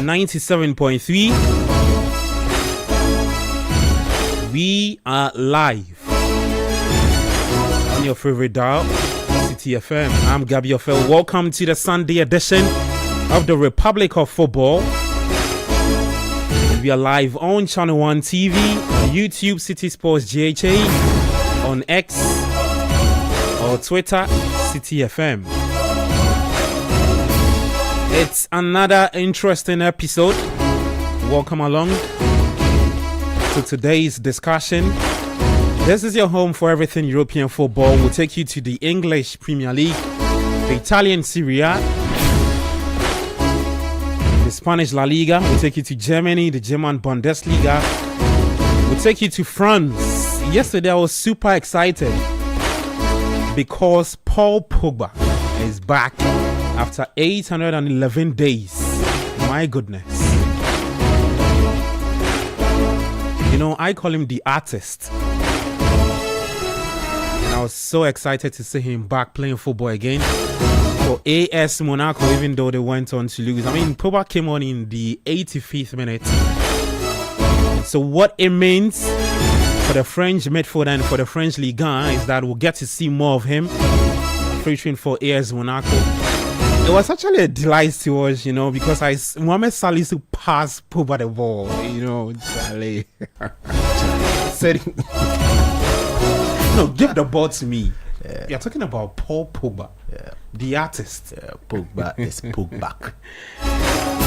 97.3. We are live on your favorite dial, City FM. I'm Gabby Ofel. Welcome to the Sunday edition of the Republic of Football. We are live on Channel 1 TV, YouTube, City Sports GHA, on X or Twitter, City FM. It's another interesting episode. Welcome along to today's discussion. This is your home for everything European football. We'll take you to the English Premier League, the Italian Serie A, the Spanish La Liga. We'll take you to Germany, the German Bundesliga. We'll take you to France. Yesterday I was super excited because Paul Pogba is back after 811 days. My goodness. You know, I call him the artist. And I was so excited to see him back playing football again for AS Monaco, even though they went on to lose. I mean, Pogba came on in the 85th minute. So what it means for the French midfielder and for the French Ligue 1 is that we'll get to see more of him featuring for AS Monaco. It was actually a delight to watch, you know, because Mohamed Salisu passed Pogba the ball, you know, Charlie. Said, no, give the ball to me. Yeah. You're talking about Paul Pogba, the artist. Yeah, Pogba is Pogba.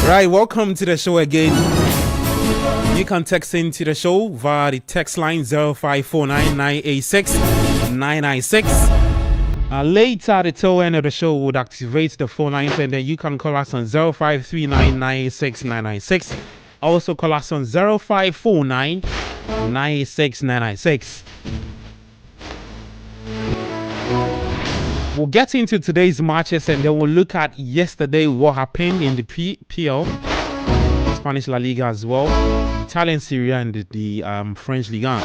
Right, welcome to the show again. You can text into the show via the text line 0549986996. Later at the tail end of the show, we'll activate the phone lines and then you can call us on 0539986996. Also call us on 0549986996. We'll get into today's matches and then we'll look at yesterday what happened in the PL, Spanish La Liga as well, Italian Serie A and the French Ligue 1.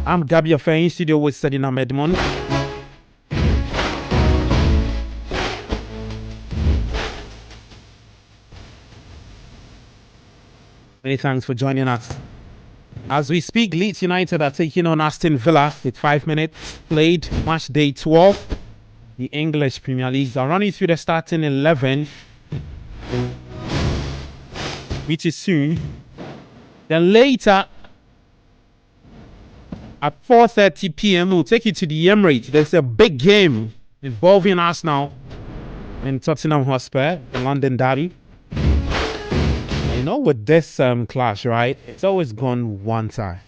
I'm Gabby Ofel in studio with Sedina Medmond. Many thanks for joining us. As we speak, Leeds United are taking on Aston Villa with 5 minutes played. Match day 12. The English Premier League are running through the starting 11, which is soon. Then later, at 4:30 p.m. we'll take you to the Emirates. There's a big game involving Arsenal and Tottenham Hotspur, the London derby. You know, with this clash, right? It's always gone one side.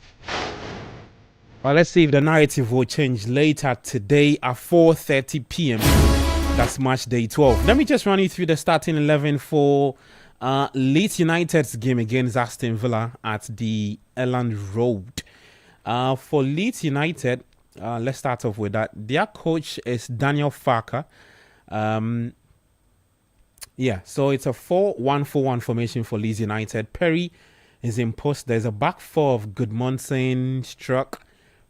But let's see if the narrative will change later today at 4:30 p.m. That's match day 12. Let me just run you through the starting 11 for Leeds United's game against Aston Villa at the Elland Road. For Leeds United, let's start off with that. Their coach is Daniel Farker. So it's a 4-1-4-1 formation for Leeds United. Perry is in post. There's a back four of Gudmundsson, Struck,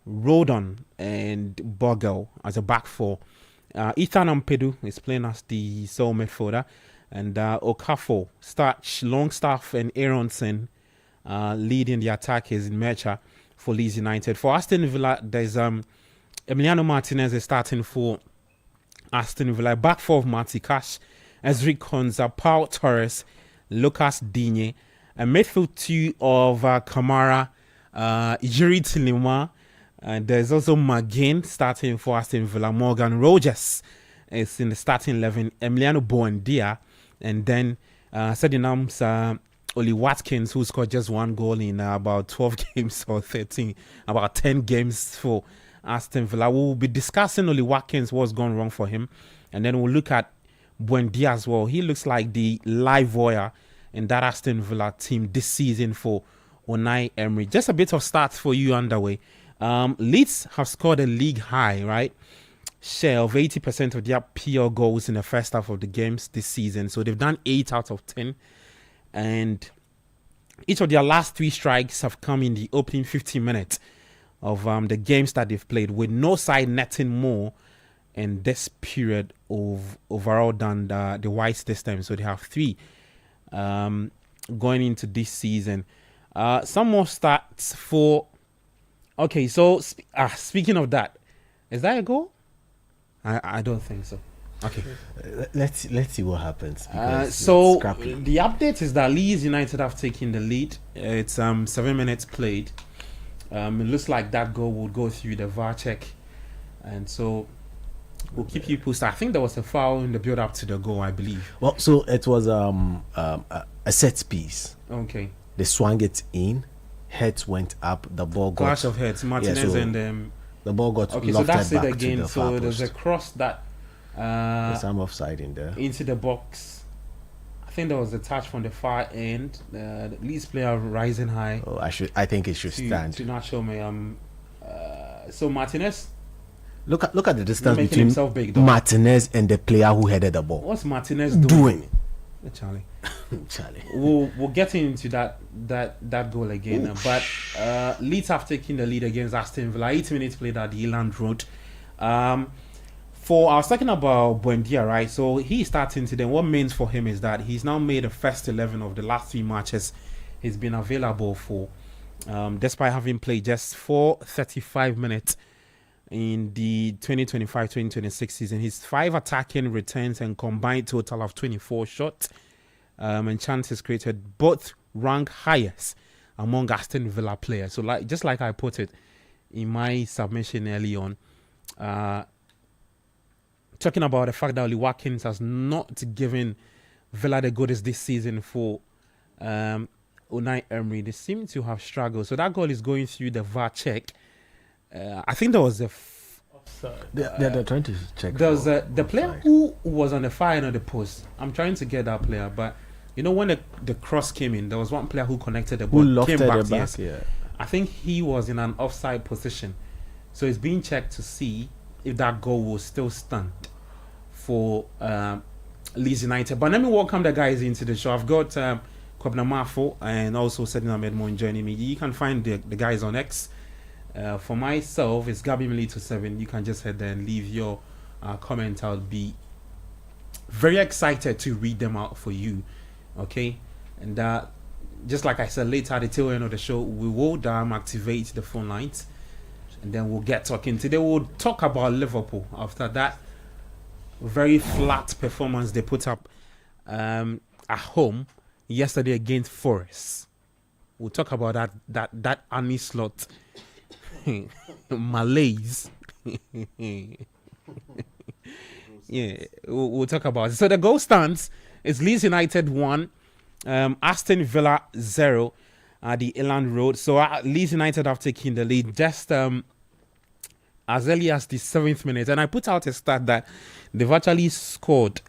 Rodon, and Bogle as a back four. Ethan Ampedu is playing as the sole midfielder. And Okafor, Starch, Longstaff, and Aronson leading the attack is in Mercha for Leeds United. For Aston Villa, there's Emiliano Martinez is starting for Aston Villa. Back four of Marty Cash, Ezri Konza, Pau Torres, Lucas Digne. A midfield two of Kamara, Ijiri Tilima. And there's also McGinn starting for Aston Villa. Morgan Rogers is in the starting 11. Emiliano Buendia. And then Sedinam's Ollie Watkins, who scored just one goal in about 12 games or 13, about 10 games for Aston Villa. We'll be discussing Ollie Watkins, what's gone wrong for him. And then we'll look at Buendia as well. He looks like the live wire in that Aston Villa team this season for Unai Emery. Just a bit of stats for you underway. Leeds have scored a league high, right? Share of 80% of their PL goals in the first half of the games this season. So they've done 8 out of 10. And each of their last 3 strikes have come in the opening 15 minutes of the games that they've played, with no side netting more in this period of overall than the Whites this time. So they have 3 going into this season. Some more stats for. Okay, so speaking of that, is that a goal? I don't think so. Okay. Let's see what happens. So the update is that Leeds United have taken the lead. It's 7 minutes played. It looks like that goal will go through the VAR check, and so we'll keep you posted. I think there was a foul in the build up to the goal, I believe. Well, so it was a set piece. Okay. They swung it in, heads went up, the ball got Clash of heads, Martinez and the ball got okay, so that's back it again. to the So far there's a post. cross that There's some offside in there. into the box. I think there was a touch from the far end. The Leeds player rising high Oh, I think it should to stand. Nacho me. So Martinez Look at the distance making between himself big, though. Martinez and the player who headed the ball. What's Martinez doing? Charlie. Charlie. We'll get into that goal again. But Leeds have taken the lead against Aston Villa. 8 minutes played at the Eland Road. I was talking about Buendia, right? So he's starting today. What means for him is that he's now made the first 11 of the last 3 matches he's been available for, despite having played just 35 minutes in the 2025-2026 season. His 5 attacking returns and combined total of 24 shots and chances created both rank highest among Aston Villa players. So just like I put it in my submission early on, talking about the fact that Ollie Watkins has not given Villa the goodest this season for Unai Emery. They seem to have struggled. So that goal is going through the VAR check. I think there was a They're trying to check. there's the player who was on the far end of the post. I'm trying to get that player, but you know when the cross came in, there was one player who connected the ball, who lofted came back. the back. Yes. Yeah. I think he was in an offside position, so it's being checked to see if that goal will still stand for Leeds United. But let me welcome the guys into the show. I've got Kwabena Mafo and also Sedina Medmon joining me. You can find the guys on X. For myself, it's Gabi Milito 7. You can just head there and leave your comment. I'll be very excited to read them out for you. Okay, and just like I said, later at the tail end of the show, we will activate the phone lines, and then we'll get talking. Today we'll talk about Liverpool after that very flat performance they put up at home yesterday against Forest. We'll talk about that Annie slot malaise. Yeah, we'll talk about it. So the goal stands is Leeds United 1, Aston Villa 0 at the Eland Road. So Leeds United have taken the lead just as early as the 7th minute. And I put out a stat that they've actually scored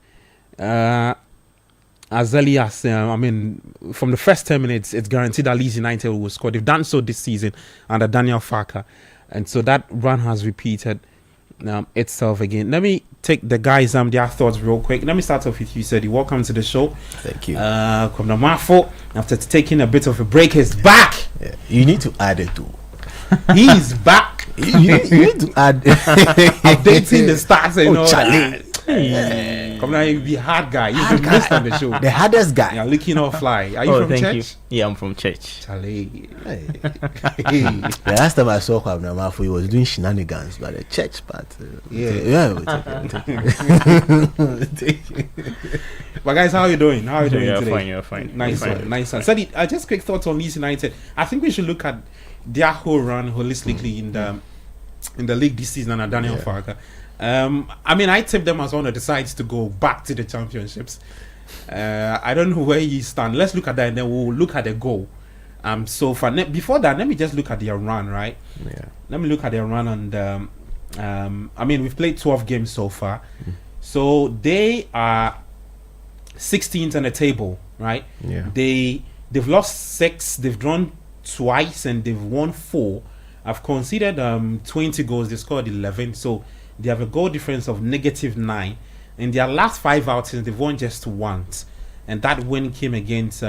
as early as, from the first 10 minutes, it's guaranteed that Leeds United will score. They've done so this season under Daniel Farker. And so that run has repeated itself again. Let me take the guys their thoughts real quick. Let me start off with you, Sedi. Welcome to the show. Thank you. Kwabena Mafo, after taking a bit of a break, is back. Yeah. You need to add it too. He's back. you need to add Updating the stats and all Charlie. that. Come on, the hard guy. You've been missed on the show. The hardest guy. You're looking all fly. Are you from thank church? you. Yeah, I'm from church. Charlie. Hey. The last time I saw Kwabena Mafo, he was doing shenanigans by the church part. But guys, how are you doing? How are you doing You're today? fine, you're fine. Nice You're one, fine. nice one. Sadi, just quick thoughts on Leeds United. I think we should look at their whole run holistically in the league this season under Daniel Farker. I tipped them as one of the sides to go back to the championships. I don't know where you stand. Let's look at that and then we'll look at the goal. So far, before that, let me just look at their run, right? Yeah. Let me look at their run and we've played 12 games so far. So they are 16th on the table, right? Yeah. They've lost 6, they've drawn twice, and they've won 4. I've conceded 20 goals, they scored 11, so they have a goal difference of -9. In their last 5 outings, they've won just once, and that win came against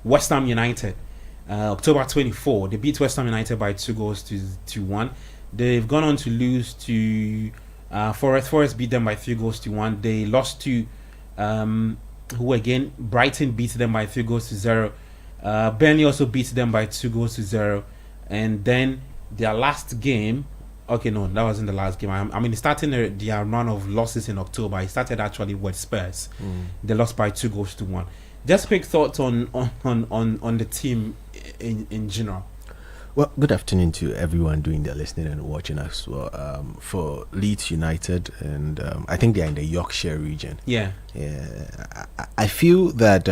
West Ham United, October 24. They beat West Ham United by 2 goals to 1. They've gone on to lose to Forest beat them by 3-1. They lost to who again? Brighton beat them by 3-0. Burnley also beat them by 2-0. And then their last game. Okay, no, that wasn't the last game. I mean, starting their run of losses in October, it started actually with Spurs. They lost by 2-1. Just quick thoughts on the team in general. Well, good afternoon to everyone doing their listening and watching us. Well, for Leeds United, and I think they're in the Yorkshire region. Yeah. I feel that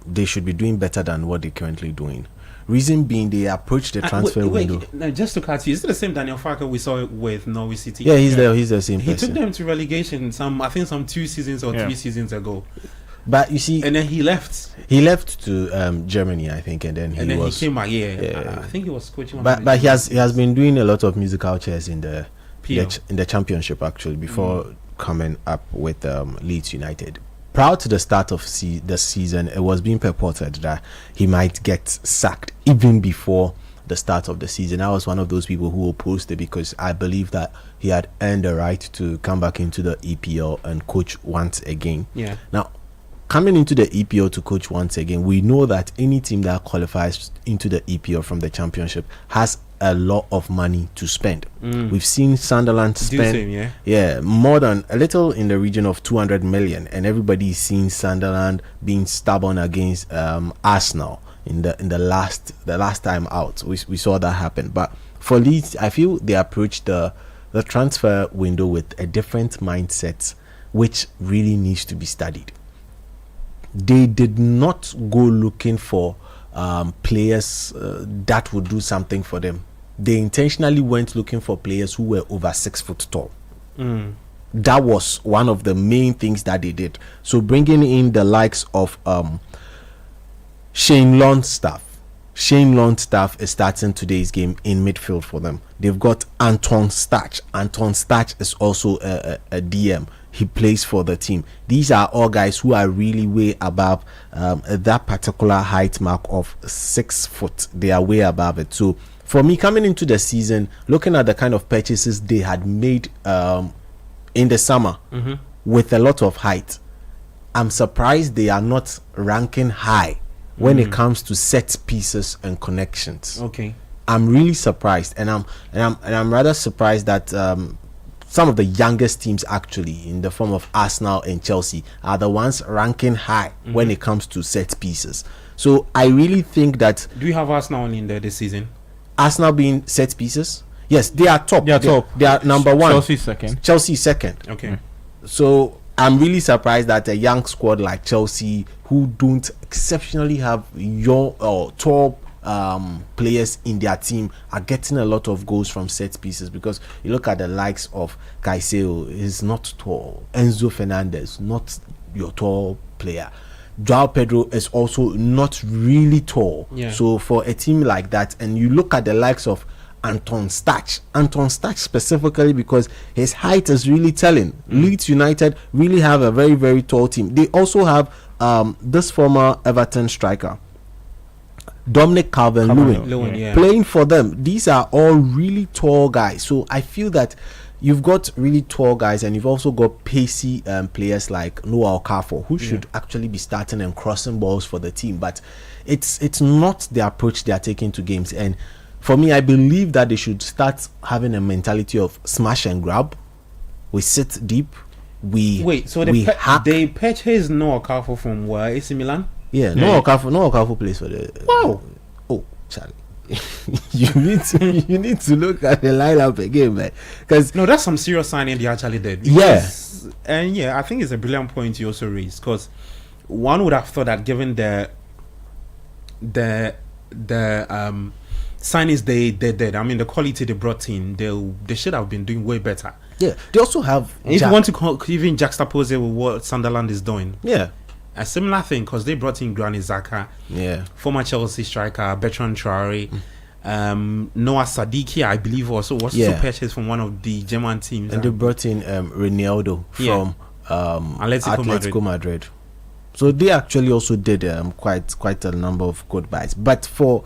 they should be doing better than what they're currently doing. Reason being, they approached the transfer window. Now, just to cut you, is it the same Daniel Farker we saw with Norwich City? Yeah, he's the same He person. took them to relegation some 2 seasons or 3 seasons ago. But you see, and then he left. He left to Germany, I think, and then he came back. Yeah. I think he was coaching. But he has been doing a lot of musical chairs in the PL. in the championship actually before coming up with Leeds United. Prior to the start of the season, it was being purported that he might get sacked even before the start of the season. I was one of those people who opposed it because I believe that he had earned the right to come back into the EPL and coach once again. Yeah. Now, coming into the EPL to coach once again, we know that any team that qualifies into the EPL from the championship has a lot of money to spend. We've seen Sunderland spend more than a little in the region of 200 million, and everybody's seen Sunderland being stubborn against Arsenal in the last time out. We saw that happen. But for Leeds, I feel they approached the transfer window with a different mindset, which really needs to be studied. They did not go looking for players that would do something for them. They intentionally went looking for players who were over 6 foot tall. That was one of the main things that they did. So bringing in the likes of Shane Longstaff. Shane Longstaff is starting today's game in midfield for them. They've got Anton Stach. Anton Stach is also a DM. He plays for the team. These are all guys who are really way above that particular height mark of 6 foot. They are way above it. So for me, coming into the season, looking at the kind of purchases they had made in the summer with a lot of height, I'm surprised they are not ranking high when it comes to set pieces and connections. Okay, I'm really surprised, and I'm rather surprised that some of the youngest teams actually in the form of Arsenal and Chelsea are the ones ranking high when it comes to set pieces. So I really think that... Do you have Arsenal in there this season? Arsenal being set pieces? Yes, they are top. They are number one. Chelsea second. Okay. So I'm really surprised that a young squad like Chelsea, who don't exceptionally have young or tall players in their team, are getting a lot of goals from set pieces. Because you look at the likes of Caicedo, he's not tall. Enzo Fernandez, not your tall player. Joao Pedro is also not really tall. So for a team like that, and you look at the likes of Anton Stach specifically, because his height is really telling. Leeds United really have a very, very tall team. They also have this former Everton striker, Dominic Calvert-Lewin, playing for them. These are all really tall guys. So I feel that you've got really tall guys, and you've also got pacey players like Noah Okafor, who should actually be starting and crossing balls for the team. But it's not the approach they are taking to games. And for me, I believe that they should start having a mentality of smash and grab. We sit deep. They purchased Noah Okafor from where? AC Milan? Yeah, Noah Okafor plays for the... Wow. Oh, Charlie. you need to look at the lineup again, man. Because that's some serious signing they actually did. I think it's a brilliant point you also raised, because one would have thought that given the signings they did, I mean the quality they brought in, they should have been doing way better. Yeah, they also have. If you want to even juxtapose it with what Sunderland is doing, a similar thing, because they brought in Granit Xhaka, former Chelsea striker Bertrand Traore, Noah Sadiki, I believe, also purchased from one of the German teams, and they brought in Ronaldo from Atletico Madrid. So they actually also did quite a number of good buys. But for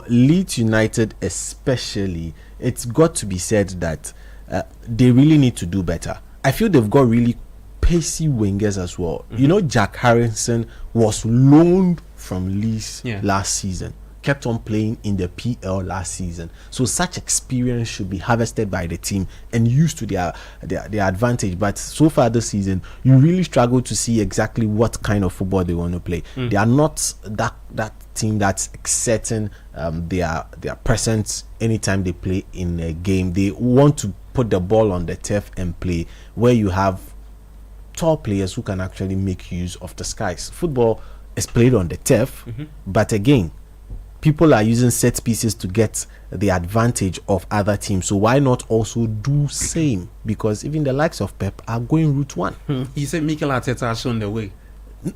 Leeds United especially, it's got to be said that they really need to do better. I feel they've got really pacey wingers as well. You know, Jack Harrison was loaned from Leeds last season, kept on playing in the PL last season. So such experience should be harvested by the team and used to their advantage. But so far this season, you really struggle to see exactly what kind of football they want to play. They are not that team that's exerting their presence anytime they play in a game. They want to put the ball on the turf and play, where you have tall players who can actually make use of the skies. Football is played on the turf, but again, people are using set pieces to get the advantage of other teams. So why not also do same? Because even the likes of Pep are going route one. You said Mikel Arteta has shown the way.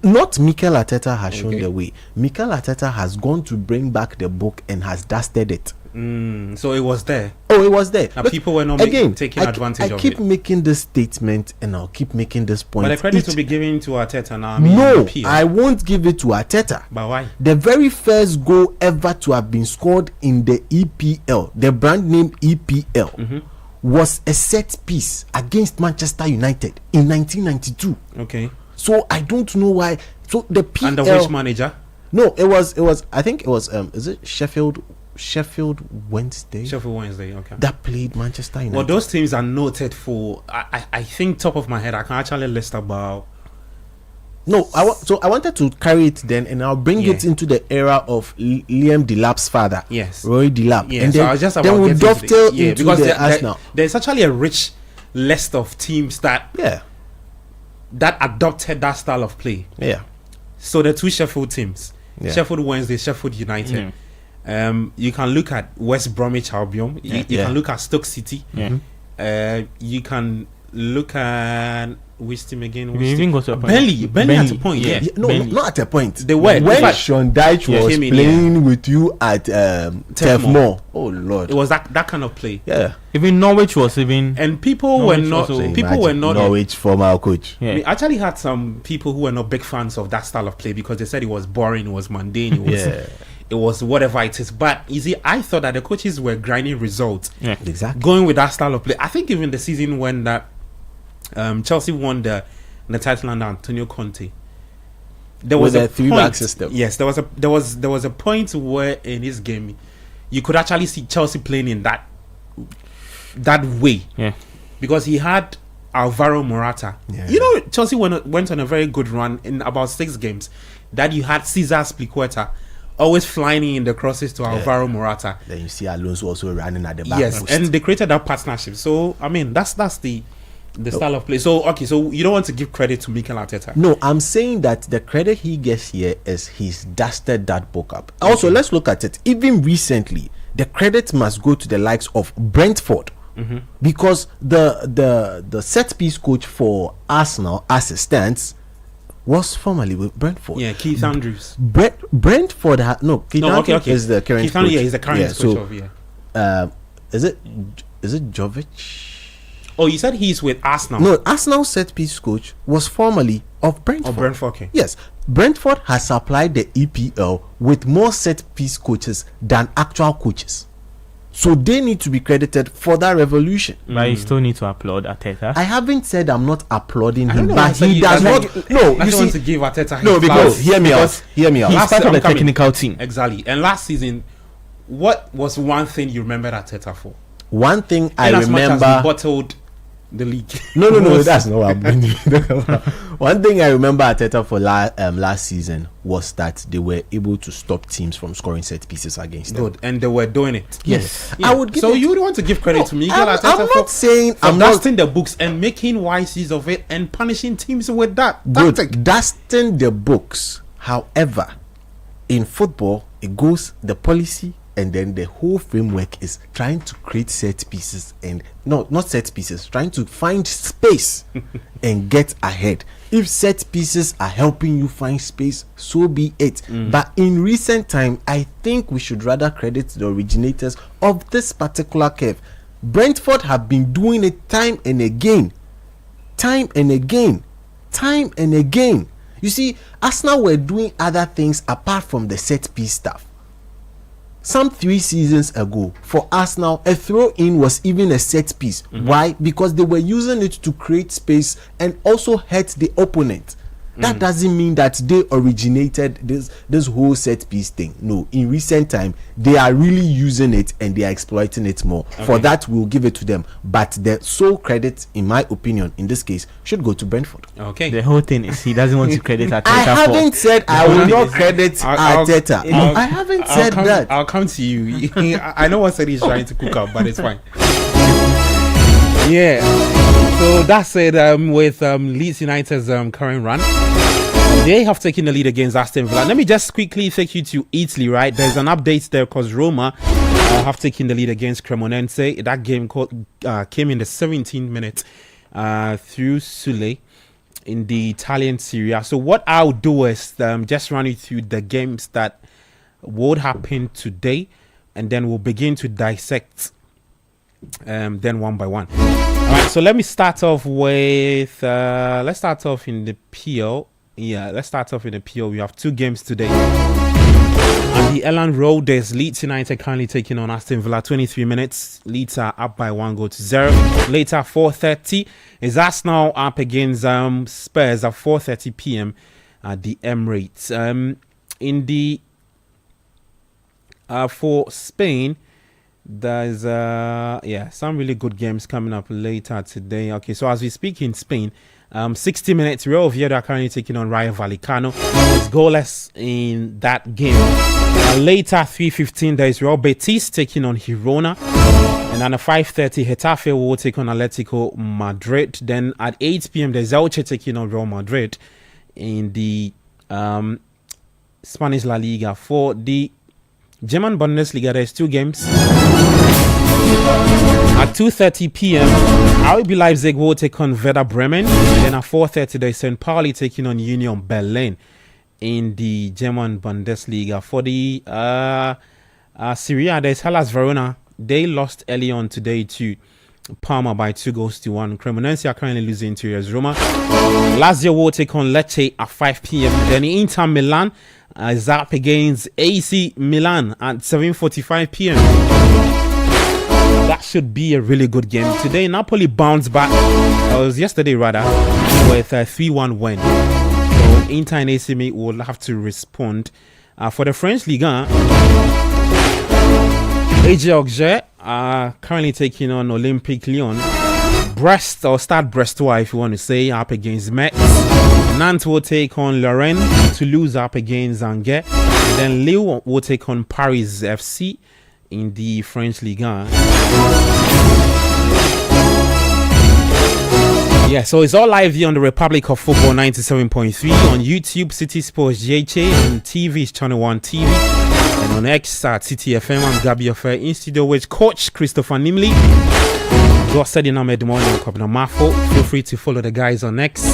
Not Mikel Arteta has shown the way. Mikel Arteta has gone to bring back the book and has dusted it. So it was there. Oh, it was there. And people were not taking advantage of it. I keep making this statement and I'll keep making this point. But the credit will be given to Arteta now. No, I won't give it to Arteta. But why? The very first goal ever to have been scored in the EPL, the brand name EPL, was a set piece against Manchester United in 1992. Okay. So I don't know why. So the PL, under which manager? No, it was. I think it was. Is it Sheffield Wednesday? Sheffield Wednesday. Okay. That played Manchester United. Well, those teams are noted for. I think top of my head, I can actually list about. No, I wanted to carry it then, and I'll bring it into the era of Liam Delap's father. Yes. Roy Delap. Yeah. And so then, I was just then about we'll dovetail into because the Arsenal. There's actually a rich list of teams that adopted that style of play. Yeah. So the two Sheffield teams, Sheffield Wednesday, Sheffield United. You can look at West Bromwich Albion. You can look at Stoke City. You can look at which team again? Burnley at a point. No, not at a point. They were when Sean Dyche was playing with you at Turf Moor. Oh Lord, it was that kind of play. Yeah. Even Norwich was even, and people were not. Norwich former coach. We actually had some people who were not big fans of that style of play because they said it was boring, it was mundane, it was whatever it is. But you see, I thought that the coaches were grinding results. Yeah, exactly. Going with that style of play. I think even the season when that Chelsea won the title under Antonio Conte, there was a 3-back system. Yes, there was a point where in his game you could actually see Chelsea playing in that way. Yeah, because he had Alvaro Morata. Yeah. You know, Chelsea went on a very good run in about 6 games. That you had Cesar Spilicueta always flying in the crosses to Alvaro Morata. Then you see Alonso also running at the back. Yes, and they created that partnership. So I mean, that's the style of play. So okay, so you don't want to give credit to Mikel Arteta? No, I'm saying that the credit he gets here is he's dusted that book up. Also, let's look at it. Even recently, the credit must go to the likes of Brentford. Because the set piece coach for Arsenal, as it stands, was formerly with Brentford. Yeah, Keith Andrews. Brentford Keith Andrews is the current coach. He's the current coach of is it Jovic? Oh, you said he's with Arsenal. No, Arsenal set piece coach was formerly of Brentford. Okay. Yes, Brentford has supplied the EPL with more set piece coaches than actual coaches. So they need to be credited for that revolution. But you still need to applaud Arteta. I haven't said I'm not applauding him, but he does not. No, you want to give Arteta. No, because hear me out. He's part of the technical team. Exactly. And last season, what was one thing you remembered Arteta for? One thing I as remember. Much as we bottled the league. No, that's not what I'm going to. One thing I remember Arteta for last season was that they were able to stop teams from scoring set pieces against them. Good, and they were doing it. Yes, yeah. I would. So you would want to give credit to Mikel Arteta I'm not saying for dusting the books and making wise use of it and punishing teams with that tactic. Good, dusting the books. However, in football, it goes the policy. And then the whole framework is trying to create set pieces and not set pieces, trying to find space and get ahead. If set pieces are helping you find space, so be it. But in recent time, I think we should rather credit the originators of this particular curve. Brentford have been doing it time and again. You see, Arsenal were doing other things apart from the set piece stuff. some 3 seasons ago, for Arsenal, a throw-in was even a set piece. Why? Because they were using it to create space and also hurt the opponent. That doesn't mean that they originated this whole set piece thing. No, in recent time, they are really using it and they are exploiting it more. For that, we'll give it to them. But the sole credit, in my opinion, in this case, should go to Brentford. Okay. The whole thing is he doesn't want to credit Arteta. I haven't said I will not credit Arteta. No, I haven't said that. I'll come to you. I know what said he's trying to cook up, but it's fine. Yeah. So that's it with Leeds United's current run. They have taken the lead against Aston Villa. Let me just quickly take you to Italy, right? There's an update there because Roma have taken the lead against Cremonense. That game came in the 17th minute through Sule in the Italian Serie A. So what I'll do is just run you through the games that would happen today, and then we'll begin to dissect then one by one. All right, so let me start off with let's start off in the PL. Yeah, let's start off in the PL. We have 2 games today. On the Elland Road, there's Leeds United currently taking on Aston Villa. 23 minutes. Leeds are up by 1-0. Later, 4:30 is Arsenal up against Spurs at 4:30 p.m. at the Emirates. In the for Spain, there's some really good games coming up later today. Okay, so as we speak in Spain, 60 minutes, Real Oviedo are currently taking on Rayo Vallecano. It's goalless in that game. Later, 3:15, there is Real Betis taking on Girona. And then at 5:30, Getafe will take on Atletico Madrid. Then at 8 p.m, there's Elche taking on Real Madrid in the Spanish La Liga. For the German Bundesliga, there's 2 games. At 2:30 p.m, RB Leipzig will take on Werder Bremen. And then at 4:30, there's St. Pauli taking on Union Berlin in the German Bundesliga. For the Serie A, there's Hellas Verona. They lost early on today to Parma by 2-1. Cremonense are currently losing to AS Roma. Lazio will take on Lecce at 5 p.m. Then Inter Milan is up against AC Milan at 7:45 p.m. That should be a really good game. Today, Napoli bounced back. It was yesterday, rather, with a 3-1 win. So, Inter and AC Milan will have to respond. For the French Ligue 1, AG Auxerre are currently taking on Olympique Lyon. Brest, or Stade Brestois, if you want to say, up against Metz. Nantes will take on Lorraine. Toulouse up against Angers. Then Lille will take on Paris FC in the French Ligue 1. Yeah, so it's all live here on the Republic of Football 97.3 on YouTube, City Sports JHA, and TV is Channel 1 TV, and on X at CTFM. I'm Gabi Affair in studio with Coach Christopher Nimley. Go studying Ahmed Morning and Kwabena Mafo. Feel free to follow the guys on X.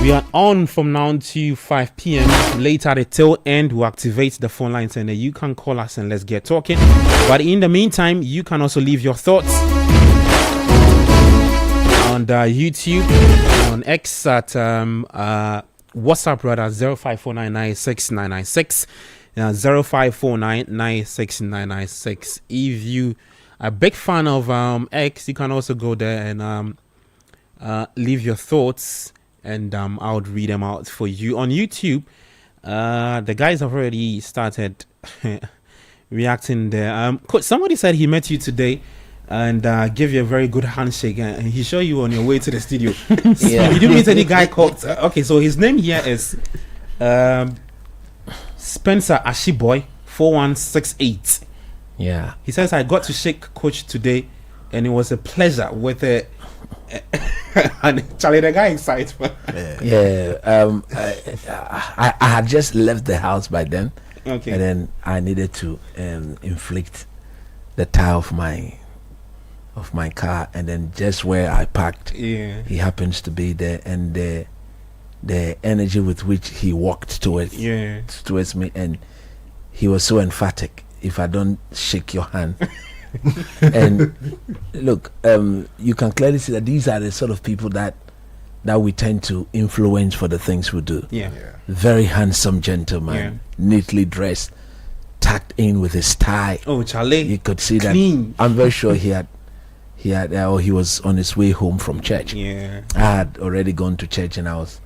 We are on from now to 5 p.m. Later at the tail end, we'll activate the phone lines and you can call us and let's get talking. But in the meantime, you can also leave your thoughts on the YouTube, on X at WhatsApp rather 0549969996, 0549969996. If you are a big fan of X, you can also go there and leave your thoughts. And I would read them out for you on YouTube. The guys have already started reacting there. Coach, somebody said he met you today and gave you a very good handshake, and he showed you on your way to the studio. So you didn't meet any guy called. Okay, so his name here is Spencer Ashiboy 4168. Yeah. He says I got to shake Coach today, and it was a pleasure with a. And Charlie, the guy excited. I had just left the house by then. Okay. And then I needed to inflict the tire of my car, and then just where I parked, he happens to be there, and the energy with which he walked towards me, and he was so emphatic. If I don't shake your hand. And look, you can clearly see that these are the sort of people that we tend to influence for the things we do. Yeah. Very handsome gentleman, neatly dressed, tucked in with his tie. Oh, Charlie. You could see Clean. that. I'm very sure he was on his way home from church. Yeah. I had already gone to church and I was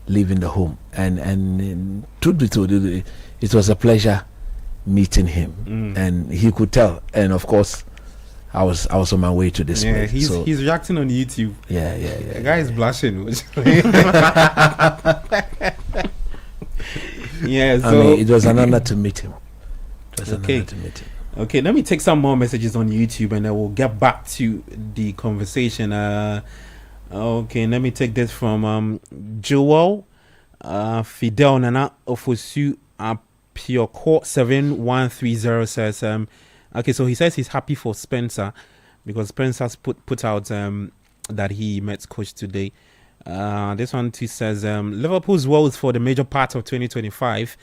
leaving the home. And truth be told, it was a pleasure meeting him, and he could tell. And of course, I was on my way to this place. He's reacting on YouTube. Yeah. The guy is blushing. Yeah, so I mean, it was an honor to meet him. Okay, let me take some more messages on YouTube and then we'll get back to the conversation. Okay, let me take this from Joel Fidel Nana Ofosu Pure Court 7130 says okay, so he says he's happy for Spencer because Spencer's put out that he met coach today. This one too says Liverpool's woes for the major part of 2025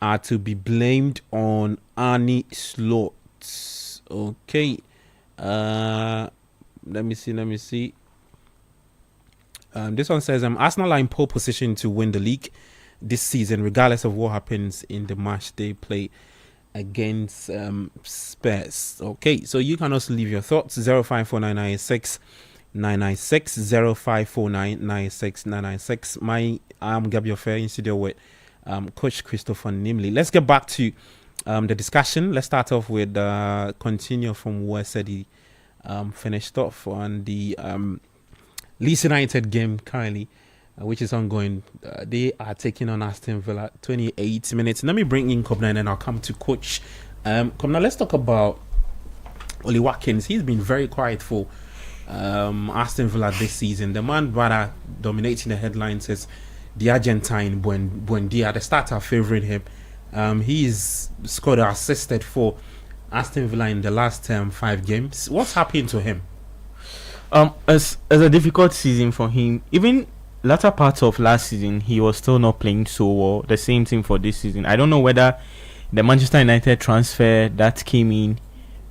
are to be blamed on Arne Slot. Okay. Let me see. This one says Arsenal are in pole position to win the league this season, regardless of what happens in the match they play against Spurs. Okay, so you can also leave your thoughts 054996 996 054996 996. I'm Gabriel Fair in studio with Coach Christopher Nimley. Let's get back to the discussion. Let's start off with continue from where said he finished off on the Leeds United game currently, which is ongoing. They are taking on Aston Villa. 28 minutes. Let me bring in Kobna and then I'll come to Coach. Kobna, let's talk about Ollie Watkins. He's been very quiet for Aston Villa this season. The man rather dominating the headlines is the Argentine Buendia. The starter favoring him. He's scored or assisted for Aston Villa in the last 5 games. What's happened to him? As a difficult season for him. Even latter parts of last season, he was still not playing so well. The same thing for this season. I don't know whether the Manchester United transfer that came in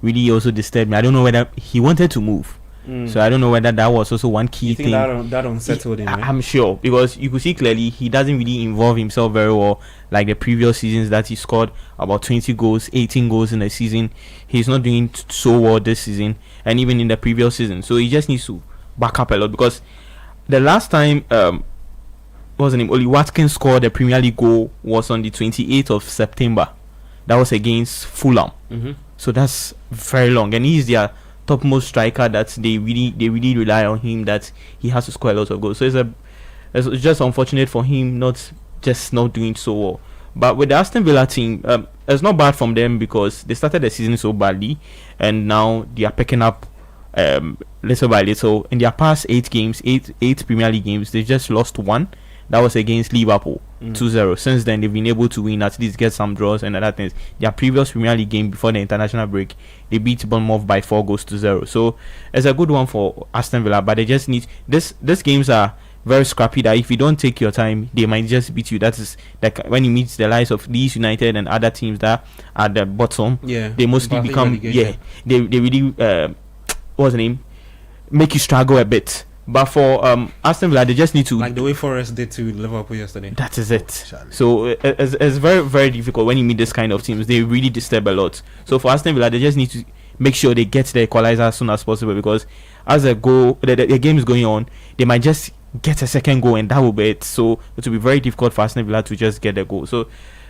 really also disturbed me. I don't know whether he wanted to move. So I don't know whether that was also one key thing. That unsettled him? I'm sure, because you could see clearly he doesn't really involve himself very well like the previous seasons that he scored about 20 goals, 18 goals in a season. He's not doing so well this season and even in the previous season. So he just needs to back up a lot, because the last time what was the name? Ollie Watkins scored the Premier League goal was on the 28th of September. That was against Fulham. So that's very long, and he's their topmost striker that they really rely on him, that he has to score a lot of goals. So it's just unfortunate for him not doing so well. But with the Aston Villa team, it's not bad from them because they started the season so badly and now they are picking up little by little. In their past 8 games, 8 Premier League games, they just lost 1. That was against Liverpool, 2-0. Since then, they've been able to win, at least get some draws and other things. Their previous Premier League game before the international break, they beat Bournemouth by 4-0. So it's a good one for Aston Villa, but they just need these games are very scrappy, that if you don't take your time, they might just beat you. That is like when you meet the likes of Leeds United and other teams that are at the bottom. Yeah, they mostly become they really what's the name, make you struggle a bit. But for Aston Villa, they just need to, like the way Forest did to Liverpool yesterday. That is it. So it's very, very difficult when you meet this kind of teams. They really disturb a lot. So for Aston Villa, they just need to make sure they get the equalizer as soon as possible, because as the game is going on, they might just get a second goal and that will be it. So it will be very difficult for Aston Villa to just get a goal. So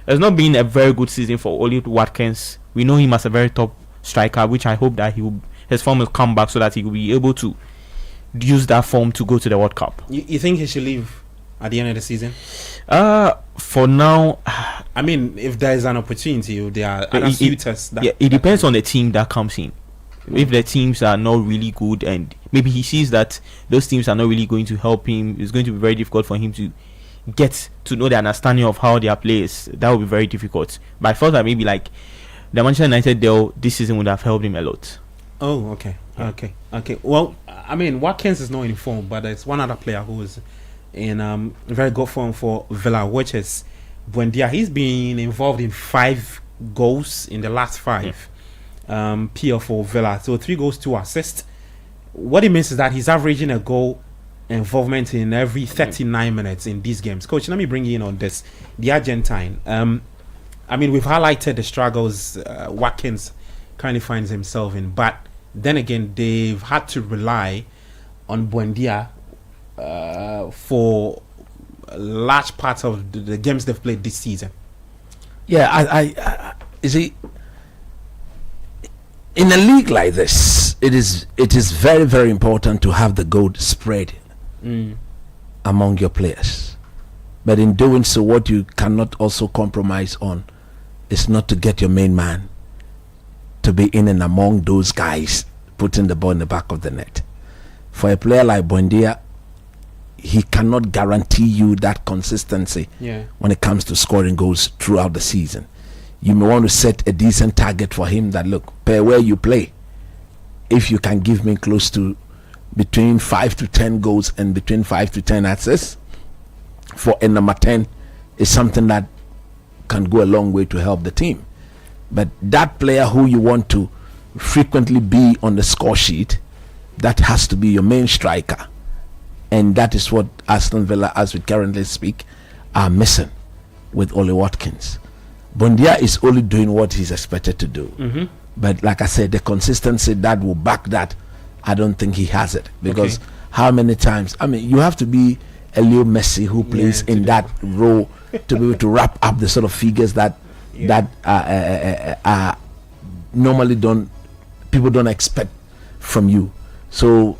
it's not been a very good season for Ollie Watkins. We know him as a very top striker, which I hope that his form will come back so that he will be able to use that form to go to the World Cup. You think he should leave at the end of the season? For now, I mean, if there is an opportunity, if there are other suitors, it depends on the team that comes in. If the teams are not really good and maybe he sees that those teams are not really going to help him, it's going to be very difficult for him to get to know the understanding of how their play is. That would be very difficult. But I thought that maybe like the Manchester United deal this season would have helped him a lot. Oh, okay. Yeah. Okay. Well, I mean, Watkins is not in form, but there's one other player who is in very good form for Villa, which is Buendia. He's been involved in 5 goals in the last 5. PR for Villa. So 3 goals, 2 assists. What it means is that he's averaging a goal involvement in every 39 minutes in these games. Coach, let me bring you in on this. The Argentine. I mean, we've highlighted the struggles Watkins currently finds himself in, but then again, they've had to rely on Buendia for large parts of the games they've played this season. Yeah, I you see, in a league like this, it is very, very important to have the goal spread among your players. But in doing so, what you cannot also compromise on is not to get your main man to be in and among those guys putting the ball in the back of the net. For a player like Buendia, he cannot guarantee you that consistency when it comes to scoring goals throughout the season. You may want to set a decent target for him that, look, per where you play, if you can give me close to between 5 to 10 goals and between 5 to 10 assists for a number 10 is something that can go a long way to help the team. But that player who you want to frequently be on the score sheet, that has to be your main striker. And that is what Aston Villa, as we currently speak, are missing with Ollie Watkins. Buendia is only doing what he's expected to do. But like I said, the consistency that will back that, I don't think he has it. Because how many times, I mean, you have to be a Leo Messi who plays in that role to be able to wrap up the sort of figures that are normally people don't expect from you. So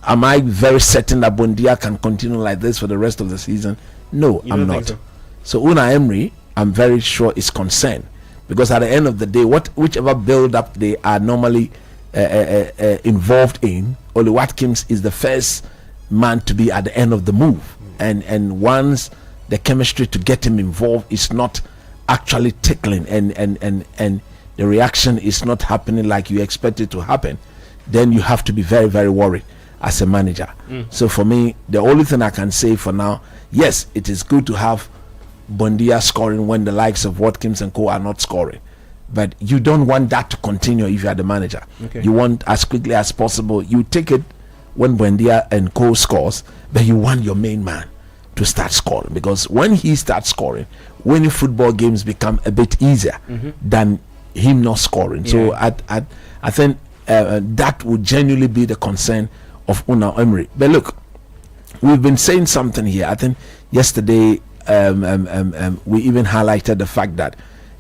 am I very certain that Buendia can continue like this for the rest of the season? No, I'm not. So Unai Emery, I'm very sure, is concerned, because at the end of the day, whichever build up they are normally involved in, Ollie Watkins is the first man to be at the end of the move, and once the chemistry to get him involved is not actually tickling, and the reaction is not happening like you expect it to happen, then you have to be very, very worried as a manager. So for me, the only thing I can say for now, yes, it is good to have Buendia scoring when the likes of Watkins and co are not scoring, but you don't want that to continue if you are the manager. You want as quickly as possible, you take it when Buendia and co scores, but you want your main man to start scoring, because when he starts scoring, winning football games become a bit easier than him not scoring. So I think that would genuinely be the concern of Unai Emery. But look, we've been saying something here. I think yesterday we even highlighted the fact that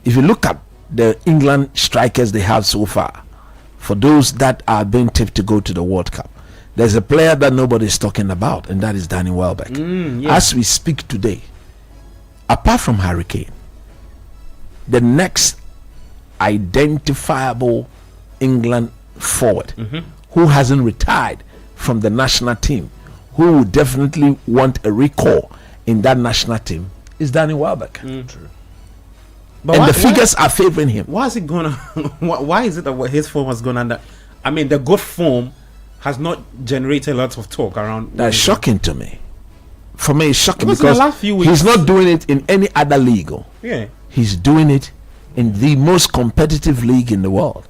if you look at the England strikers they have so far, for those that are being tipped to go to the World Cup, there's a player that nobody's talking about, and that is Danny Welbeck. As we speak today, apart from Harry Kane, the next identifiable England forward who hasn't retired from the national team, who would definitely want a recall in that national team, is Danny Welbeck. True. But and the figures are favoring him. Why is it gonna? Why is it that his form has gone under? I mean, the good form has not generated lots of talk around. That's shocking to me. For me, it's shocking because in the last few weeks, he's not doing it in any other league. He's doing it in the most competitive league in the world,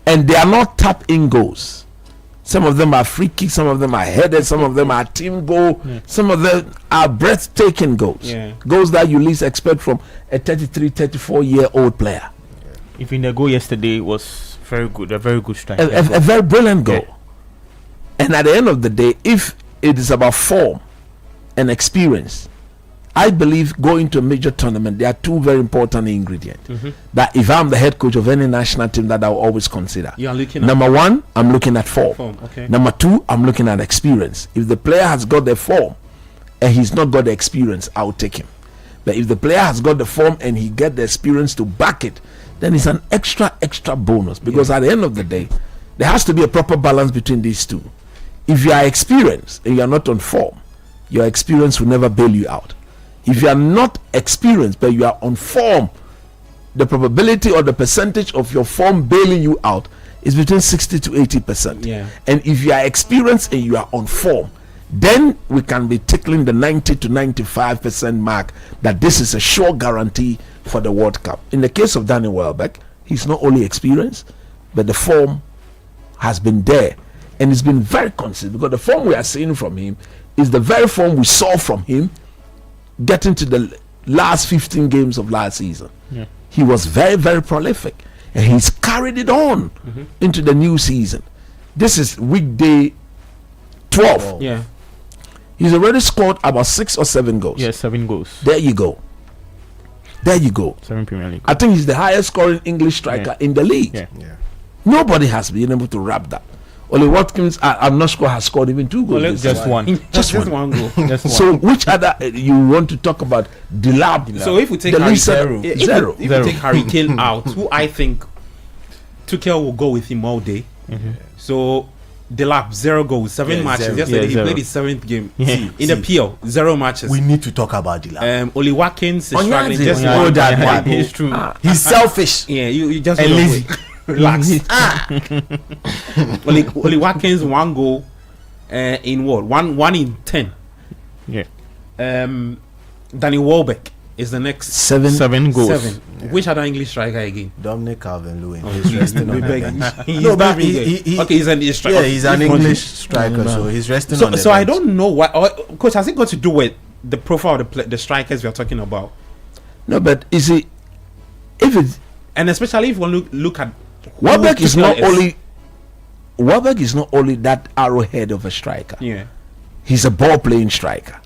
and they are not tap-in goals. Some of them are free kicks, some of them are headed, some of them are team goal, some of them are breathtaking goals. Goals that you least expect from a 33, 34-year-old player. Even the goal yesterday was very good, a very good strike. A very brilliant goal. And at the end of the day, if it is about form and experience, I believe going to a major tournament, there are two very important ingredients that if I'm the head coach of any national team, that I'll always consider. Number one, I'm looking at form. Number two, I'm looking at experience. If the player has got the form and he's not got the experience, I'll take him. But if the player has got the form and he get the experience to back it, then it's an extra bonus, because at the end of the day, there has to be a proper balance between these two. If you are experienced and you are not on form, your experience will never bail you out. If you are not experienced but you are on form, the probability or the percentage of your form bailing you out is between 60 to 80%. And if you are experienced and you are on form, then we can be tickling the 90 to 95% mark that this is a sure guarantee for the World Cup. In the case of Danny Welbeck, he's not only experienced, but the form has been there, and it's been very consistent, because the form we are seeing from him is the very form we saw from him getting to the last 15 games of last season. he was very, very prolific, and he's carried it on into the new season. This is weekday 12. Yeah. He's already scored about 6 or 7 goals. Yeah, 7 goals. There you go. 7 Premier League. I think he's the highest scoring English striker in the league. Yeah. Nobody has been able to wrap that. Ollie Watkins, I'm not sure, has scored even 2 goals. Just one. Just one goal. Just one. So which other you want to talk about? Delap. So if we take The Harry least Kane, zero. if we take Harry Kane out, who I think Tuchel will go with him all day. So Delap 0 goals, 7 matches. 0. Yesterday he 0. played his 7th game Yeah. in the PL. 0 matches. We need to talk about Dilap. Ollie Watkins is Onyadi. struggling. Just Onyadi. one. That It's true. He's selfish. Yeah, you just And hold on, lazy. wait. Relax. Ollie Watkins 1 goal in what? One in 10. Yeah. Danny Welbeck is the next 7 goals. 7. Which other English striker again? Dominic Calvin-Lewin. He's resting on We the beg bench. you. He's No, not but really he- good. he- Okay, he's an English striker. Yeah, he's an He's English striker, so he's resting on the So I bench. don't know what, coach. Has it got to do with the profile of the strikers we are talking about, No, but is it if it and especially if we look at who Welbeck is Tuchel not only that arrowhead of a striker. Yeah, He's a ball playing striker.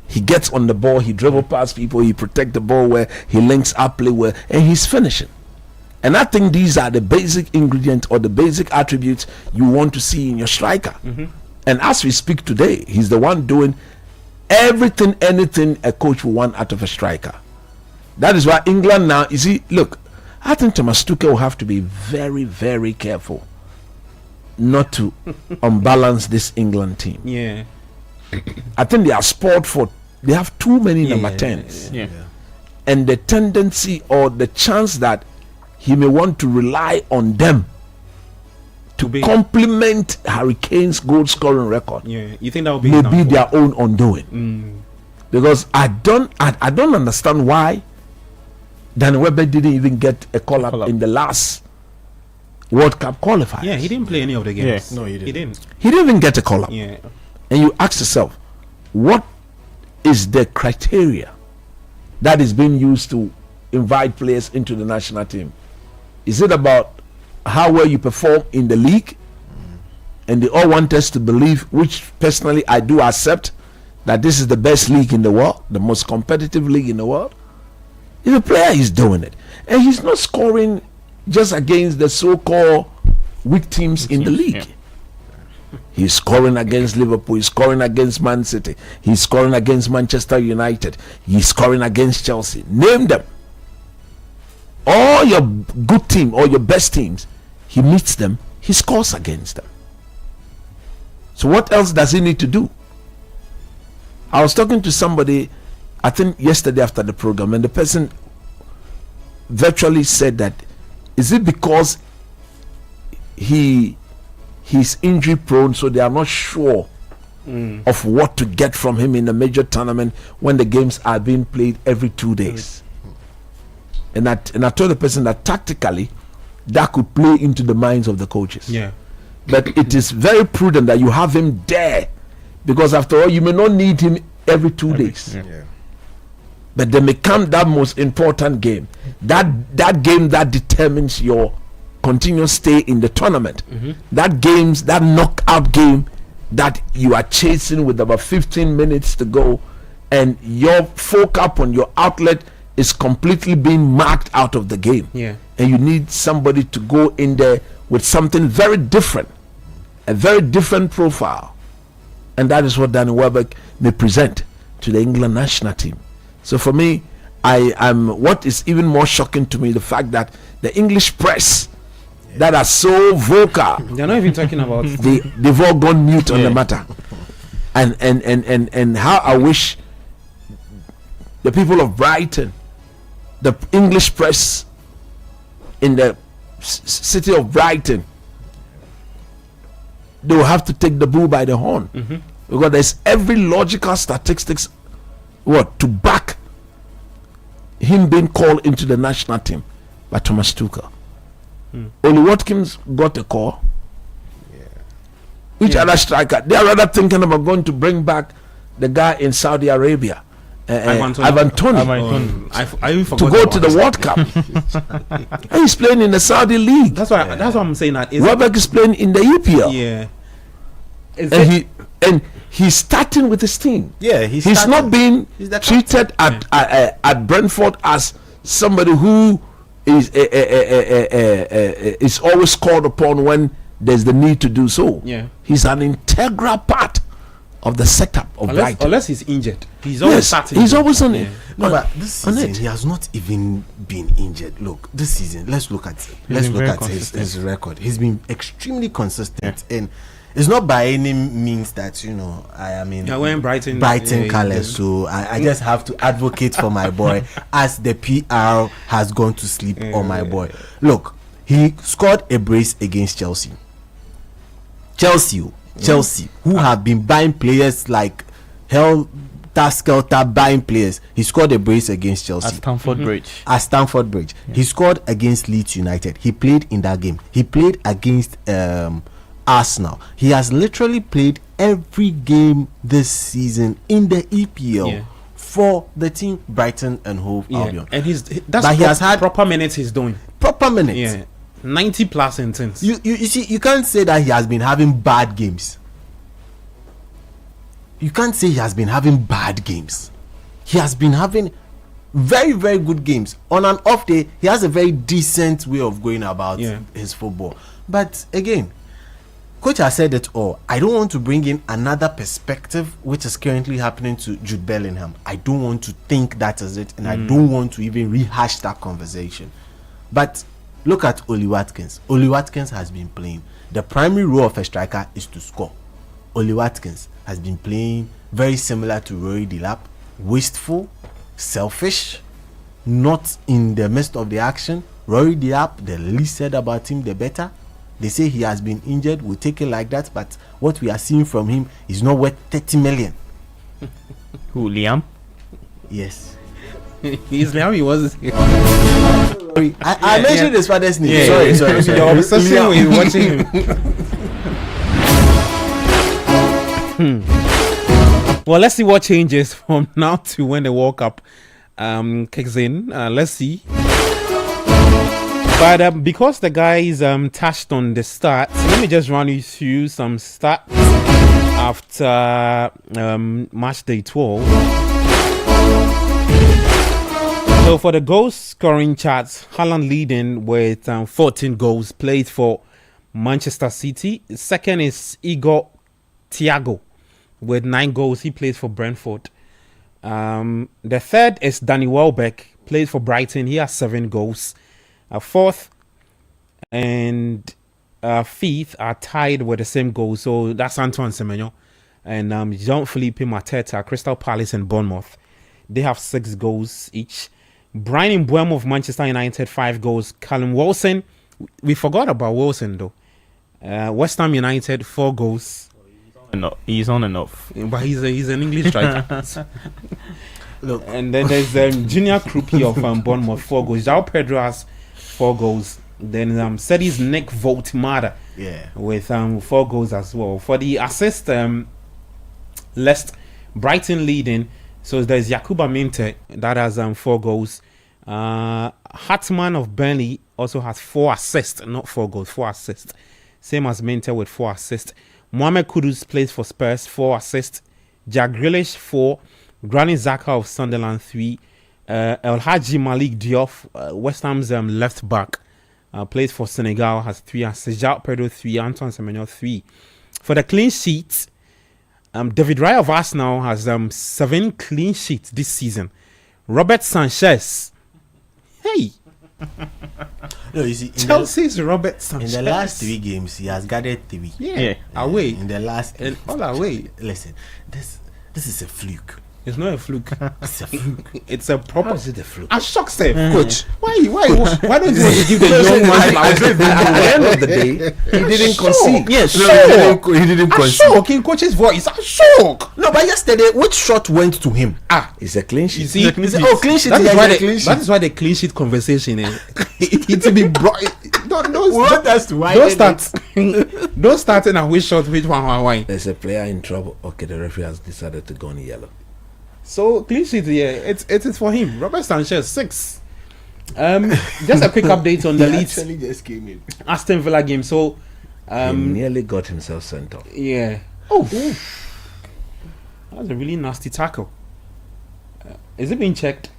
He gets on the ball, he dribble past people, he protect the ball where he links up play well, and he's finishing. And I think these are the basic ingredients or the basic attributes you want to see in your striker. And as we speak today, he's the one doing everything, anything a coach will want out of a striker. That is why England now, you see, look, I think Thomas Tuchel will have to be very, very careful not to unbalance this England team. yeah, I think they are spoiled for, they have too many Yeah, number yeah, 10s. Yeah. And the tendency or the chance that he may want to rely on them to be- complement Harry Kane's goal scoring record yeah. You think that will be may enough be for- their own undoing. Because I don't understand why Dan Webber didn't even get a call up in the last World Cup qualifiers. Yeah, he didn't play any of the games. Yeah. No, he didn't. He didn't. He didn't even get a call up. Yeah, And you ask yourself, what is the criteria that is being used to invite players into the national team? Is it about how well you perform in the league? And they all want us to believe, which personally I do accept, that this is the best league in the world, the most competitive league in the world. If a player is doing it, and he's not scoring just against the so-called weak teams in the league. Yeah. He's scoring against Liverpool. He's scoring against Man City. He's scoring against Manchester United. He's scoring against Chelsea. Name them. All your good team or your best teams, he meets them. He scores against them. So what else does he need to do? I was talking to somebody, I think yesterday after the program, and the person virtually said that, is it because he's injury prone, so they are not sure of what to get from him in a major tournament when the games are being played every 2 days? And I told the person that tactically that could play into the minds of the coaches. yeah, But it is very prudent that you have him there, because after all, you may not need him every 2 days. yeah. Yeah. But there may come that most important game, that game that determines your continuous stay in the tournament. That knockout game that you are chasing with about 15 minutes to go, and your focus on your outlet is completely being marked out of the game. yeah. And you need somebody to go in there with something very different, a very different profile. And that is what Danny Welbeck may present to the England national team. So for me, what is even more shocking to me, the fact that the English press that are so vocal, They're not even talking about. they've all gone mute on the matter. And how I wish the people of Brighton, the English press in the city of Brighton, they will have to take the bull by the horn, because there's every logical statistics to back him being called into the national team by Thomas Tuchel. Ollie Watkins got a call. Which other striker? They are rather thinking about going to bring back the guy in Saudi Arabia, Ivan Toney I even to forgot go about to the that. World Cup. And he's playing in the Saudi league. That's why I'm saying that. Welbeck is playing in the EPL. Yeah. And he's starting with his team. Yeah, he's not being treated at Brentford as somebody who is always called upon when there's the need to do so. Yeah. He's an integral part of the setup of Brighton. Unless he's injured. He's always starting. He's always on it. No, but this season he has not even been injured. Look, this season, let's look at his record. He's been extremely consistent, and it's not by any means that I am in when Brighton colours. So I just have to advocate for my boy as the PR has gone to sleep on my boy. Look, he scored a brace against Chelsea, who have been buying players like hell, Skelter buying players. He scored a brace against Chelsea At Stamford Bridge. Yeah. He scored against Leeds United. He played in that game. He played against Arsenal. He has literally played every game this season in the EPL for the team Brighton and Hove Albion. And he has had proper minutes. He's doing proper minutes. Yeah, 90 plus intense. You see, you can't say that he has been having bad games. You can't say he has been having bad games. He has been having very, very good games. On an off day, he has a very decent way of going about his football. But again, coach has said it all. I don't want to bring in another perspective which is currently happening to Jude Bellingham. I don't want to think that is it, and I don't want to even rehash that conversation. But look at Ollie Watkins. Ollie Watkins has been playing. The primary role of a striker is to score. Ollie Watkins has been playing very similar to Rory Delap, wasteful, selfish, not in the midst of the action. Rory Delap, the least said about him, the better. They say he has been injured. We'll take it like that. But what we are seeing from him is not worth 30 million. Who, Liam? Yes. He's Liam. He was. Sorry, I mentioned his father's name. Yeah, Sorry. You're obsessing with watching him. Well, let's see what changes from now to when the World Cup kicks in. Let's see. But because the guys touched on the stats, let me just run you through some stats after match day 12. So for the goal scoring charts, Haaland leading with 14 goals played for Manchester City. Second is Igor Thiago with 9 goals. He plays for Brentford. The third is Danny Welbeck, plays for Brighton. He has 7 goals. Fourth and fifth are tied with the same goal. So that's Antoine Semenyo and Jean-Philippe Mateta, Crystal Palace and Bournemouth. They have 6 goals each. Brian Mbeumo of Manchester United, 5 goals. Callum Wilson, we forgot about Wilson though. West Ham United, 4 goals. No, he's on and off. But he's an English striker. Look. And then there's Junior Krupi of Bournemouth, 4 goals. João Pedro has 4 goals. Then Sedi's Nick Voltimada with 4 goals as well. For the assist list, Brighton leading. So there's Yakuba Minte that has 4 goals. Hartman of Burnley also has 4 assists, not 4 goals, 4 assists. Same as Minte with 4 assists. Mohamed Kudus plays for Spurs, 4 assists. Jack Grealish, 4. Granit Xhaka of Sunderland, 3. El Hadji Malik Diop, West Ham's left back, plays for Senegal, has 3 assists. João Pedro, 3. Antoine Semenyo, 3. For the clean sheets, David Raya of Arsenal has 7 clean sheets this season. Robert Sanchez, hey. No, you see, Chelsea's Robert Sanchez. In the last 3 games, he has gathered 3. Yeah. Away. In the last, and all away. Listen, this is a fluke. It's not a fluke. It's a fluke. It's a proper. How is it a fluke? A shock save, coach. Why don't you want to give the young man flowers? At the end of the day, he didn't concede. Yes, he didn't concede. A shock in coach's voice. A shock. No, but yesterday, which shot went to him? It's a clean sheet. You see, clean sheet. That is why the clean sheet conversation it to be brought. Don't start in a which shot, which one, why. There's a player in trouble. Okay, the referee has decided to go on yellow. So clean sheet, yeah, it is for him. Robert Sanchez 6. Just a quick update on the Leeds actually just came in. Aston Villa game. So he nearly got himself sent off. yeah. Oh, that was a really nasty tackle. Is it being checked?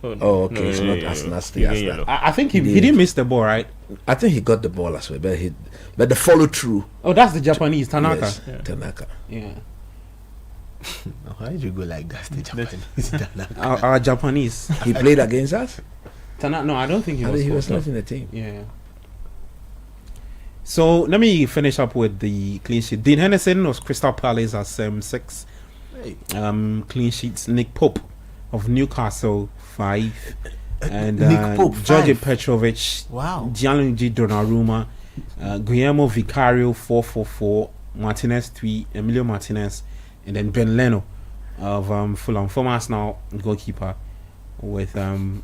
Oh, okay, it's not as nasty as that. I think he didn't miss the ball, right? I think he got the ball as well, but the follow through. Oh, that's the Japanese Tanaka. Yes, Tanaka. Yeah, Why did you go like that? The Japanese. our Japanese. He played against us. Tanaka. No, I don't think he I was. think he was called not in the team. Yeah. So let me finish up with the clean sheet. Dean Henderson of Crystal Palace has 6 Hey. clean sheets. Nick Pope of Newcastle 5, and Nick Pope, Georgi 5. Petrovic, Wow. Gianluigi Donnarumma, Guillermo Vicario 444, Martinez 3, Emilio Martinez, and then Ben Leno of Fulham, former Arsenal goalkeeper, with 3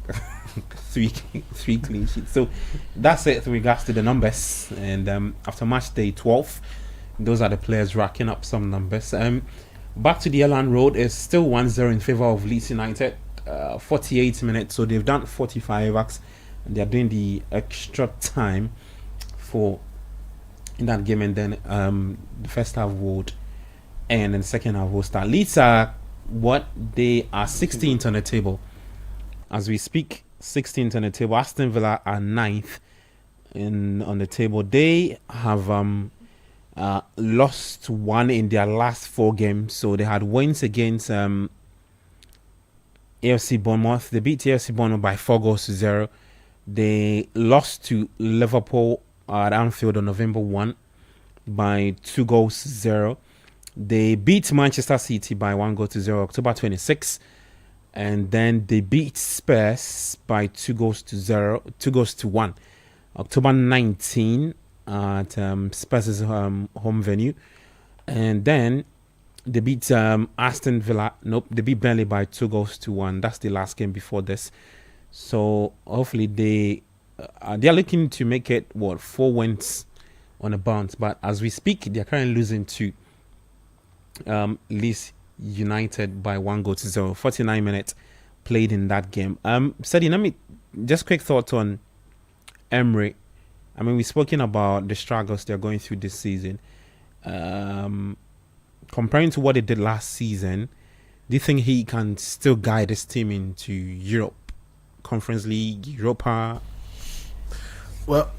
clean sheets. So that's it with regards to the numbers. And after match day 12, those are the players racking up some numbers. Back to the Elland Road, is still 1-0 in favour of Leeds United. 48 minutes, so they've done 45 acts, and they're doing the extra time for in that game, and then the first half would end and the second half will start. Leeds are they are 16th on the table as we speak. 16th on the table. Aston Villa are 9th on the table. They have lost 1 in their last 4 games, so they had wins against AFC Bournemouth. They beat AFC Bournemouth by 4-0. They lost to Liverpool at Anfield on November 1 by 2-0. They beat Manchester City by 1-0 October 26, and then they beat Spurs by 2-1 October 19 at Spurs' home venue, and then they beat Aston Villa. Nope, they beat Burnley by 2-1. That's the last game before this. So hopefully they are looking to make it 4 wins on a bounce. But as we speak, they are currently losing to Leeds United by 1-0. 49 minutes played in that game. Sadi, let me just quick thoughts on Emery. I mean, we've spoken about the struggles they're going through this season. Comparing to what he did last season, do you think he can still guide his team into Europe, Conference League, Europa? Well,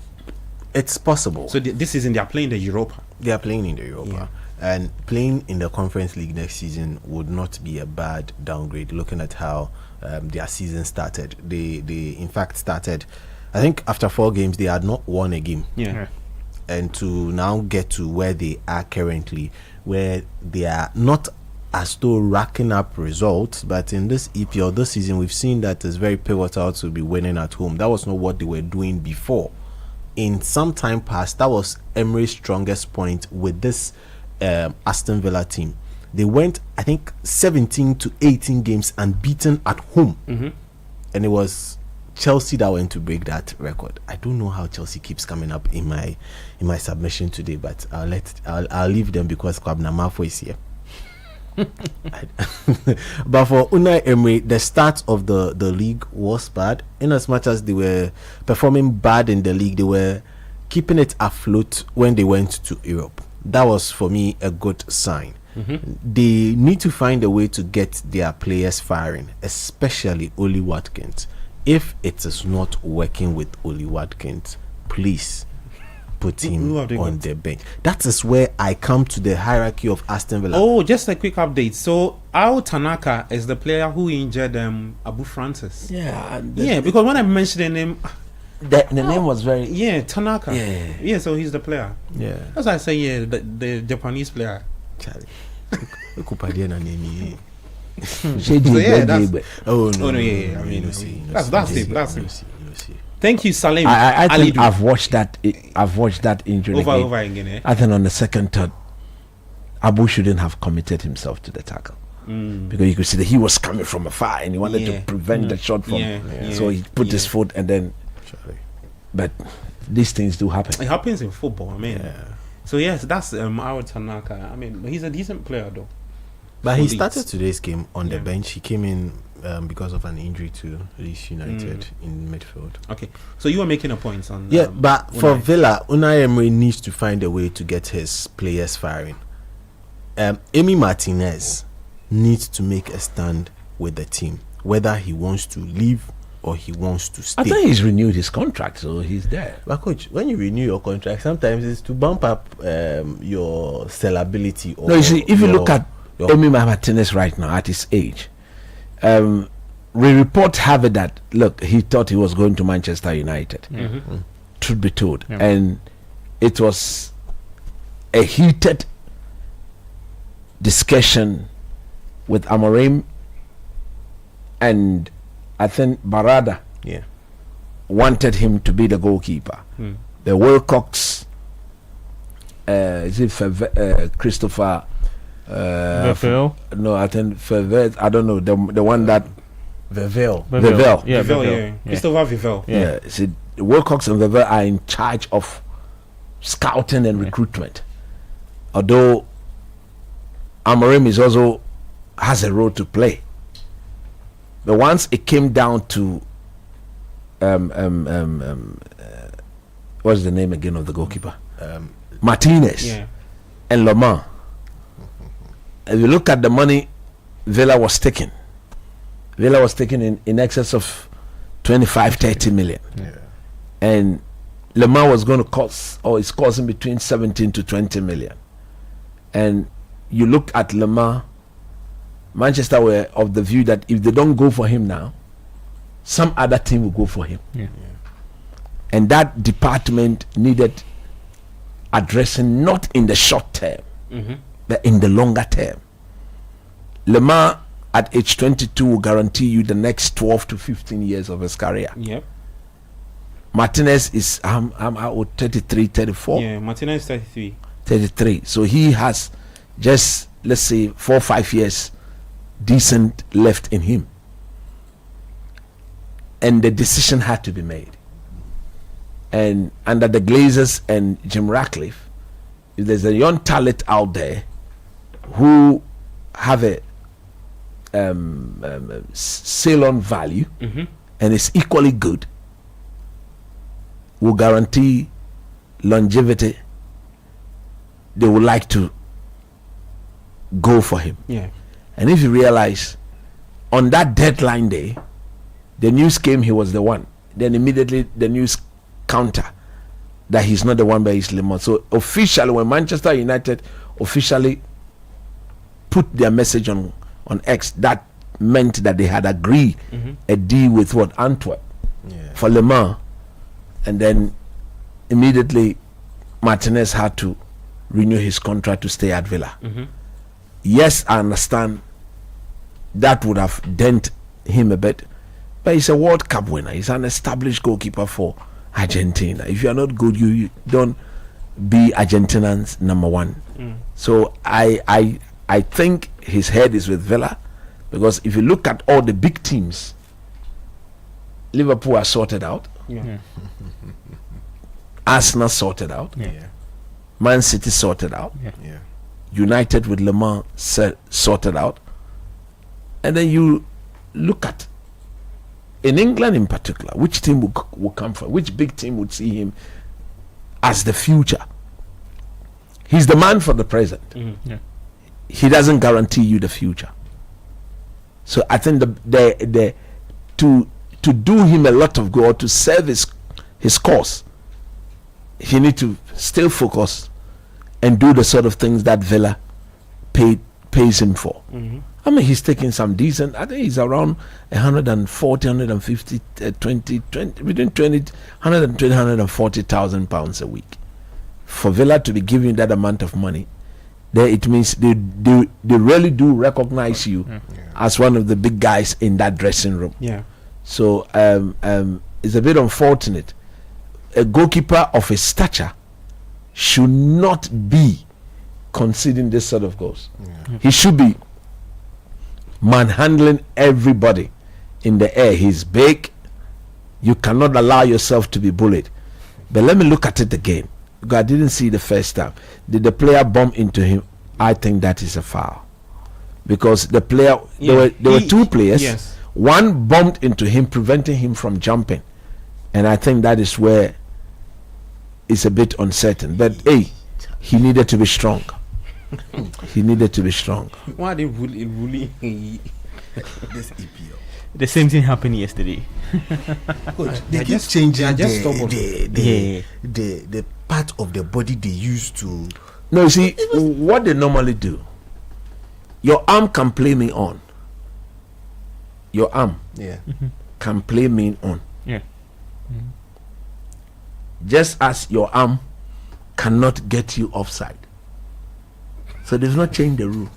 it's possible. So this season they are playing the Europa. They are playing in the Europa. And playing in the Conference League next season would not be a bad downgrade, looking at how their season started. They in fact started, I think after 4 games, they had not won a game. Yeah. And to now get to where they are currently, where they are not as though racking up results, but in this EPL this season, we've seen that it's very pivotal to be winning at home. That was not what they were doing before. In some time past, that was Emery's strongest point with this Aston Villa team. They went, I think, 17 to 18 games unbeaten at home, and it was Chelsea that went to break that record. I don't know how Chelsea keeps coming up in my submission today, but I'll leave them because Kwabena Mafo is here. But for Unai Emery, the start of the league was bad. In as much as they were performing bad in the league, they were keeping it afloat when they went to Europe. That was for me a good sign. They need to find a way to get their players firing, especially Ollie Watkins. If it is not working with Ollie Watkins, please put him on the bench. That is where I come to the hierarchy of Aston Villa. Oh, just a quick update. So Ao Tanaka is the player who injured Abu Francis. Yeah, Because when I mentioned the name, the name was very Tanaka. Yeah, so he's the player. Yeah, That's why I say the Japanese player. Charlie. Oh no, I mean, that's it. Thank you, Salim. I think I've watched that injury over again. I think on the second thought, Abu shouldn't have committed himself to the tackle because you could see that he was coming from afar and he wanted to prevent the shot from. So he put his foot and then. But these things do happen. It happens in football. I mean, so yes, that's Ao Tanaka. I mean, he's a decent player though. But for he Leeds. started today's game on the Yeah. bench. He came in because of an injury to Leeds United in midfield. Okay, so you were making a point on Yeah, but for Unai. Villa, Unai Emery needs to find a way to get his players firing. Emi Martinez needs to make a stand with the team, whether he wants to leave or he wants to stay. I think he's renewed his contract, so he's there. But coach, when you renew your contract, sometimes it's to bump up your sellability. Or No, you see, if you your- look at your- Emi Martinez right now at his age, we report have it that look, he thought he was going to Manchester United. Truth be told, Yeah. and it was a heated discussion with Amorim, and I think Barada yeah, wanted him to be the goalkeeper. The Wilcox, is it Christopher? Rafael? No, I think Fervet. I don't know the one that Vevel. Vivel. Yeah, Vivel, Vivel. yeah. Yeah. Christopher Vivel. Yeah, see, Wilcox and Vivel are in charge of scouting and recruitment. Although Amorim is also has a role to play. But once it came down to what's the name again of the goalkeeper? Martinez Yeah. and Le Mans. If you look at the money Villa was taking in excess of 25-30 million. Yeah. And Le Mans was going to cost, or it's costing between 17 to 20 million. And you look at Le Mans, Manchester were of the view that if they don't go for him now, some other team will go for him. Yeah. And that department needed addressing, not in the short term, but in the longer term. Le Mans at age 22 will guarantee you the next 12 to 15 years of his career. Yep. Martinez is I'm out 33, 34, Yeah. Martinez 33. 33. So he has just, let's say, 4 or 5 years decent left in him. And the decision had to be made. And under the Glazers and Jim Ratcliffe, if there's a young talent out there who have a sale-on value and is equally good, will guarantee longevity, they would like to go for him. Yeah. And if you realize, on that deadline day, the news came he was the one. Then immediately the news counter that he's not the one, but he's Le Mans. So officially, when Manchester United officially put their message on X, that meant that they had agreed a deal with what, Antwerp, Yeah. for Le Mans. And then immediately Martinez had to renew his contract to stay at Villa. Yes, I understand that would have dent him a bit, but he's a World Cup winner. He's an established goalkeeper for Argentina. If you are not good, you don't be Argentina's number one. So I think his head is with Villa, because if you look at all the big teams, Liverpool are sorted out, Yeah. Arsenal sorted out, Yeah. Man City sorted out, Yeah. United with Le Mans sorted out. And then you look at, in England in particular, which team will come from, which big team would see him as the future. He's the man for the present. Yeah. He doesn't guarantee you the future. So I think the to do him a lot of good, to serve his cause, he need to still focus and do the sort of things that Villa pays him for. I mean, he's taking some decent, I think he's around 140, 150, 20, between 120, 140,000 pounds a week. For Villa to be giving that amount of money, there it means they really do recognize you as one of the big guys in that dressing room. Yeah. So it's a bit unfortunate. A goalkeeper of his stature should not be conceding this sort of goals. He should be manhandling everybody in the air. He's big. You cannot allow yourself to be bullied. But let me look at it again, because I didn't see the first time. Did the player bump into him? I think that is a foul. because the player there were two players. Yes. One bumped into him, preventing him from jumping, and I think that is where it's a bit uncertain. But hey, he needed to be strong. He needed to be strong. Why they really This EPL. The same thing happened yesterday. Coach, they keep just- changing they are just the part of the body they used to. No, you see, what they normally do, your arm can play me on. Your arm Yeah. can play me on. Yeah. Just as your arm cannot get you offside. So they've not changed the rule.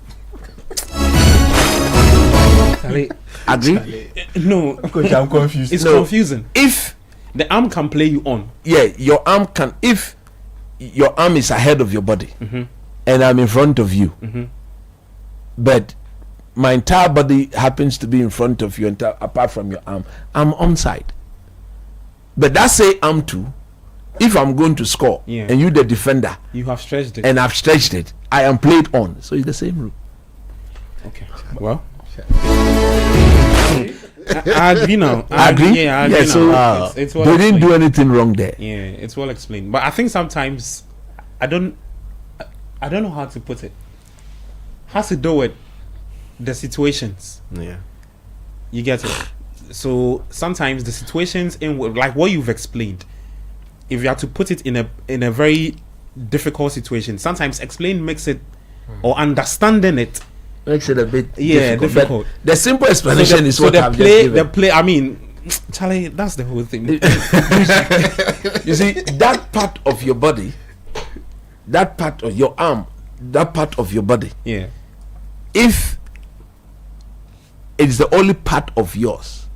Agree? No, Coach, I'm confused. it's No. confusing. If The arm can play you on. your arm can, if your arm is ahead of your body and I'm in front of you, but my entire body happens to be in front of you apart from your arm, I'm onside. But that say arm too, if I'm going to score and you the defender You have stretched it. and I've stretched it, I am played on. So it's the same rule. Okay. Well, I agree now. I agree? Yeah, I agree Yeah, so, now. It's well They didn't explained. do anything wrong there. Yeah, it's well explained. But I think sometimes I don't know how to put it. Has to do with the situations. Yeah. You get it. So sometimes the situations like what you've explained, if you have to put it in a very difficult situation, sometimes explain makes it or understanding it Makes it a bit difficult. But the simple explanation is so what the I've play just given. the play. I mean, Charlie, that's the whole thing. You see, that part of your body, that part of your arm, that part of your body, Yeah. if it's the only part of yours,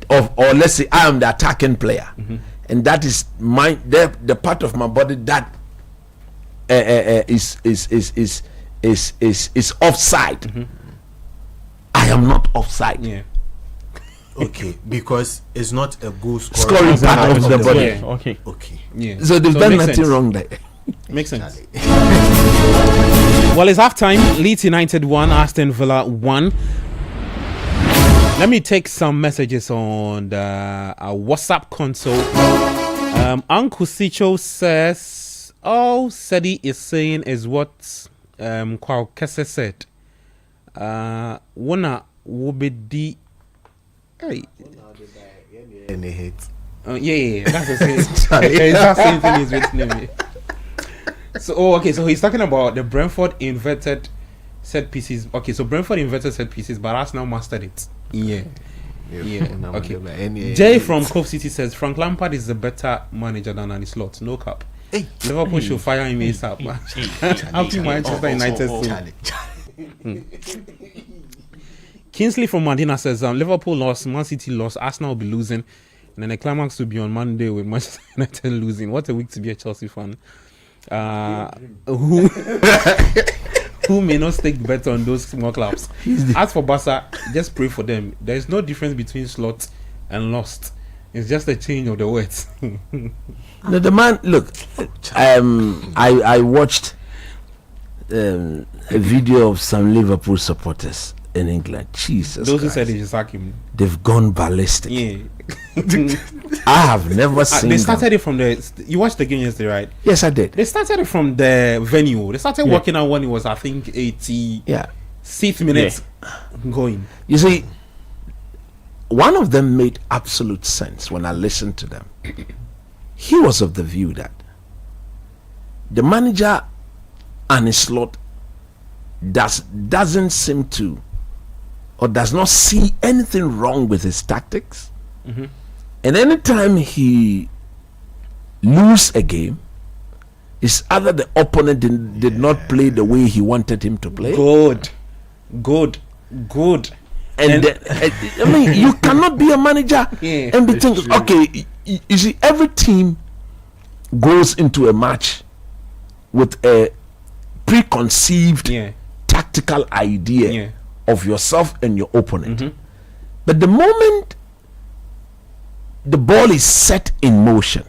or let's say I am the attacking player, and that is the part of my body that is offside. I am not offside. Yeah. Okay, because it's not a goal Scoring part of the body. Yeah. Okay. Okay. Yeah. So they've it done makes nothing sense. wrong there. Makes sense. Well, it's half time. Leeds United 1, Aston Villa 1. Let me take some messages on the WhatsApp console. Uncle Sicho says, all Sedi is saying is what Kwao Kese said. Wana wobedi. Hey. And they hate. Yeah, that's the same. It's that same thing he's written in. So, so he's talking about the Brentford inverted set pieces. Okay, so Brentford inverted set pieces, but Arsenal mastered it. Yeah. Okay. Jay from Cove City says Frank Lampard is a better manager than Arne Slot. No cap. Hey. Liverpool should fire him ASAP. Happy Manchester United soon. Kingsley from Medina says Liverpool lost, Man City lost, Arsenal will be losing, and then the climax will be on Monday with Manchester United losing. What a week to be a Chelsea fan. Who may not stake bet on those small clubs. As for Barca, just pray for them. There is no difference between slot and lost. It's just a change of the words. No, the man, look, I watched a video of some Liverpool supporters in England. Jesus Those who Christ. said they should sack him. They've gone ballistic. Yeah. I have never seen They them. started it from you watched the game yesterday, right? Yes, I did. They started it from the venue. They started working out when it was, I think, 86 Yeah. minutes going. You see, one of them made absolute sense when I listened to them. He was of the view that the manager and his slot doesn't seem to, or does not see anything wrong with his tactics. And anytime he lose a game, it's either the opponent did not play the way he wanted him to play. Good. And then, I mean, you cannot be a manager and be thinking, okay, you see, every team goes into a match with a preconceived tactical idea of yourself and your opponent. But the moment the ball is set in motion,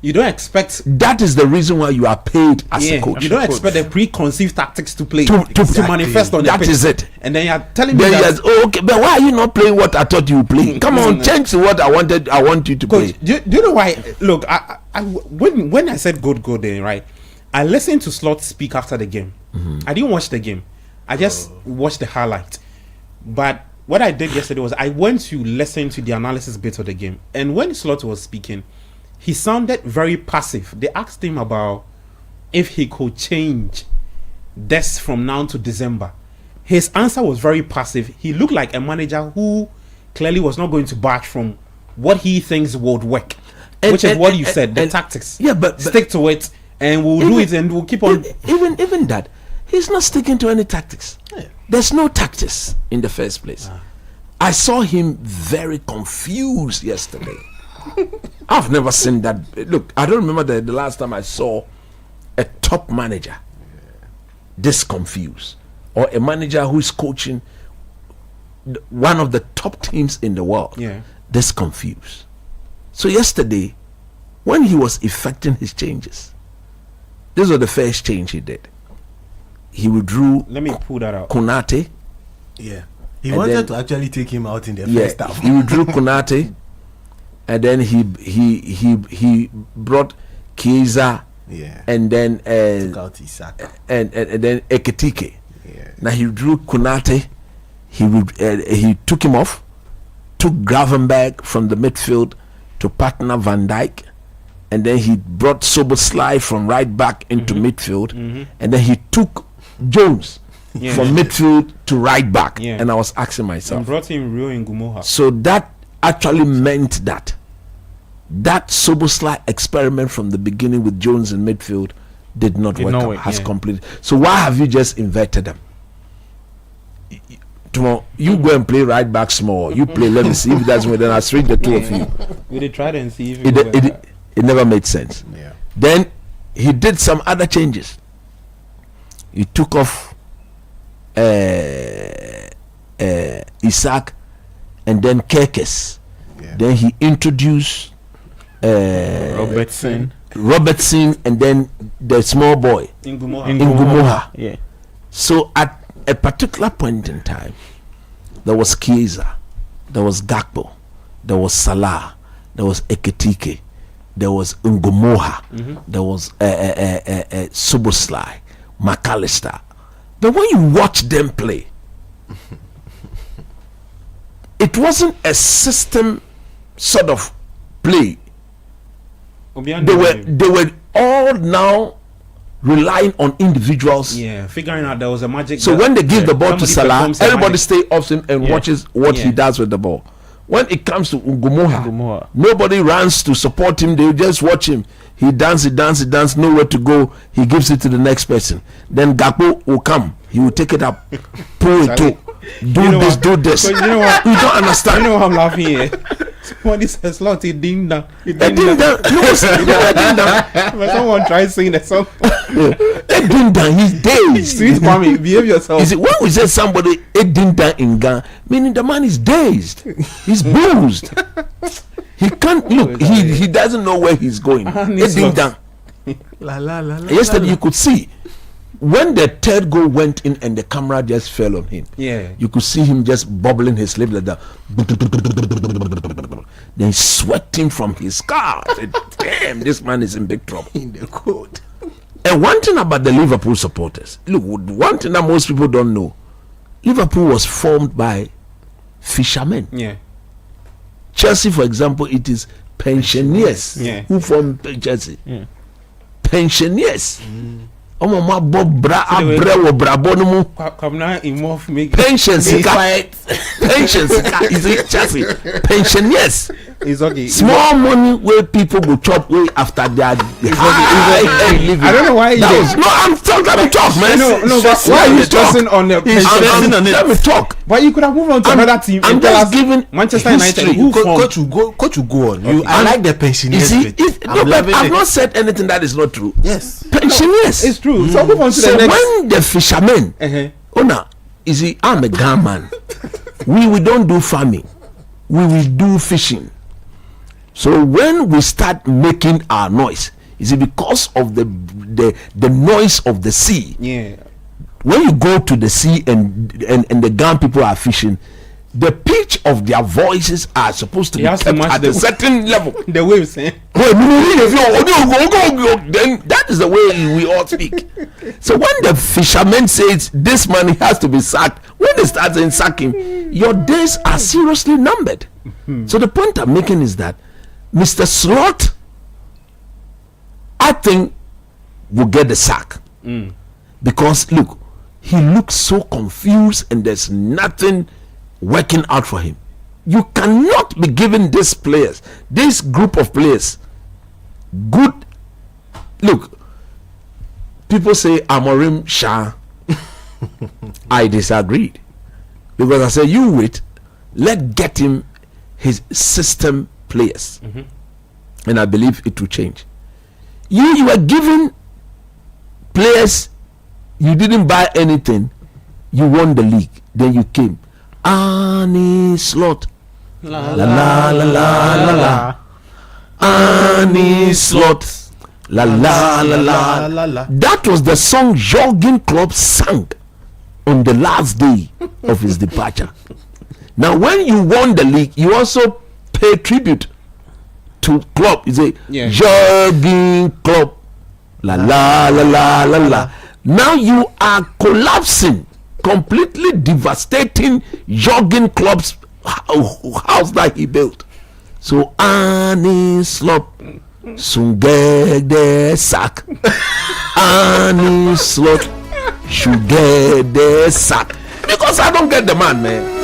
You don't expect. That is the reason why you are paid as a coach. You don't expect the preconceived tactics to play To manifest on the pitch. That is it. And then you're telling me Then that. yes, okay, but why are you not playing what I thought you play? Come on, change to what I want you to play. Do you know why? Look, when I said good there, right? I listened to Slot speak after the game. I didn't watch the game. I just watched the highlight. But what I did yesterday was I went to listen to the analysis bit of the game. And when Slot was speaking, he sounded very passive. They asked him about if he could change this from now to December. His answer was very passive. He looked like a manager who clearly was not going to budge from what he thinks would work, which is what you said, the tactics. Yeah, but stick to it, and we'll do it, and we'll keep on. Even that, he's not sticking to any tactics. Yeah. There's no tactics in the first place. I saw him very confused yesterday. I've never seen that. Look, I don't remember the last time I saw a top manager this confused, or a manager who is coaching one of the top teams in the world this confused. So yesterday, when he was effecting his changes, this was the first change he did. He withdrew. Let me pull that out. Konate. Yeah, he wanted to actually take him out in the first half. He withdrew Konate. And then he brought Chiesa, and then took out Isaka. and then Ekitike. Yeah. Now he drew Konate. He took him off, took Gravenberg from the midfield to partner Van Dijk, and then he brought Soboslai from right back into midfield, and then he took Jones from midfield to right back. And I was asking myself, and brought him Rio Ngumoha. So that actually meant that Soboslai experiment from the beginning with Jones in midfield did not work. Has completed. So why have you just inverted them? Tomorrow you go and play right back small. You play. Let me see if that's when then I switch the two of you. We did try and see if it never made sense. Yeah. Then he did some other changes. He took off Isaac and then Kerkes. Yeah. Then he introduced Robertson, and then the small boy Ngumoha. Yeah. So at a particular point in time, there was Chiesa, there was Gakpo, there was Salah, there was Ekitike, there was Ngumoha, there was Soboslai, McAllister. But when you watch them play, it wasn't a system sort of play. They were all now relying on individuals. Yeah, figuring out there was a magic. So when they give the ball to Salah, everybody stay off him and watches what he does with the ball. When it comes to Ngumoha, nobody runs to support him. They just watch him. He dance, nowhere to go. He gives it to the next person. Then Gakpo will come. He will take it up, pull it to. Do this. You know what? You don't understand. You know why I'm laughing here? Somebody says Slot, he ding dong. When someone tries singing the song. He's dazed. Sweet mommy, behave yourself. Is it when we say somebody in Ghana, meaning the man is dazed, he's bruised, he can't look, he doesn't know where he's going. Yesterday you could see when the third goal went in and the camera just fell on him. Yeah, you could see him just bubbling his lip like that. Then sweating from his scar. Damn, this man is in big trouble. In the court. And one thing about the Liverpool supporters, look, one thing that most people don't know, Liverpool was formed by fishermen. Yeah. Chelsea, for example, it is pensioners who formed Chelsea. Yeah. Pensioners. Pensions. Chelsea. Pensioners. It's okay. Small money where people go chop way after their living. I don't know why. I'm talking. Let me talk, man. No, but why are you stressing on the pension? Let me talk. But you could have moved on to another team. I'm just giving Manchester United. Coach will go on. I like the pensioners. I've not said anything that is not true. Yes, pensioners. It's true. So move on to the so next. When the fishermen, I'm a Ghana man. We don't do farming. We will do fishing. So when we start making our noise, is it because of the noise of the sea? Yeah. When you go to the sea and the Ghana people are fishing, the pitch of their voices are supposed to be kept at a certain level. The waves, eh? Then that is the way we all speak. So when the fisherman says this man has to be sacked, when they start saying sack him, your days are seriously numbered. So the point I'm making is that Mr. Slot, I think, will get the sack. Because look, he looks so confused and there's nothing working out for him. You cannot be giving these players, this group of players, good. Look, people say Amorim Shah. I disagreed, because I said, you wait, get him his system players, and I believe it will change. You were given players, you didn't buy anything, you won the league, then you came Annie Slot, la la la la la la, Annie Slot, la la la la la. That was the song Jurgen Klopp sang on the last day of his departure. Now when you won the league, you also pay tribute to Klopp. You say, Jurgen Klopp, la la la la la la. Now you are collapsing, completely devastating Jurgen Klopp's house that he built. So Annie Slot soon get the sack. Annie Slot should get the sack, because I don't get the man,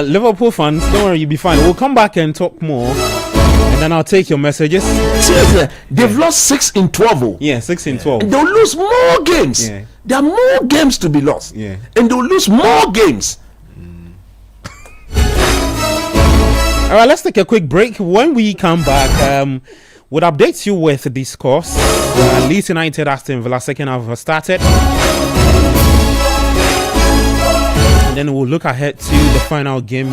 Liverpool fans, don't worry, you'll be fine. We'll come back and talk more, and then I'll take your messages. Seriously, they've lost 6 in 12. Yeah, 6 in 12. And they'll lose more games. Yeah. There are more games to be lost. Yeah. And they'll lose more games. All right, let's take a quick break. When we come back, we'll update you with the scores. Leeds United, Aston Villa, second half has started. And then we'll look ahead to the final game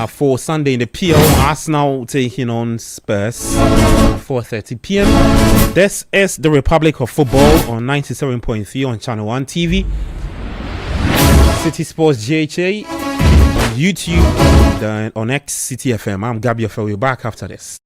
for Sunday in the PL. Arsenal taking on Spurs, 4:30 p.m. This is the Republic of Football on 97.3 on Channel 1 TV. City Sports GHA on YouTube and on X City FM. I'm Gabi Ofel. We're back after this.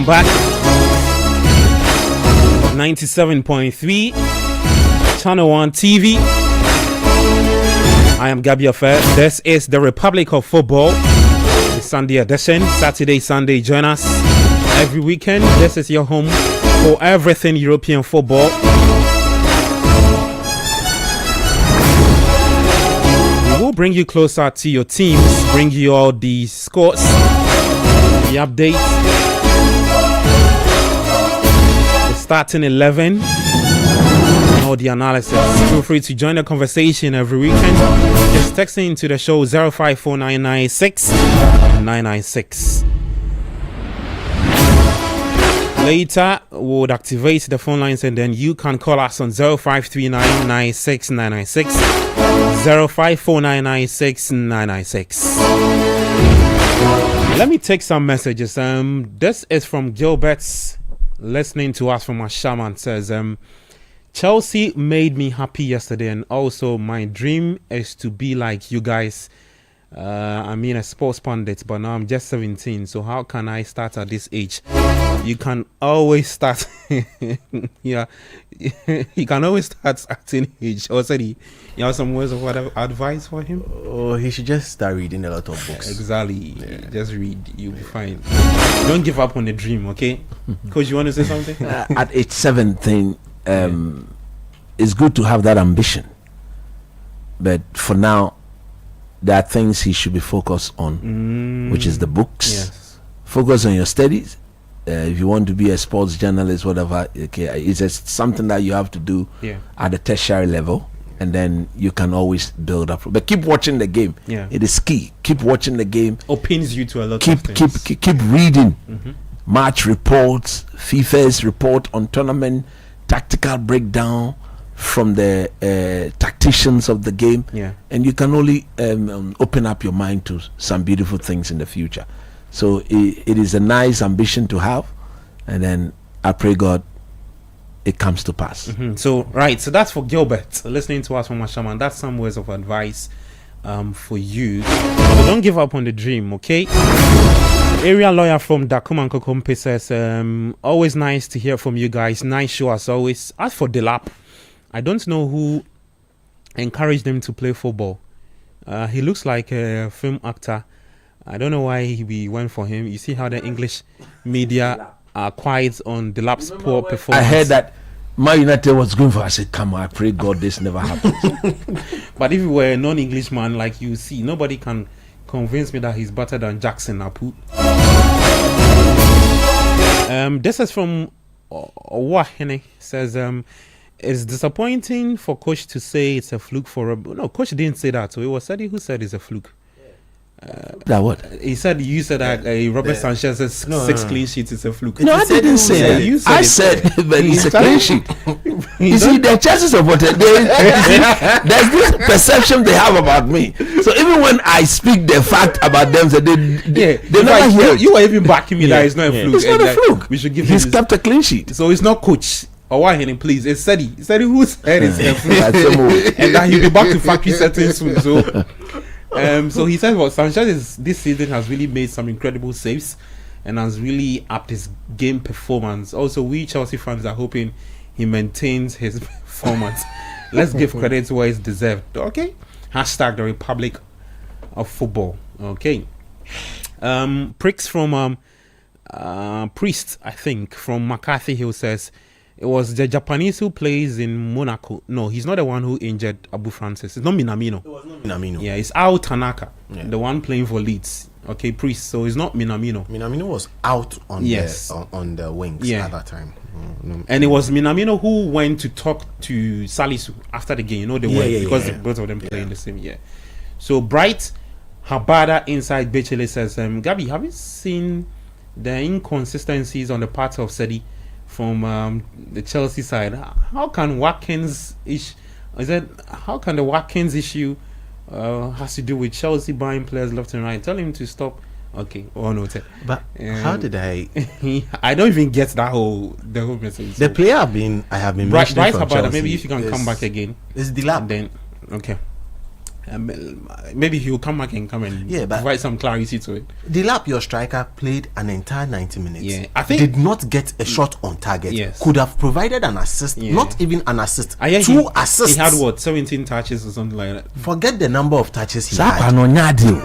Welcome back. 97.3 Channel 1 TV. I am Gabi Affair. This is the Republic of Football, the Sunday edition. Saturday, Sunday, join us every weekend. This is your home for everything European football. We will bring you closer to your teams, bring you all the scores, the updates, the starting 11, and all the analysis. Feel free to join the conversation every weekend. Just texting into the show 054996 Later, we'll activate the phone lines and then you can call us on 053996 054996 Let me take some messages. This is from Gilbert's listening to us from Ashaman. Says, Chelsea made me happy yesterday, and also my dream is to be like you guys. I mean, a sports pundit, but now I'm just 17. So how can I start at this age? You can always start. Yeah, you can always start at any age. Also, you have some words of advice for him? Oh, he should just start reading a lot of books. Exactly. Yeah. Just read. You'll be fine. Don't give up on the dream, okay? Coach, you want to say something? At age 17, it's good to have that ambition. But for now, there are things he should be focused on, which is the books. Yes. Focus on your studies. If you want to be a sports journalist, whatever, okay, it's just something that you have to do at the tertiary level, and then you can always build up. But keep watching the game. Yeah. It is key. Keep watching the game. Opens you to a lot of things. Keep reading match reports, FIFA's report on tournament, tactical breakdown from the tacticians of the game, and you can only open up your mind to some beautiful things in the future. So it is a nice ambition to have, and then I pray God it comes to pass. So that's for Gilbert listening to us from Ashaman. That's some words of advice for you. So don't give up on the dream, okay? Area lawyer from Dakuman Kokompe says, always nice to hear from you guys. Nice show as always. As for Delap, I don't know who encouraged him to play football. He looks like a film actor. I don't know why we went for him. You see how the English media are quiet on Delap's poor performance. I heard that Man United was going for. I said, come on, I pray God this never happens. But if you were a non-English man like you see, nobody can convince me that he's better than Jackson Apu. This is from Owahene. Says, it's disappointing for coach to say it's a fluke for no, coach didn't say that. So it was Sadi who said it's a fluke. That what? He said you said that Robert Sanchez's 6 clean sheets is a fluke. No, I didn't say that. You said I said but it's a clean sheet. You see, the chances of what there's this perception they have about me. So even when I speak the fact about them, they never hear. You were even backing me that it's not a fluke. It's not a fluke. We should give He's kept a clean sheet. So it's not coach. Oh, why him, please? It's Sadi. Sadi who said it's a fluke. And that he'll be back to factory settings soon. So he says, well, Sanchez this season has really made some incredible saves and has really upped his game performance. Also, we Chelsea fans are hoping he maintains his performance. Let's give credit to where it's deserved. Okay. Hashtag the Republic of Football. Okay. Pricks from Priest, I think, from McCarthy Hill says, it was the Japanese who plays in Monaco. No, he's not the one who injured Abu Francis. It's not Minamino. It was not Minamino. Yeah, it's Ao Tanaka, the one playing for Leeds. Okay, Priest. So it's not Minamino. Minamino was out on the wings at that time. And it was Minamino who went to talk to Salisu after the game. You know they were because both of them playing the same year. So Bright Habada inside Bechele says, Gabi, have you seen the inconsistencies on the part of Sedi from the Chelsea side? How can Watkins how can the Watkins issue has to do with Chelsea buying players left and right? Tell him to stop. Okay, noted. But how did I? I don't even get the whole message. The player I have been Bryce mentioning from Habada. Chelsea. Maybe if you can come back again. It's Delap. Then okay. Maybe he'll come back and provide some clarity to it. Delap, your striker, played an entire 90 minutes. Yeah, I think did not get a shot on target. Yes. Could have provided an assist, not even an assist. Two assists. He had what, 17 touches or something like that. Forget the number of touches he Sapa had. no nyadi.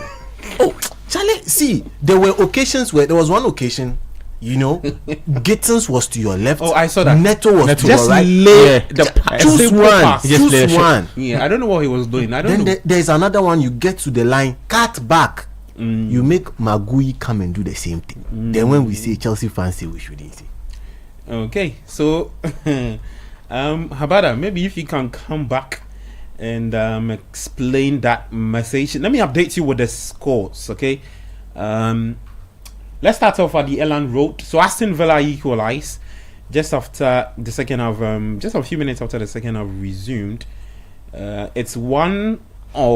Oh, Charlie, see, there were occasions where there was one occasion. You know, Gittins was to your left. Oh, I saw that. Neto was to your right. Choose one. Choose one. Yeah, I don't know what he was doing. I don't know. Then there's another one. You get to the line, cut back. You make Magui come and do the same thing. Then when we say Chelsea fans say we shouldn't say. Okay, so Habada, maybe if you can come back and explain that message. Let me update you with the scores. Okay. Let's start off at the Elland Road. So Aston Villa equalized just after the second half, just a few minutes after the second half resumed. It's 1-1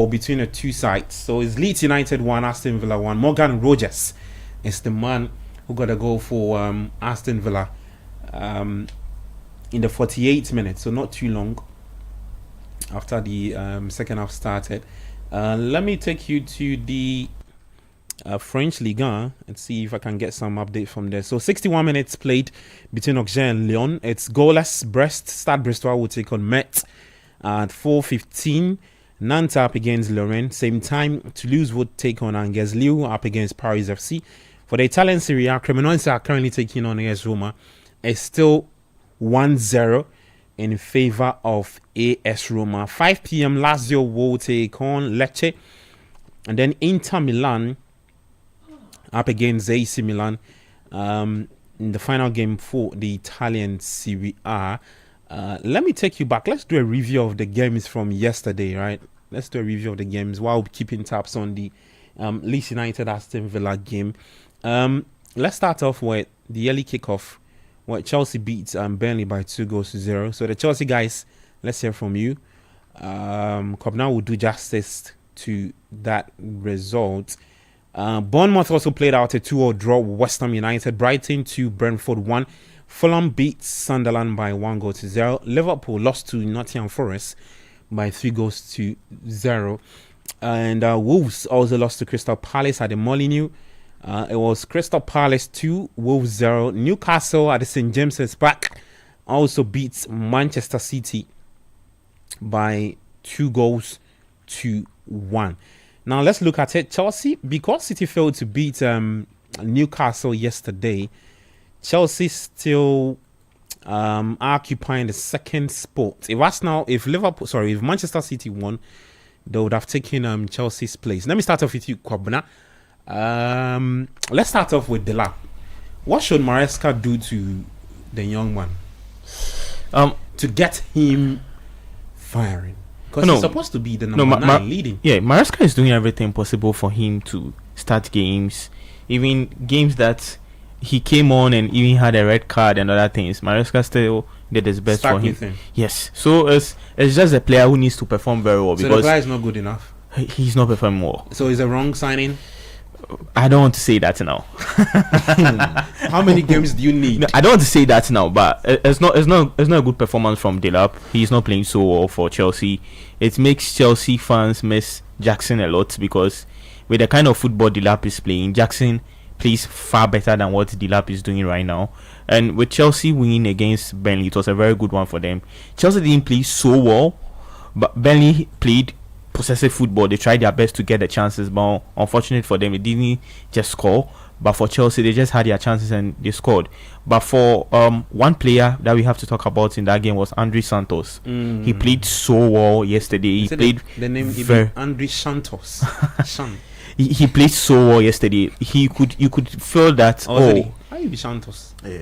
between the two sides. So it's Leeds United 1, Aston Villa 1. Morgan Rogers is the man who got a goal for Aston Villa in the 48th minute. So not too long after the second half started. Let me take you to the French Ligue 1 and see if I can get some update from there. So 61 minutes played between Auxerre and Lyon. It's goalless. Stade Brestois will take on Metz at 4:15. Nantes up against Lorient. Same time, Toulouse would take on Angers. Lille up against Paris FC. For the Italian Serie A, Cremonese are currently taking on AS Roma. It's still 1-0 in favor of AS Roma. 5 p.m. Lazio will take on Lecce. And then Inter Milan up against AC Milan in the final game for the Italian Serie A. Let me take you back. Let's do a review of the games from yesterday, right? Let's do a review of the games while keeping tabs on the Leeds United Aston Villa game. Let's start off with the early kickoff where Chelsea beats Burnley by 2-0. So the Chelsea guys, let's hear from you. Kobna will do justice to that result. Bournemouth also played out a 2-2 draw with West Ham United. Brighton 2, Brentford 1. Fulham beats Sunderland by 1-0. Liverpool lost to Nottingham Forest by 3-0. And Wolves also lost to Crystal Palace at the Molineux. It was Crystal Palace 2, Wolves 0. Newcastle at the St. James's Park also beats Manchester City by 2-1. Now let's look at it. Chelsea, because City failed to beat Newcastle yesterday, Chelsea still occupying the second spot. If Manchester City won, they would have taken Chelsea's place. Let me start off with you, Kwabena. Let's start off with Delap. What should Maresca do to the young man to get him firing? Because he's supposed to be the number 9 leading. Yeah, Maresca is doing everything possible for him to start games. Even games that he came on and even had a red card and other things. Maresca still did his best for him. Yes. So it's just a player who needs to perform very well. So because the player is not good enough? He's not performing well. So it's a wrong signing? I don't want to say that now. How many games do you need? No, I don't want to say that now, but it's not a good performance from Delap. He's not playing so well for Chelsea. It makes Chelsea fans miss Jackson a lot, because with the kind of football Delap is playing, Jackson plays far better than what Delap is doing right now. And with Chelsea winning against Burnley, it was a very good one for them. Chelsea didn't play so well, but Burnley played possessive football. They tried their best to get the chances, but unfortunate for them, they didn't just score. But for Chelsea, they just had their chances and they scored. But for one player that we have to talk about in that game was Andre Santos. He played so well yesterday. He played the name Andre Santos. He played so well yesterday. You could feel that. How you be Santos? Yeah.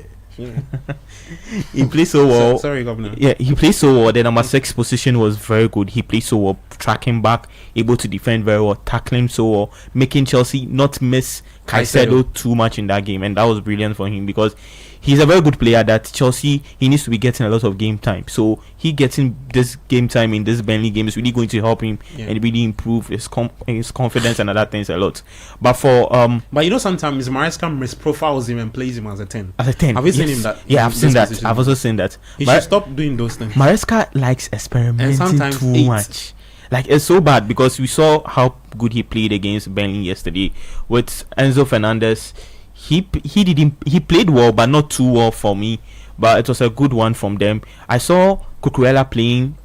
He played so well. Sorry, Governor. Yeah, he played so well. The number 6 position was very good. He played so well, tracking back, able to defend very well, tackling so well, making Chelsea not miss Caicedo too much in that game, and that was brilliant for him, because he's a very good player that Chelsea, he needs to be getting a lot of game time. So he getting this game time in this Burnley game is really going to help him and really improve his confidence and other things a lot. But for but you know, sometimes Maresca misprofiles him and plays him as a 10. As a 10. Have you seen him that? Yeah, I've seen that. I've also seen that. He should stop doing those things. Maresca likes experimenting too much. Like, it's so bad because we saw how good he played against Burnley yesterday with Enzo Fernandez. He played well, but not too well for me. But it was a good one from them. I saw Cucurella playing,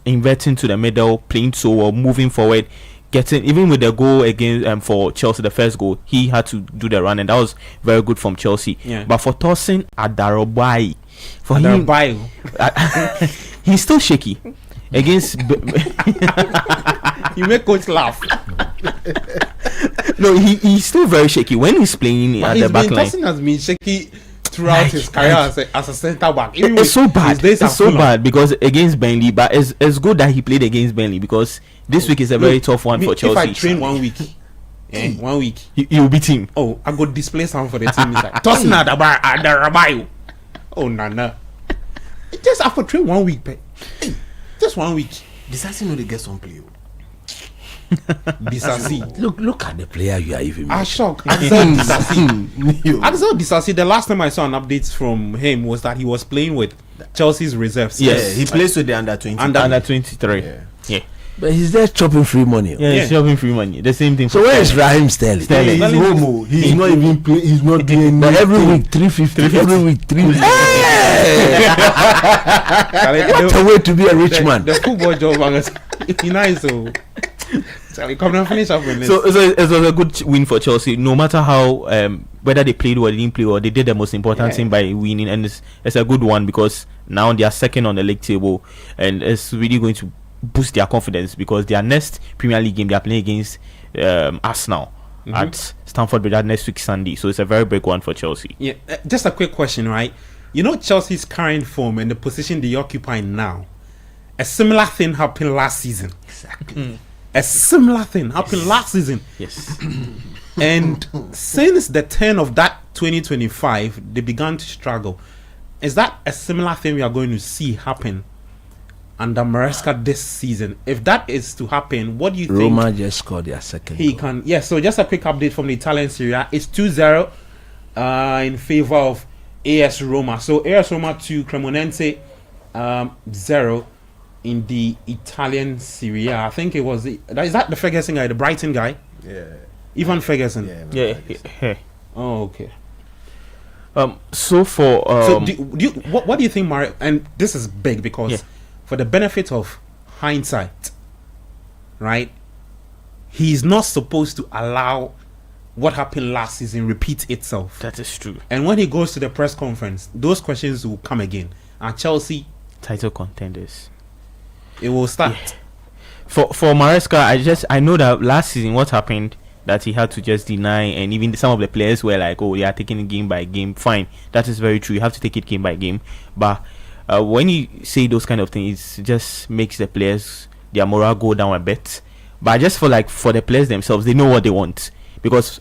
inverting to the middle, playing so well, moving forward, getting even with the goal against for Chelsea, the first goal, he had to do the run, and that was very good from Chelsea. Yeah. But for Tosin Adarabioyo, for Adarabioyo, him, he's still shaky against. You make coach laugh. No, he's still very shaky when he's playing at the back line. Tosin has been shaky throughout his career as a centre back. It's so bad. It's so bad because against Burnley, but it's good that he played against Burnley because this week is a very tough one for Chelsea. If I train 1 week, 1 week, you'll beat him. Oh, I got display sound for the team. It's like Tosin Adarabioyo. Oh, nah. Just after train 1 week, just 1 week. Disasi know they get some play. Disasi. Look at the player you are even. I'm shocked. Axel Disasi. The last time I saw an update from him was that he was playing with Chelsea's reserves. Yes, he plays with the under 20. Under 23. Yeah. But he's there chopping free money. Yeah, he's chopping free money. The same thing. So where is Raheem Sterling? He's homo. He's not even playing. He's not doing. But every week 350. Every week 350. What a way to be a rich man. The football job, he nice. So come and finish up with this. So it was a good win for Chelsea. No matter how whether they played or they didn't play or they did the most important thing by winning, and it's a good one because now they are second on the league table, and it's really going to boost their confidence because their next Premier League game they are playing against Arsenal at Stamford Bridge next week Sunday. So it's a very big one for Chelsea. Yeah, just a quick question, right? You know Chelsea's current form and the position they occupy now. A similar thing happened last season. Exactly. A similar thing happened last season. Yes. And since the turn of that 2025, they began to struggle. Is that a similar thing we are going to see happen under Maresca this season? If that is to happen, what do you think? Roma just scored their second He goal. can. Yeah, so just a quick update from the Italian Serie A. It's 2-0 in favor of AS Roma. So AS Roma 2, Cremonense 0 in the Italian Serie A. I think it was is that the Ferguson guy, the Brighton guy? Yeah. Ivan Ferguson. Yeah. Oh, okay. So for So what do you think, Mario? And this is big because for the benefit of hindsight, right? He's not supposed to allow what happened last season repeat itself. that is true. And when he goes to the press conference, those questions will come again. And Chelsea, Title contenders. it will start. For Maresca, I know that last season what happened that he had to just deny, and even some of the players were like, oh, they are taking it game by game. Fine, that is very true. You have to take it game by game. But when you say those kind of things, it just makes the players, their morale go down a bit. But I just feel like for the players themselves, they know what they want. Because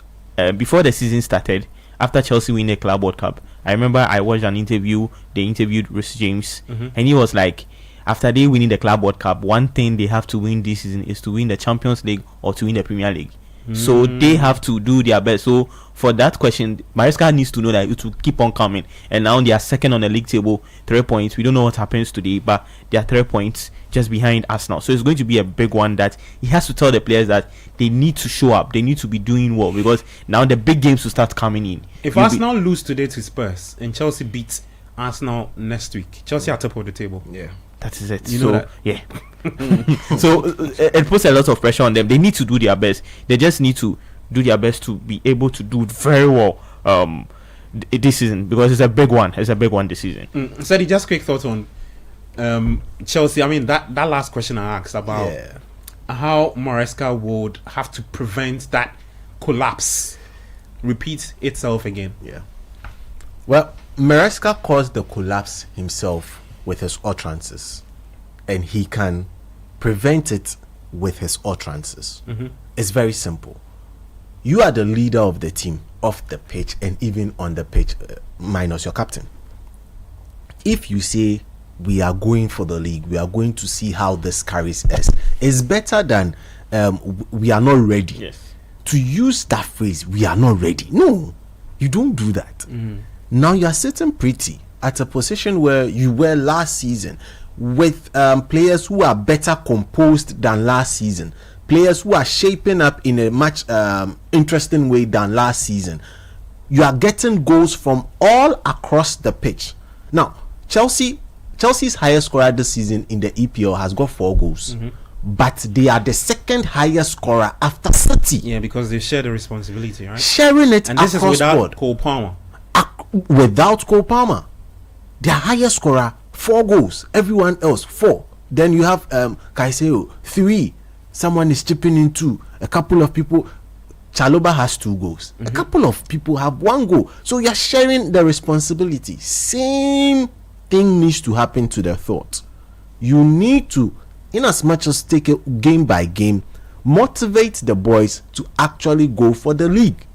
before the season started, after Chelsea win the Club World Cup, I remember I watched an interview. They interviewed Rhys James, and he was like, after they winning the Club World Cup, one thing they have to win this season is to win the Champions League or to win the Premier League. So they have to do their best. So for that question, Maresca needs to know that it will keep on coming. And now they are second on the league table, 3 points. We don't know what happens today, but they are 3 points just behind Arsenal. So it's going to be a big one that he has to tell the players that they need to show up. They need to be doing well because now the big games will start coming in. If Arsenal lose today to Spurs and Chelsea beats Arsenal next week, Chelsea are top of the table. Yeah. That is it. You know that? Yeah. So it puts a lot of pressure on them. They need to do their best. They just need to do their best to be able to do very well this season because it's a big one. It's a big one this season. Sadie, just quick thoughts on Chelsea. I mean that last question I asked about how Maresca would have to prevent that collapse repeat itself again. Yeah. Well, Maresca caused the collapse himself with his utterances, and he can prevent it with his utterances. It's very simple. You are the leader of the team off the pitch and even on the pitch, minus your captain. If you say we are going for the league, we are going to see how this carries us, it's better than we are not ready. Yes. To use that phrase, we are not ready. No, you don't do that. Now you are sitting pretty at a position where you were last season with players who are better composed than last season, players who are shaping up in a much interesting way than last season. You are getting goals from all across the pitch. Now, Chelsea's highest scorer this season in the EPL has got 4 goals. But they are the second highest scorer after City. Yeah, because they share the responsibility, right? Sharing it and this across is without board. Cole Palmer. Without Cole Palmer. Their highest scorer, 4 goals. Everyone else, 4. Then you have Caicedo, 3. Someone is chipping in 2. A couple of people... Chaloba has 2 goals. A couple of people have 1 goal. So you're sharing the responsibility. Same thing needs to happen to the thought. You need to, in as much as take it game by game, motivate the boys to actually go for the league.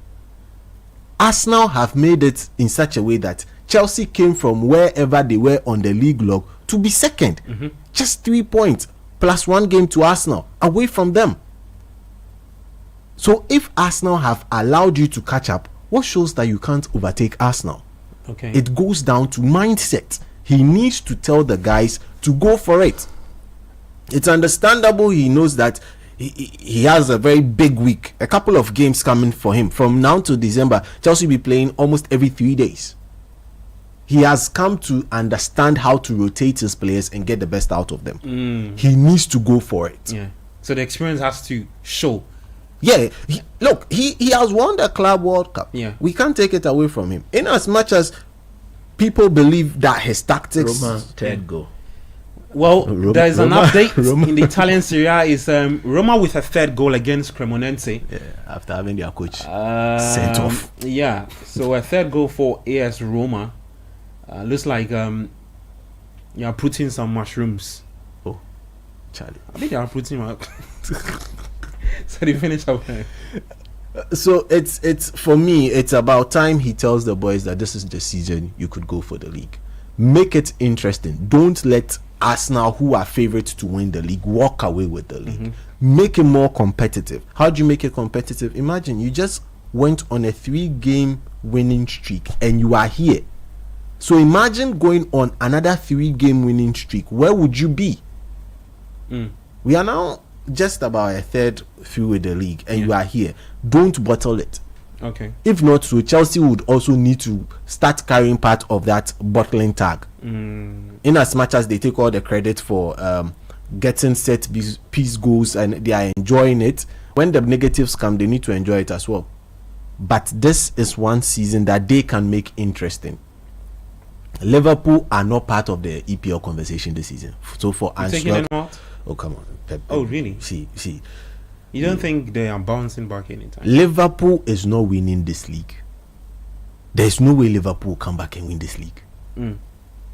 Arsenal have made it in such a way that Chelsea came from wherever they were on the league log to be second. Just 3 points plus 1 game to Arsenal away from them. So if Arsenal have allowed you to catch up, what shows that you can't overtake Arsenal? Okay. It goes down to mindset. He needs to tell the guys to go for it. It's understandable. He knows that he has a very big week. A couple of games coming for him. From now to December, Chelsea will be playing almost every 3 days. He has come to understand how to rotate his players and get the best out of them. He needs to go for it. Yeah. So the experience has to show. Yeah, he has won the Club World Cup. Yeah. We can't take it away from him. In as much as people believe that his tactics... Roma, third goal. Well, there is an update Roma. in the Italian Serie A. Is Roma with a 3rd goal against Cremonense. Yeah, after having their coach sent off. Yeah, so a 3rd goal for AS Roma. Looks like you are putting some mushrooms. Oh, Charlie. I think they are putting... So they finish up. So it's for me, it's about time he tells the boys that this is the season you could go for the league. Make it interesting. Don't let Arsenal, who are favorites to win the league, walk away with the league. Make it more competitive. How do you make it competitive? Imagine you just went on a 3-game winning streak and you are here. So imagine going on another 3-game winning streak. Where would you be? We are now just about a 3rd through with the league and you are here. Don't bottle it. Okay. If not so, Chelsea would also need to start carrying part of that bottling tag. In as much as they take all the credit for getting set piece goals and they are enjoying it, when the negatives come, they need to enjoy it as well. But this is one season that they can make interesting. Liverpool are not part of the EPL conversation this season. So for Taking them out? oh come on, Pep. Oh really? See. You don't think they are bouncing back anytime? Liverpool is not winning this league. There's no way Liverpool will come back and win this league.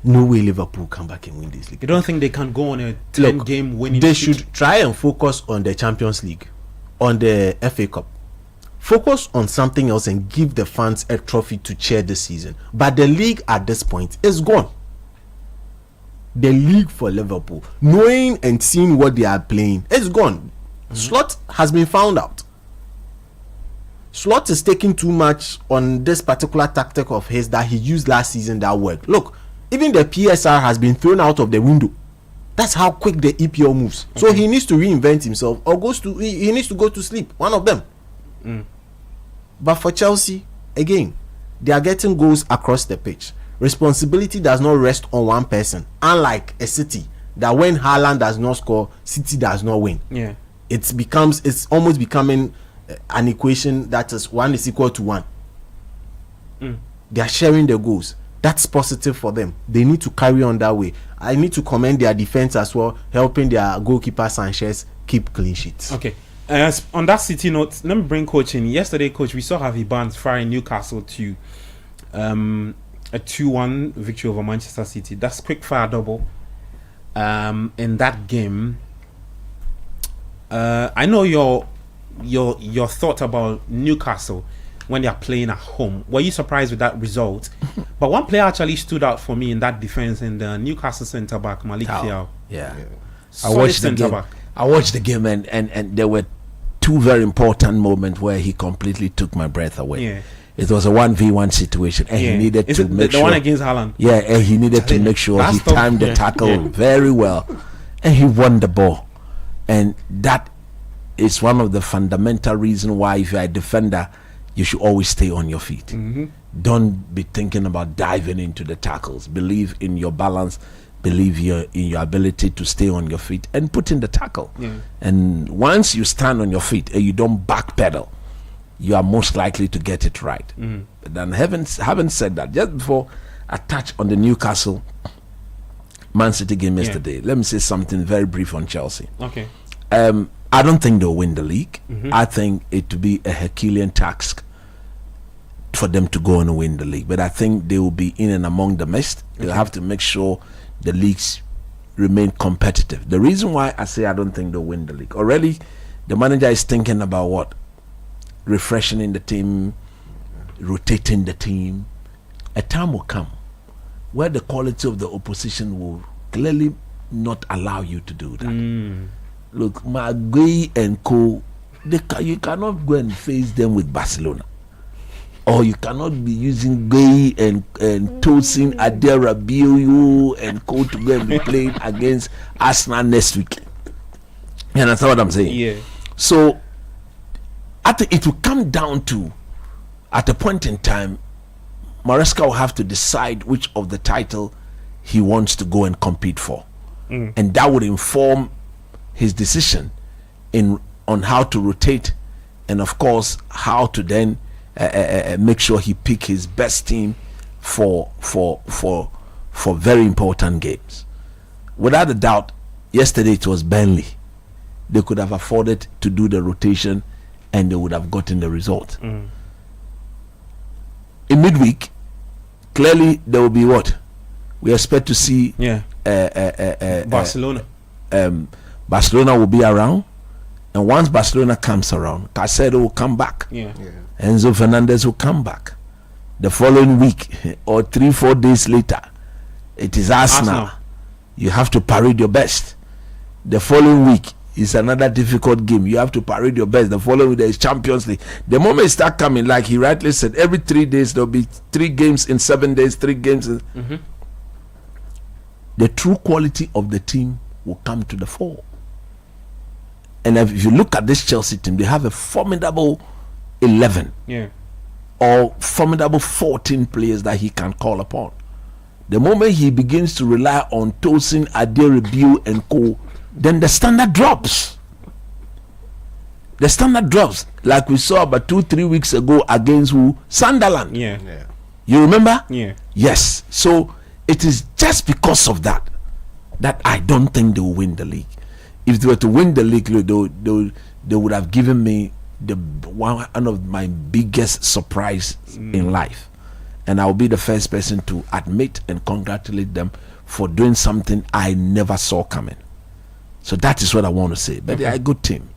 No way Liverpool will come back and win this league. You don't think they can go on a 10-game winning They streak? should try and focus on the Champions League, on the FA Cup. Focus on something else and give the fans a trophy to cheer this season. But the league at this point is gone. The league for Liverpool, knowing and seeing what they are playing, it's gone. Slot has been found out. Slot is taking too much on this particular tactic of his that he used last season that worked. Look, even the PSR has been thrown out of the window. That's how quick the EPL moves. Okay. So he needs to reinvent himself or he needs to go to sleep. One of them. But for Chelsea, again, they are getting goals across the pitch. Responsibility does not rest on one person. Unlike a City, that when Haaland does not score, City does not win. Yeah. It's almost becoming an equation that is 1 is equal to 1. They are sharing the goals. That's positive for them. They need to carry on that way. I need to commend their defense as well, helping their goalkeeper Sanchez keep clean sheets. Okay. On that City note, let me bring coach in. Yesterday, coach, we saw Harvey Barnes firing Newcastle to a 2-1 victory over Manchester City. That's quick fire double. In that game, I know your thought about Newcastle when they are playing at home. Were you surprised with that result? But one player actually stood out for me in that defense, in the Newcastle centre back Malik Thiaw. Yeah. I watched the game. I watched the game and there were 2 very important moments where he completely took my breath away. Yeah. It was a 1v1 situation, and he needed to make sure. The one against Haaland. Yeah, and he needed to make sure he timed the tackle very well, and he won the ball. And that is one of the fundamental reasons why, if you're a defender, you should always stay on your feet. Don't be thinking about diving into the tackles. Believe in your balance. Believe in your ability to stay on your feet and put in the tackle. And once you stand on your feet and you don't backpedal, you are most likely to get it right. But then, having said that, just before I touch on the Newcastle Man City game yesterday, let me say something very brief on Chelsea. Okay. I don't think they'll win the league. I think it will be a Herculean task for them to go and win the league. But I think they will be in and among the mist. They'll have to make sure the leagues remain competitive. The reason why I say I don't think they'll win the league, already the manager is thinking about what? Refreshing in the team, rotating the team. A time will come where the quality of the opposition will clearly not allow you to do that. Look, Maguire and Co, you cannot go and face them with Barcelona, or you cannot be using Gay and Tosin, Aderabiu and Co to go and be playing against Arsenal next week. You understand what I'm saying? Yeah. So I think it will come down to, at a point in time, Maresca will have to decide which of the title he wants to go and compete for, and that would inform his decision on how to rotate, and of course how to then make sure he pick his best team for very important games. Without a doubt, yesterday it was Burnley. They could have afforded to do the rotation, and they would have gotten the result. In midweek, clearly there will be what we expect to see. Barcelona. Barcelona will be around, and once Barcelona comes around, Caicedo will come back. Enzo Fernandez will come back. The following week or 3-4 days later, it is Arsenal. You have to parade your best. The following week is another difficult game. You have to parade your best. The following week there is Champions League. The moment it start coming, like he rightly said, every 3 days there will be 3 games in 7 days, 3 games. The true quality of the team will come to the fore. And if you look at this Chelsea team, they have a formidable 11 or formidable 14 players that he can call upon. The moment he begins to rely on Tosin, Aderabiu and Co, then the standard drops. The standard drops, like we saw about 2-3 weeks ago against who? Sunderland. You remember? Yes. So it is just because of that I don't think they will win the league. If they were to win the league, they would have given me one of my biggest surprise in life, and I'll be the first person to admit and congratulate them for doing something I never saw coming. So that is what I want to say. But they are a good team.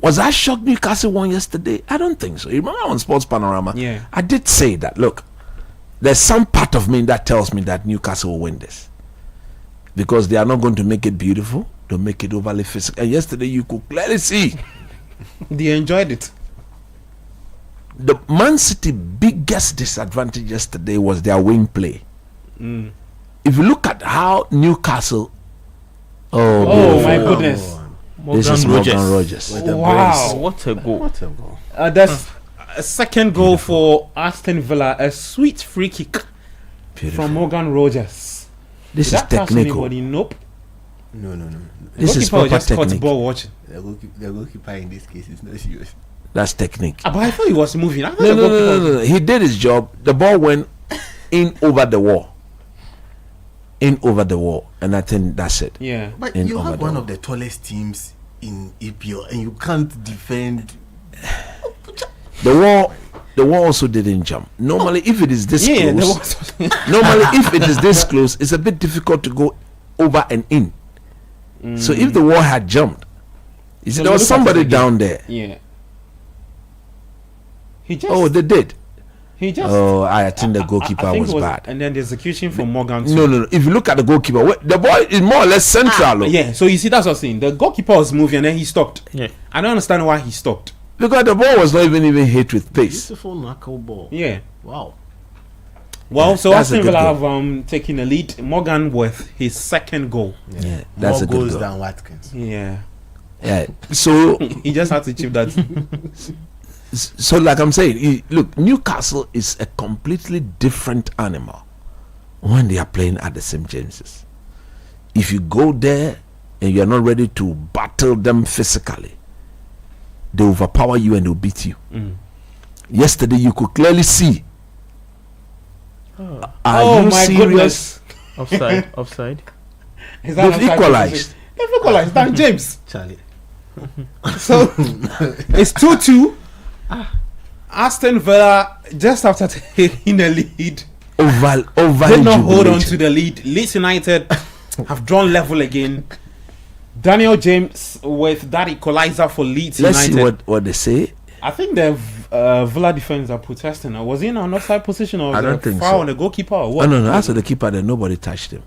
Was I shocked Newcastle won yesterday? I don't think so. You remember on Sports Panorama? I did say that. Look, there's some part of me that tells me that Newcastle will win this, because they are not going to make it beautiful. They'll make it overly physical. And yesterday you could clearly see they enjoyed it. The Man City biggest disadvantage yesterday was their wing play. If you look at how Newcastle, my goodness, this is Morgan Rogers. Wow, what a goal! That's a second goal for Aston Villa. A sweet free kick from Morgan Rogers. This is technical. Nope. No. This is proper just technique. Ball watching. The goalkeeper in this case is not serious. That's technique. But I thought he was moving. No. He did his job. The ball went in over the wall. And I think that's it. But you have one of the tallest teams in EPL, and you can't defend. The wall also didn't jump. Normally, if it is this close, if it is this close, it's a bit difficult to go over and in. So if the wall had jumped, you see, there was somebody down there. He just. They did. He just. I think the goalkeeper was bad. And then the execution from Morgan. No. If you look at the goalkeeper, the ball is more or less central. So you see, that's what I'm saying. The goalkeeper was moving and then he stopped. I don't understand why he stopped. Because the ball was not even hit with pace. Beautiful knuckle ball. Yeah. Wow. Well, so that's a Aston good Villa goal. have taken the lead. Morgan with his second goal. Yeah, that's More a good goals goal. than Watkins. Yeah. Yeah. So He just had to chip that. so like I'm saying, look, Newcastle is a completely different animal when they are playing at the St. James's. If you go there and you're not ready to battle them physically, they overpower you and they'll beat you. Yesterday you could clearly see. Are Oh you my serious? Offside. Offside. Is that They've offside equalized. position? They've equalized. Dan James. Charlie. So it's 2-2. Aston Villa just after taking the lead Over did not hold on to the lead. Leeds United have drawn level again. Daniel James with that equalizer for Leeds Let's United. see what they say. I think the Villa defenders are protesting. Was he in an offside position or I was don't it a think foul so. on the goalkeeper or Oh what? no, as for the keeper, then nobody touched him.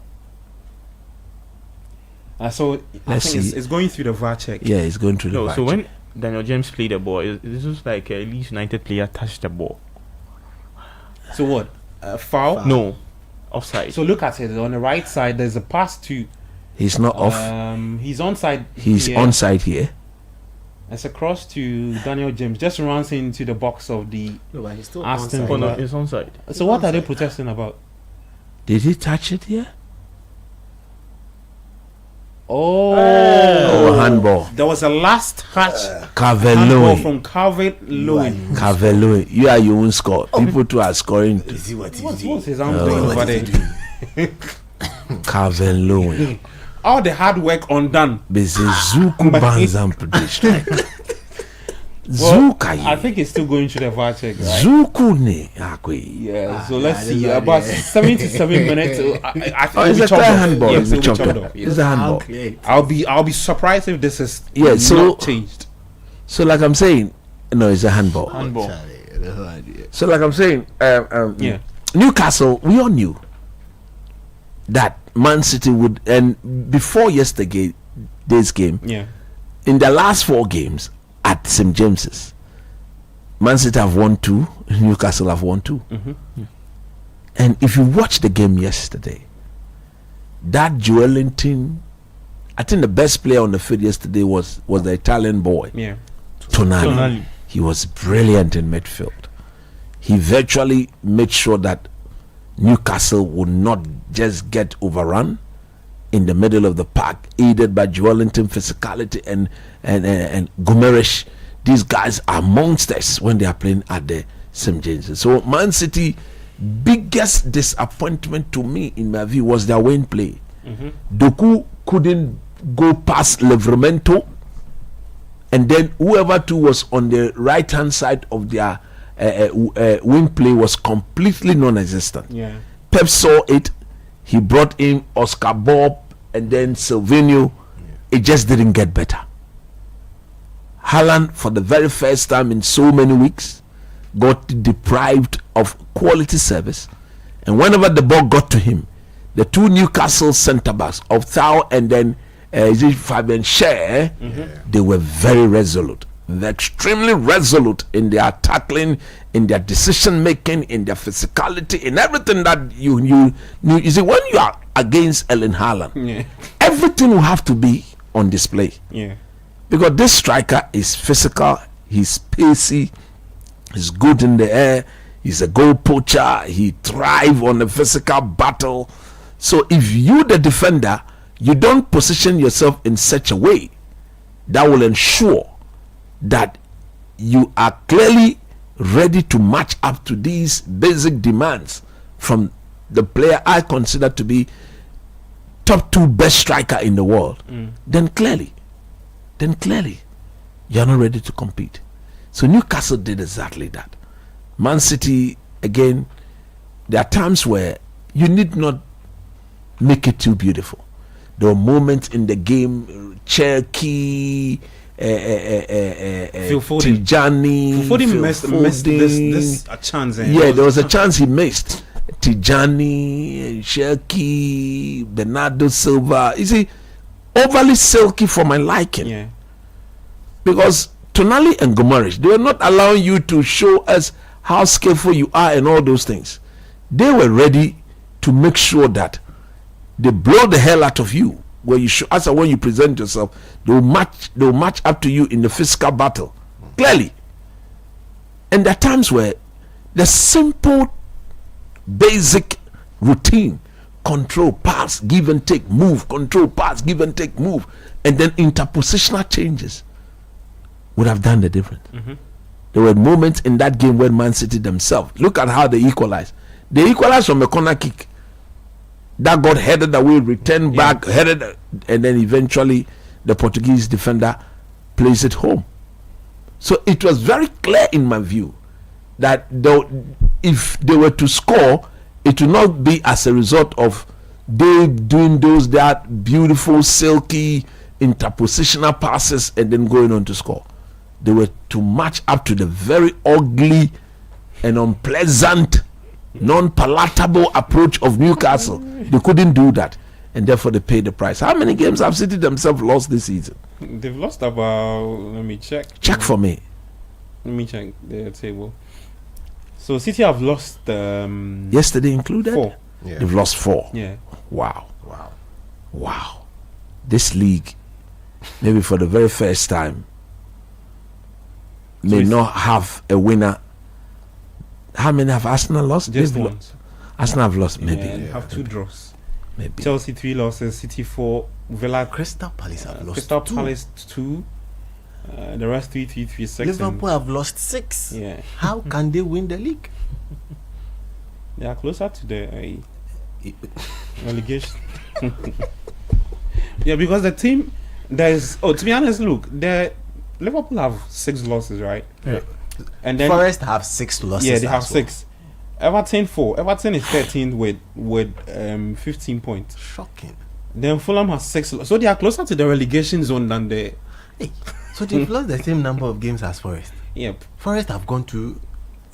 So I Let's think see. it's going through the VAR check. Yeah, he's going to the No, back. so when Daniel James played the ball, this was like a Leeds United player touched the ball. So what? Foul? No, offside. So look at it. On the right side, there's a pass to. He's not off. He's onside. He's here. onside here. It's a cross to Daniel James. Just runs into the box of the. No, but he's still Aston onside. Oh no, Villa. it's onside. So what are they protesting about? Did he touch it here? Oh, Handball. there was a last touch handball Cavallo. from Calvert Lewin. Cavallo. You are your own score. People too are scoring too. You see what he's What's doing? his arm doing over What is he there? doing? Cavallo. All the hard work undone. Bezezuku banzam prediction. Well, Zuka. I think it's still going through the VAR check, right? Zuku ne akwe. Yeah, so yeah, let's this see. one, About yeah. 77 minutes. I think Oh, it'll it's be a chopped clear off. handball. Yes, It's a it'll be chopped chopped off. off. It's a handball. Okay. I'll be surprised if this is Yeah, so- not changed. So like I'm saying, no, it's a handball. Handball. Charlie, I have no idea. So like I'm saying, Yeah. Newcastle, we all knew that Man City would, and before yesterday's game, Yeah. in the last 4 games at St. James's, Man City have won 2, Newcastle have won 2. And if you watch the game yesterday, that Joelinton, I think the best player on the field yesterday was the Italian boy, Yeah. Tonali. Tonali. He was brilliant in midfield. He virtually made sure that Newcastle would not just get overrun in the middle of the park, aided by Joelinton physicality and Gumerish. These guys are monsters when they are playing at the St. James's. So Man City biggest disappointment to me in my view was their win play. Doku couldn't go past Livramento, and then whoever too was on the right hand side of their wing play was completely non-existent. Yeah. Pep saw it. He brought in Oscar Bob and then Silvino. It just didn't get better. Haaland, for the very first time in so many weeks, got deprived of quality service, and whenever the ball got to him, the 2 Newcastle centre backs of Thao and then is it Fabian Schär, they were very resolute. They're extremely resolute in their tackling, in their decision making, in their physicality, in everything that you see. When you are against Erling Haaland, Yeah. everything will have to be on display. Yeah. Because this striker is physical, he's pacey, he's good in the air, he's a goal poacher, he thrives on the physical battle. So if you, the defender, you don't position yourself in such a way that will ensure that you are clearly ready to match up to these basic demands from the player I consider to be top 2 best striker in the world, then clearly you're not ready to compete. So Newcastle did exactly that. Man City, again, there are times where you need not make it too beautiful. There were moments in the game, Cherky, Phil Foden. Tijani, Foden Phil missed this Foden. a chance. Yeah, there was a chance he missed. Tijani, Cherky, Bernardo Silva. You see, overly silky for my liking. Yeah. Because Tonali and Gomares, they were not allowing you to show us how skillful you are and all those things. They were ready to make sure that they blow the hell out of you when you show, as when you present yourself. They'll match up to you in the physical battle clearly. And there are times where the simple basic routine, control, pass, give and take, move, control, pass, give and take, move, and then interpositional changes would have done the difference. There were moments in that game when Man City themselves, look at how they equalized. They equalized from a corner kick that got headed away, returned back, headed, and then eventually the Portuguese defender plays it home. So it was very clear in my view that if they were to score, it will not be as a result of they doing that beautiful, silky, interpositional passes and then going on to score. They were to match up to the very ugly and unpleasant, non-palatable approach of Newcastle. They couldn't do that, and therefore they paid the price. How many games have City themselves lost this season? They've lost about, let me check. Check for me. Let me check the table. So City have lost yesterday included? 4. Yeah. They've lost 4. Yeah. Wow. This league, maybe for the very first time, may not have a winner. How many have Arsenal lost? Just once. Arsenal have lost, maybe. Yeah, they have 2 draws. Maybe. Chelsea 3 losses, City 4, Villa, Crystal Palace have lost Crystal 2. Palace 2. The rest 3, 6. Liverpool have lost 6. Yeah. How can they win the league? They are closer to the relegation. Yeah, because the team, to be honest, look, Liverpool have 6 losses, right? Yeah. And then Forest have 6 losses. yeah, they have as well. 6. Everton 4. Everton is 13th with 15 points. Shocking. Then Fulham has 6, so they are closer to the relegation zone than the. Hey, so they've lost the same number of games as Forest. Yep. Forest have gone to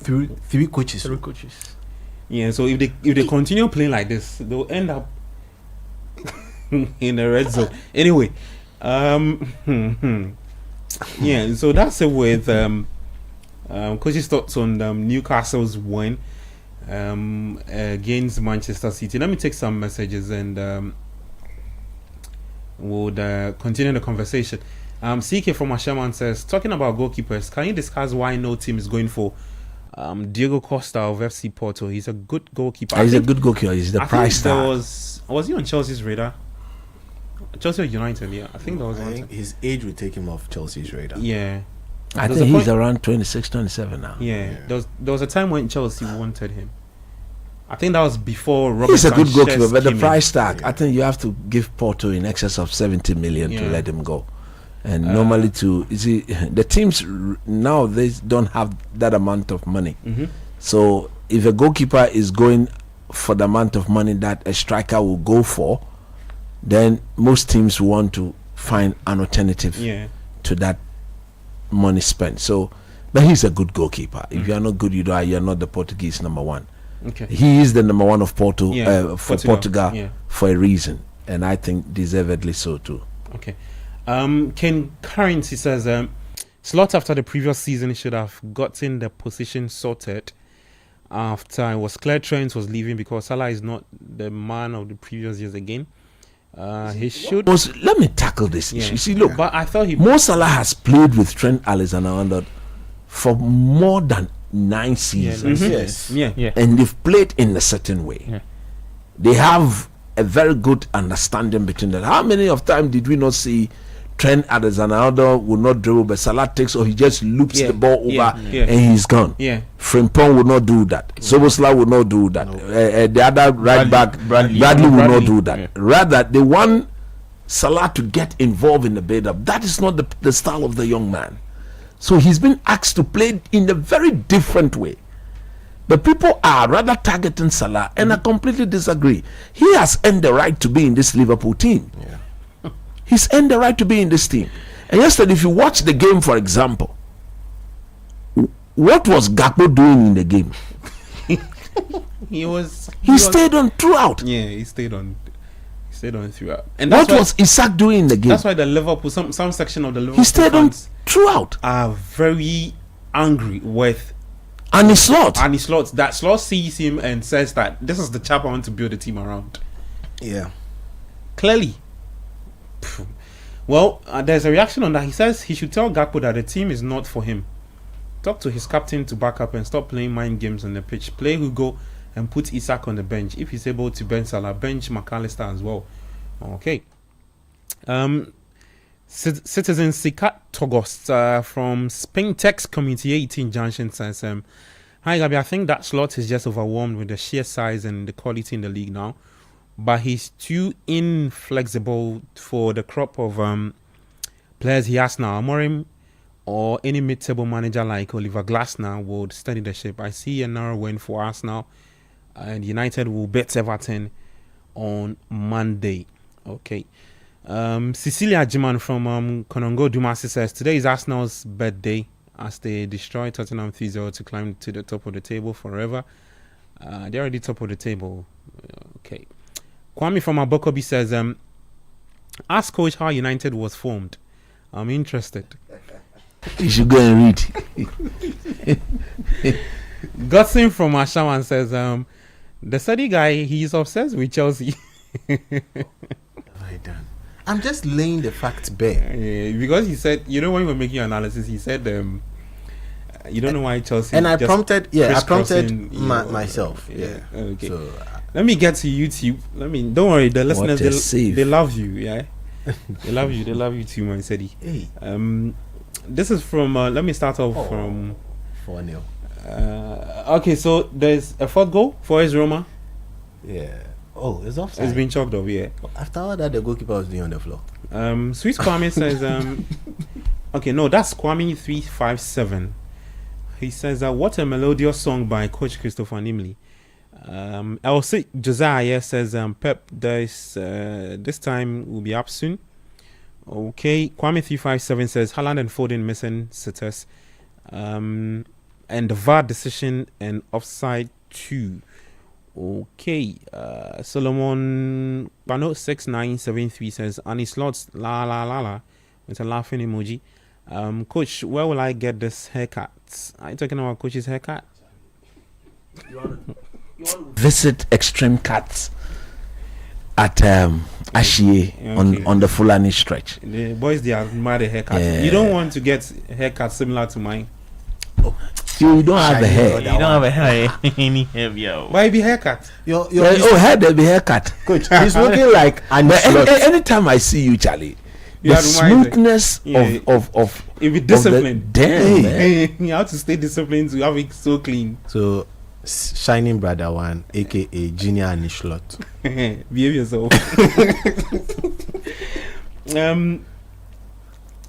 3 coaches. 3 coaches. Yeah, so if they continue playing like this, they'll end up in the red zone. Anyway, yeah, so that's it with coach's thoughts on Newcastle's win against Manchester City. Let me take some messages and we'll continue the conversation. CK from Ashaman says, talking about goalkeepers, can you discuss why no team is going for Diego Costa of FC Porto? He's a good goalkeeper. He's a good goalkeeper. He's the price tag. Was he on Chelsea's radar? Chelsea or United, yeah. I think that was I one think time. his age will take him off Chelsea's radar. Yeah. I There's think a he's point- around 26, 27 now. Yeah. There was a time when Chelsea wanted him. I think that was before Robert He's a good Sanchez goalkeeper, but the came in. price tag, I think you have to give Porto in excess of 70 million to Yeah. let him go. And normally you see, the teams now, they don't have that amount of money. Mhm. So if a goalkeeper is going for the amount of money that a striker will go for, then most teams want to find an alternative Yeah. to that money spent. So, but he's a good goalkeeper. If you are not good, you're not the Portuguese number 1. Okay. He is the number 1 of Porto, for Portugal Yeah. for a reason, and I think deservedly so too. Okay. Ken Currency says Slot after the previous season he should have gotten the position sorted after it was clear Trent was leaving because Salah is not the man of the previous years again. He should. Let me tackle this issue. You see, look, but I thought Mo Salah has played with Trent Alexander-Arnold for more than 9 seasons, Yes. Yeah. and they've played in a certain way. Yeah. They have a very good understanding between them. How many of time did we not see Trent Alexander-Arnold will not dribble, but Salah takes or he just loops Yeah. the ball over Yeah. and he's gone. Yeah. Frimpong would not do that. Soboslai would not do that. The other right back, Bradley would not do that. Yeah. Rather, they want Salah to get involved in the build-up. That is not the style of the young man. So he's been asked to play in a very different way. The people are rather targeting Salah, and I completely disagree. He has earned the right to be in this Liverpool team. Yeah. He's earned the right to be in this team. And yesterday, if you watch the game, for example, what was Gakpo doing in the game? He stayed on throughout. Yeah, he stayed on throughout. And What was Isak doing in the game? that's why the Liverpool some section of the Liverpool He stayed on fans throughout. are very angry with And it's not. Arne Slot. That Slot sees him and says that this is the chap I want to build a team around. Yeah. Clearly. Well, there's a reaction on that. He says he should tell Gakpo that the team is not for him. Talk to his captain to back up and stop playing mind games on the pitch. Play Hugo and put Isak on the bench. If he's able to bench Salah, bench McAllister as well. Okay. Citizen Sikat Togos from Spain Text Community 18 Junction says, hi Gabi, I think that Slot is just overwhelmed with the sheer size and the quality in the league now. But he's too inflexible for the crop of players he has now. Amorim or any mid-table manager like Oliver Glasner would steady the ship. I see a narrow win for Arsenal, and United will beat Everton on Monday. Okay. Cecilia Jiman from Konongo Dumasi says, today is Arsenal's birthday as they destroy Tottenham 3-0 to climb to the top of the table forever. They're already top of the table. Okay. Kwame from Abokobi says, ask coach how United was formed. I'm interested. You should go and read. Godson from Ashawan says, the study guy, he's obsessed with Chelsea. Right done. I'm just laying the facts bare. Yeah, because he said, you know, when we were making analysis, he said, you don't know why Chelsea. And I prompted, crisscrossing, myself. Yeah. Okay. So, let me get to YouTube. Don't worry, the listeners, they love you. Yeah. They love you. They love you too, my city. hey, This is from. Let me start off from 4-0. Okay, so there's a fourth goal for AS Roma. Yeah. Oh, it's offside. It's been chalked off. Yeah. After all that, the goalkeeper was doing on the floor. Swiss Kwame says. Okay, no, that's Kwame 357. He says that what a melodious song by Coach Christopher Nimley. I'll say Josiah says Pep this time will be up soon. Okay, Kwame 357 says Haaland and Foden missing sitters, and the VAR decision and offside 2. Okay, Solomon Bano 6973 says Arne Slot's la la la la with a laughing emoji. Coach, where will I get this haircut? Are you talking about Coach's haircut? Visit Extreme Cuts at Ashie on the Fulani stretch. The boys, they are mad at haircut. Yeah. You don't want to get haircut similar to mine. You don't have a hair. You don't have a hair. Any hair, yo. Why be haircut? Hair there be haircut. Coach, he's looking like anytime I see you, Charlie, You the are reminded. smoothness of If it's disciplined, damn, man. you have to stay disciplined to have it so clean. So, Shining Brother One, aka Junior Anishlot. Behave yourself.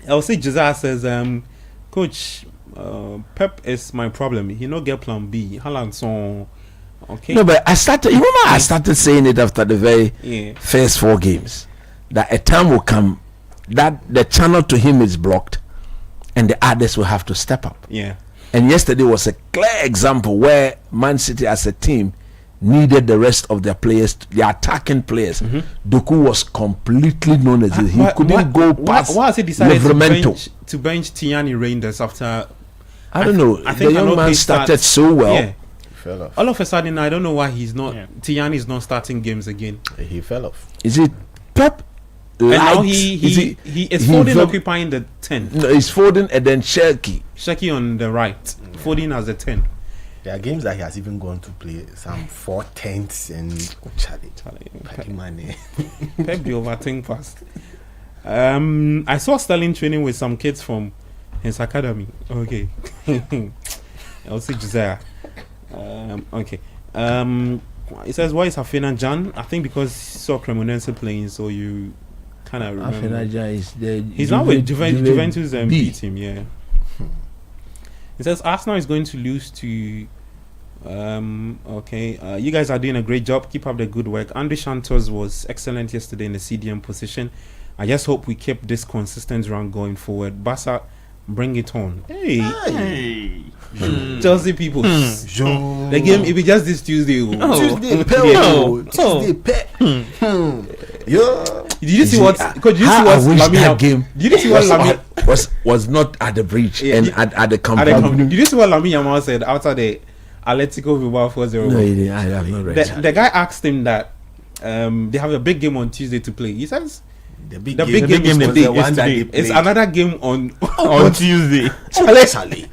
I'll say Josiah says, Coach, Pep is my problem. He no get plan B. Haaland song. Okay. No, but I started saying it after the very first 4 games that a time will come that the channel to him is blocked and the others will have to step up. Yeah. And yesterday was a clear example where Man City as a team needed the rest of their players, the attacking players. Doku was completely known as he couldn't go past why has he decided Livramento. to bench Tiani Reinders after? I don't know. I think the young man started so well. Yeah. Fell off. All of a sudden, I don't know why he's not. Tiani is not starting games again. He fell off. Is it Pep? And now likes- he is Foden occupying the 10. No, it's Foden and then Cherky. Shaki on the right. Foden as the 10. There are games that he has even gone to play some 4-10s and Charlie. Money. Pep the overthink fast. I saw Sterling training with some kids from his academy. Okay. I'll see Josiah. Okay. It says, why is Hafena Jan? I think because he saw Cremonense playing, so you kind of remember. He's now with Juventus and beat him, yeah. It says Arsenal is going to lose to you guys are doing a great job. Keep up the good work. Andy Santos was excellent yesterday in the CDM position. I just hope we keep this consistent run going forward. Barca, bring it on. Hey. Chelsea people. The game, it be just this Tuesday. Tuesday, Tuesday, Did you see what? Because you see I what wish Lami that game Did you see what Lami was not at the bridge Yeah, and did- at the Did company. you see what Lami Yamal said after the Atletico Bilbao 4-0? No, he didn't. I have not read that. The guy asked him that they have a big game on Tuesday to play. He says The big the game, big game is was today. the one that they It's played. another game on On Tuesday. Charlie.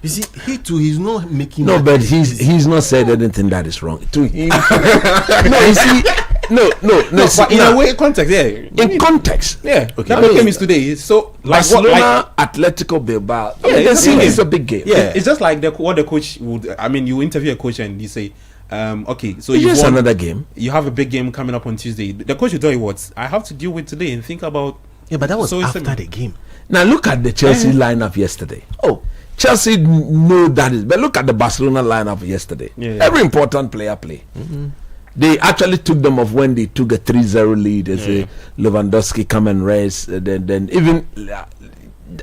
You see, he too, he's not making. No, that but decision. he's not said anything that is wrong to him. No, you see, no. No, see, but in now, a way, context, yeah. in context, Yeah, Okay. that big game is today. So, like, what, Barcelona, like, Atletico Bilbao. Yeah, it's a big it's game. a big game. Yeah. it's just like what the coach would. I mean, you interview a coach and you say, okay, so It's you just won. another game. You have a big game coming up on Tuesday. The coach will tell you what I have to deal with today and think about. Yeah, but that was So it's after a- the game. Now look at the Chelsea lineup yesterday. Oh, Chelsea know that is, but look at the Barcelona lineup yesterday. Yeah. Every important player play. They actually took them off when they took a 3-0 lead. They say Lewandowski come and rest. Then even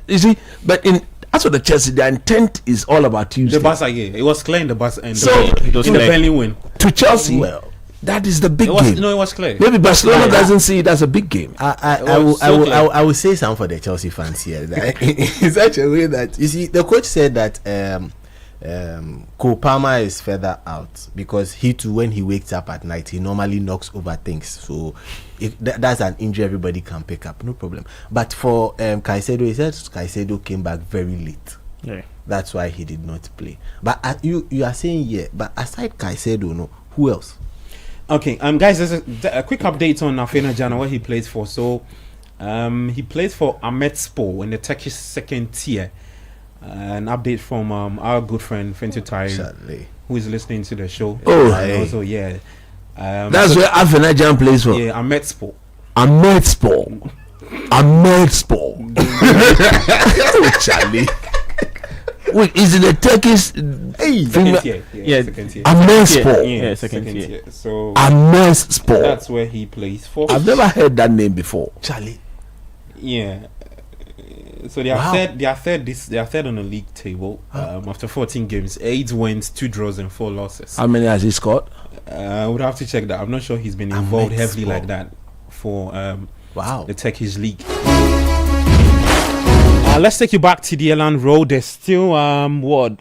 you see, but in as for the Chelsea, their intent is all about Tuesday. The Barca, yeah, it was clear in the Barca and So, in the clear. Burnley win. To Chelsea, well, that is the big It was game. no, it was clear. Maybe Barcelona Yeah. doesn't see it as a big game. I will say something for the Chelsea fans here. That in such a way that you see, the coach said that Cole Palmer is further out because he too, when he wakes up at night, he normally knocks over things. So if that's an injury everybody can pick up, no problem. But for Caicedo, he said Caicedo came back very late. Yeah. That's why he did not play. But you are saying yeah. But aside Caicedo, no, who else? Okay, guys, there's a quick update on Afena Jana, what he plays for. So, he plays for Ahmetspor in the Turkish second tier. An update from our good friend Fentu Tari, Sadly. who is listening to the show. Oh. And also, yeah. That's so- where Afenajan plays for. Yeah, Ahmetspor. Ahmetspor. Ahmetspor. Oh, Charlie. Wait, is it the Turkish Second tier. Yeah. Second tier. Ahmetspor? Yeah, second tier. So, Ahmetspor. that's where he plays for. I've never heard that name before. Charlie. Yeah. So they are Wow. third. They are third on the league table after 14 games, 8 wins, 2 draws, and 4 losses. How many has he scored? I would have to check that. I'm not sure he's been involved heavily Ahmetspor. like that for Wow. the Turkish league. Let's take you back to the Elland Road. There's still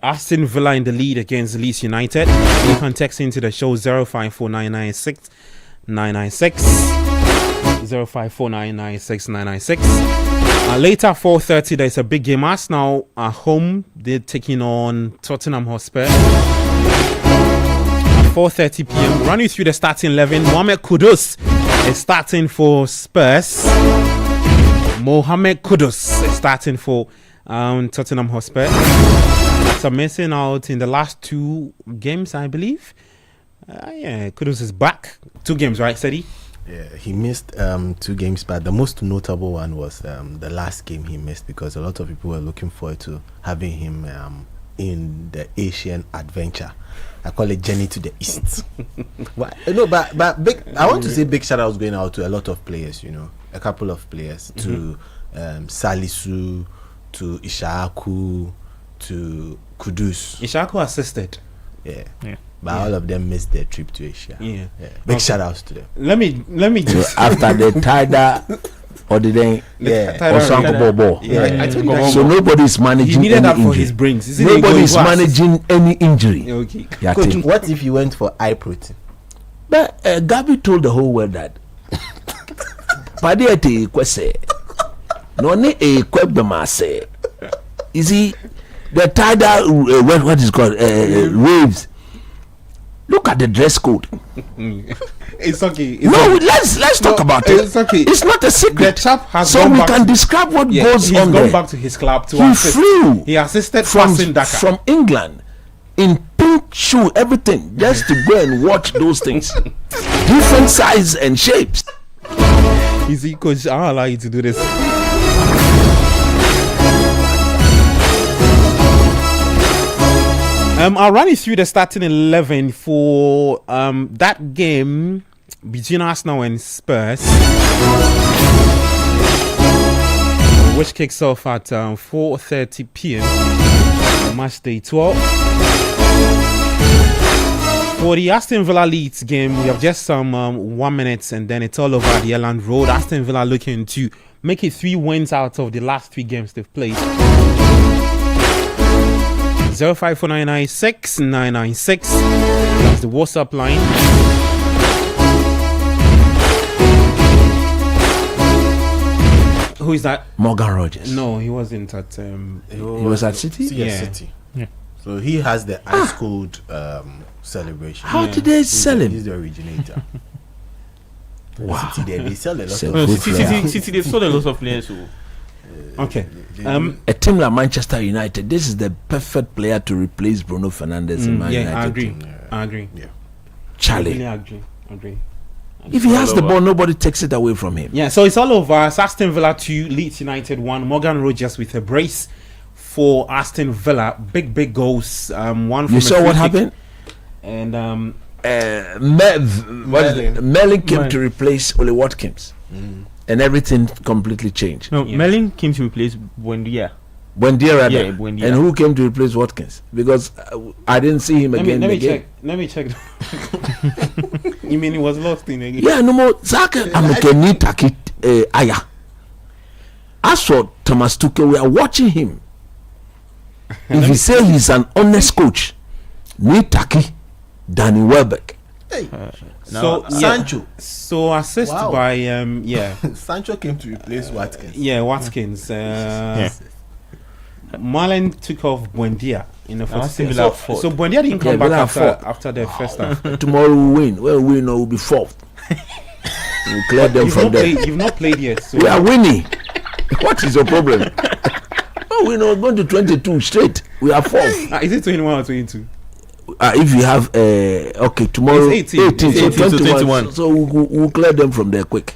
Aston Villa in the lead against Leeds United. You can text into the show 054996 996 054996 later 4:30 there's a big game. Arsenal at home, they're taking on Tottenham Hotspur. 4:30 p.m. Run you through the starting 11. Mohamed Kudus is starting for Spurs. Mohamed Kudus is starting for Tottenham Hotspur. After missing out in the last 2 games, I believe. Yeah, Kudus is back. 2 games, right, Sedi? Yeah, he missed 2 games, but the most notable one was the last game he missed because a lot of people were looking forward to having him in the Asian adventure. I call it Journey to the East. But big. I want to say big shout outs going out to a lot of players. You know, a couple of players to Salisu, to Ishaku, to Kudus. Ishaku assisted. Yeah. Yeah. But all of them missed their trip to Asia. Yeah. Big Okay. shout outs to them. Let me So just after the Tider or the then Yeah. Osanko Bobo. Yeah, I told you that So nobody's he managing needed any that for injury. his brains. Isn't he? Nobody's Going to assist? managing any injury. Okay. Yeah, Coach, think. what if you went for eye protein? But Gabi told the whole world that Padiate kwese no ne e kwebema say. You see the tidal what is called waves. Look at the dress code. It's okay. It's No, okay. let's talk No, about it. it's okay. It's not a The secret. chap has So gone we back can to- describe what Yeah, goes he's on gone there. back to his club to He assist. flew He assisted from passing Dakar. from England in pink shoe, everything, just to go and watch those things. Different size and shapes. Is he, coach? I'll allow you to do this. I'll run you through the starting 11 for that game between Arsenal and Spurs, which kicks off at 4:30 p.m. Match day 12. For the Aston Villa Leeds game, we have just some 1 minute and then it's all over at the Elland Road. Aston Villa looking to make it 3 wins out of the last 3 games they've played. 054996 That's the WhatsApp line. Who is that? Morgan Rogers. No, he wasn't at. He was at City. Yeah. City. Yeah. So he has the ice cold celebration. How did they sell him? He's the originator. Wow. City, they sell a lot So of No, good player. City, they've sold a lot of players. So Okay. A team like Manchester United, this is the perfect player to replace Bruno Fernandes in Man yeah, United. I agree. team. I agree. Yeah. Charlie, Really agree. if he has the ball, nobody takes it away from him. Yeah, so it's all over. It's Aston Villa 2, Leeds United 1. Morgan Rogers with a brace for Aston Villa. Big goals. One from You a saw free what kick. happened? And Merlin came to replace Ollie Watkins, and everything completely changed. no, Yeah. Merlin came to replace Buendia. Buendia rather. Yeah, Buendia. And who came to replace Watkins? Because I didn't see him let again. me in the game. check. Let me check. You mean he was lost in the game? Yeah, no more. Zaka Amekeni Taki Aya. As for Thomas Tuchel, we are watching him. If you say he's an honest coach, need Taki, Danny Welbeck. Hey, So Sancho. So assist Wow. by Sancho came to replace Watkins. Watkins. Milan took off Buendia in the first Aston half. Villa So fought. Buendia didn't come Yeah, back Villa after the first half. Tomorrow we win. Well, we know we'll be fourth. We'll clear them from there. You've not played yet. So We are winning. What is your problem? Oh, we know going to 22 straight. We are fourth. is it 21 or 22? If you have okay tomorrow It's 18. 18, so 18 to 21, 21. so we'll clear them from there quick.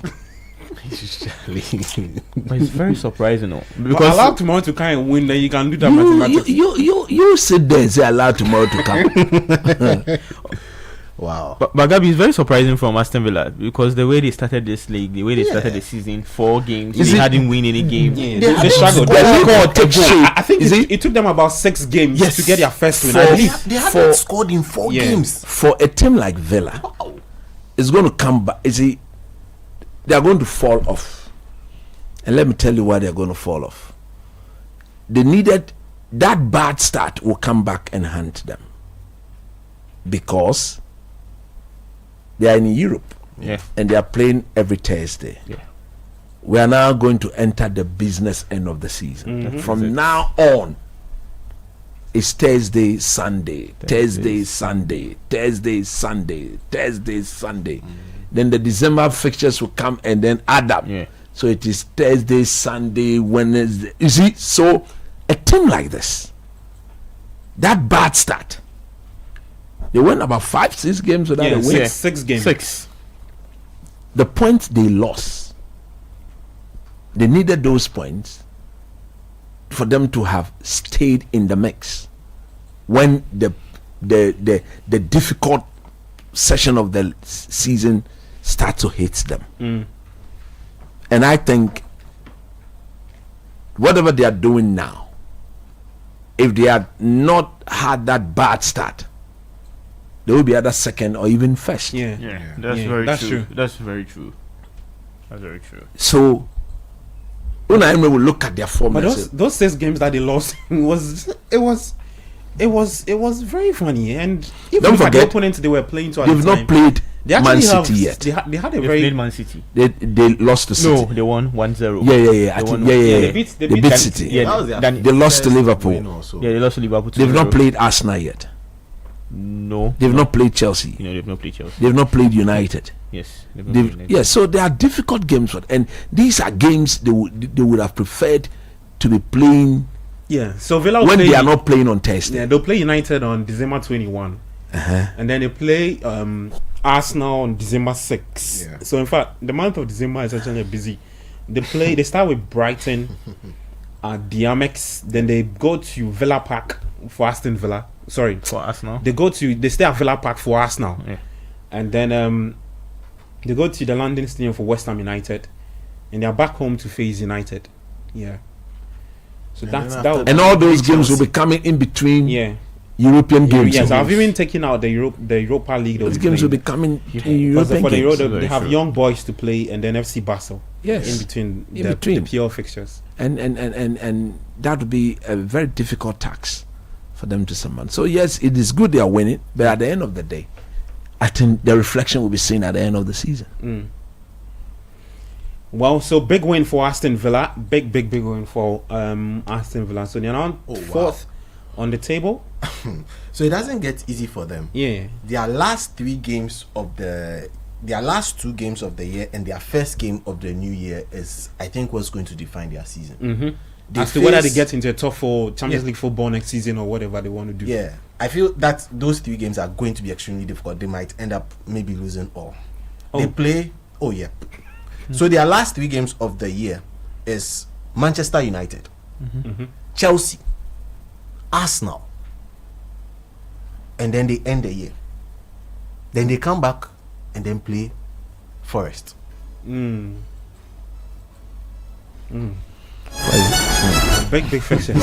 But it's very surprising, though, Because allow tomorrow to kind of win, then you can do that mathematics. You sit there and say allow tomorrow to come. Wow. But Gabi, is very surprising from Aston Villa because the way they started this league, the way they started the season, 4 games, Is they it- hadn't win any game. Yeah, They they struggled. The record takes shape. I think Is it took them about 6 games Yes. to get their first win. For- I believe. They For- haven't scored in 4 Yeah. games. For a team like Villa, Wow. it's going to come back. They are going to fall off, and let me tell you why they are going to fall off. They needed that bad start will come back and hunt them because they are in Europe. Yeah. And they are playing every Thursday. Yeah. We are now going to enter the business end of the season. Mhm. From now on, it's Thursday, Sunday, Thursday, Sunday, Thursday, Sunday, Thursday, Sunday. Then the December fixtures will come and then add up. Yeah. So it is Thursday, Sunday, Wednesday. You see, so a team like this, that bad start, they won about 5-6 games without Yeah, a win. six games. 6. The points they lost, they needed those points for them to have stayed in the mix when the difficult session of the season starts to hit them. And I think whatever they are doing now, if they had not had that bad start, they will be either second or even first. Yeah. Yeah, Yeah, that's true. That's very true. That's very true. So Unai Emery will look at their form But and those say, those 6 games that they lost was very funny. And even Don't look at the forget, opponents they were playing to at they've the not time, played they Man actually have City yet. They had a They very played Man City. They lost to City. No, they won 1-0. Yeah. I They think, won- yeah. they beat- They they beat beat City. Yeah, That was their Dan- They lost to first Liverpool. win also. Yeah, they lost to Liverpool. They've 2-0. not played Arsenal yet. No. They've not played Chelsea. You know, they've not played Chelsea. They've not played United. Yes. They've not played United. Yeah, so they are difficult games, and these are games they would have preferred to be playing So Villa will when play, they are not playing on Thursday. they'll play United on December 21. And then they play Arsenal on December 6. Yeah. So in fact, the month of December is actually busy. They start with Brighton at the Amex, then they go to Villa Park for Aston Villa. Sorry, For Arsenal. they stay at Villa Park for Arsenal, Yeah. and then they go to the London Stadium for West Ham United, and they are back home to face United. Yeah. So And that's then that. after would- And all those games Chelsea. will be coming in between Yeah. European games. Yes, I've even taken out the Europa League. Those games will be coming in because European for the games. Euro, they have young boys to play, and then FC Basel. Yes, in between the pure fixtures. And that would be a very difficult task for them to summon. So yes, it is good they are winning, but at the end of the day, I think the reflection will be seen at the end of the season. Well, so big win for Aston Villa. Big win for Aston Villa. So they're now fourth on the table. So it doesn't get easy for them. Yeah. Their last 2 games of the year and their first game of the new year is, I think, what's going to define their season. As to whether they get into a top 4 Champions League football next season or whatever they want to do. Yeah, I feel that those 3 games are going to be extremely difficult. They might end up maybe losing all. They play. So their last 3 games of the year is Manchester United, Chelsea, Arsenal, and then they end the year. Then they come back and then play Forest. Big fixture.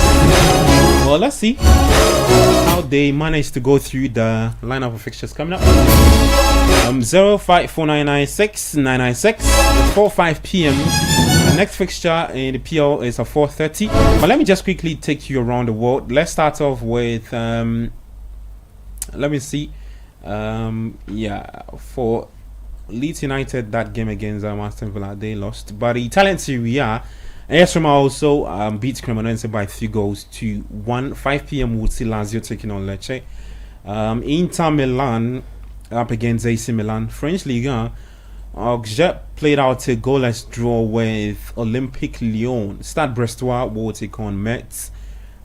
Well, let's see how they manage to go through the lineup of fixtures coming up. 054996 4:05 p.m. The next fixture in the PL is at 4:30. But let me just quickly take you around the world. Let's start off with let me see. For Leeds United, that game against Aston Villa, they lost. But the Italian Serie A, AS Roma also beat Cremonese by 3-1. 5 p.m. we'll see Lazio taking on Lecce. Inter Milan up against AC Milan. French Ligue 1, Auxerre played out a goalless draw with Olympique Lyon. Stade Brestois will take on Metz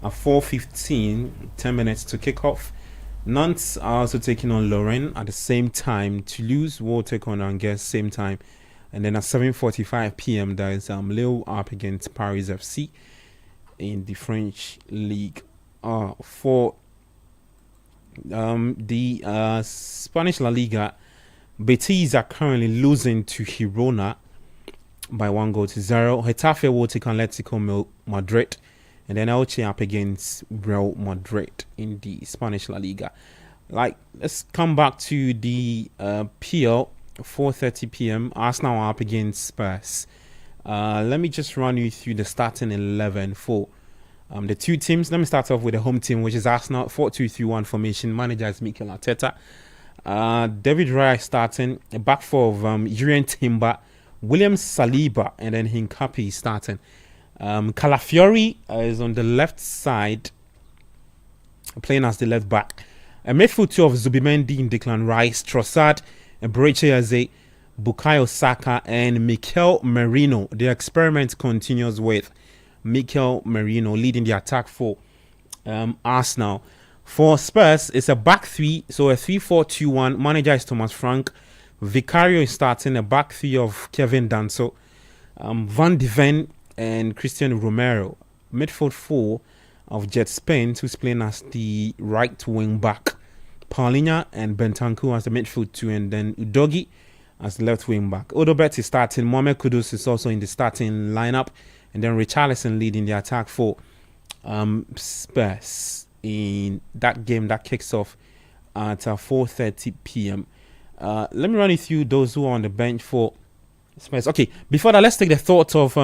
at 4:15, 10 minutes to kick off. Nantes are also taking on Lorraine at the same time. Toulouse will take on Angers same time. And then at 7:45 p.m. there is Lille up against Paris FC in the French League. For the Spanish La Liga, Betis are currently losing to Girona by 1-0. Getafe will take on Atletico Madrid. And then Elche up against Real Madrid in the Spanish La Liga. Let's come back to the PL. 4:30 p.m. Arsenal are up against Spurs. Let me just run you through the starting 11 for the 2 teams. Let me start off with the home team, which is Arsenal. 4-2-3-1 formation. Manager is Mikel Arteta. David Raya starting. A back 4 of Jurien Timber, William Saliba, and then Hincapié starting. Calafiori is on the left side, playing as the left back. A midfield 2 of Zubimendi, Declan Rice, Trossard, Eberechi Eze, Bukayo Saka, and Mikel Merino. The experiment continues with Mikel Merino leading the attack for Arsenal. For Spurs, it's a back 3, so a 3-4-2-1. Manager is Thomas Frank. Vicario is starting, a back 3 of Kevin Danso, Van de Ven, and Christian Romero. Midfield 4 of Jet Spence, who's playing as the right wing back. Paulinho and Bentancur as the midfield 2, and then Udogi as the left wing back. Odobert is starting. Mohamed Kudus is also in the starting lineup, and then Richarlison leading the attack for Spurs in that game that kicks off at 4:30 p.m. Let me run you through those who are on the bench for Spurs. Okay, before that, let's take the thoughts of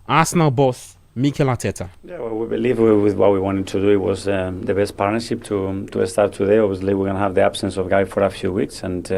Arsenal boss Mikel Arteta. Yeah, well, we believe with what we wanted to do, it was the best partnership to start today. Obviously, we're going to have the absence of Guy for a few weeks, and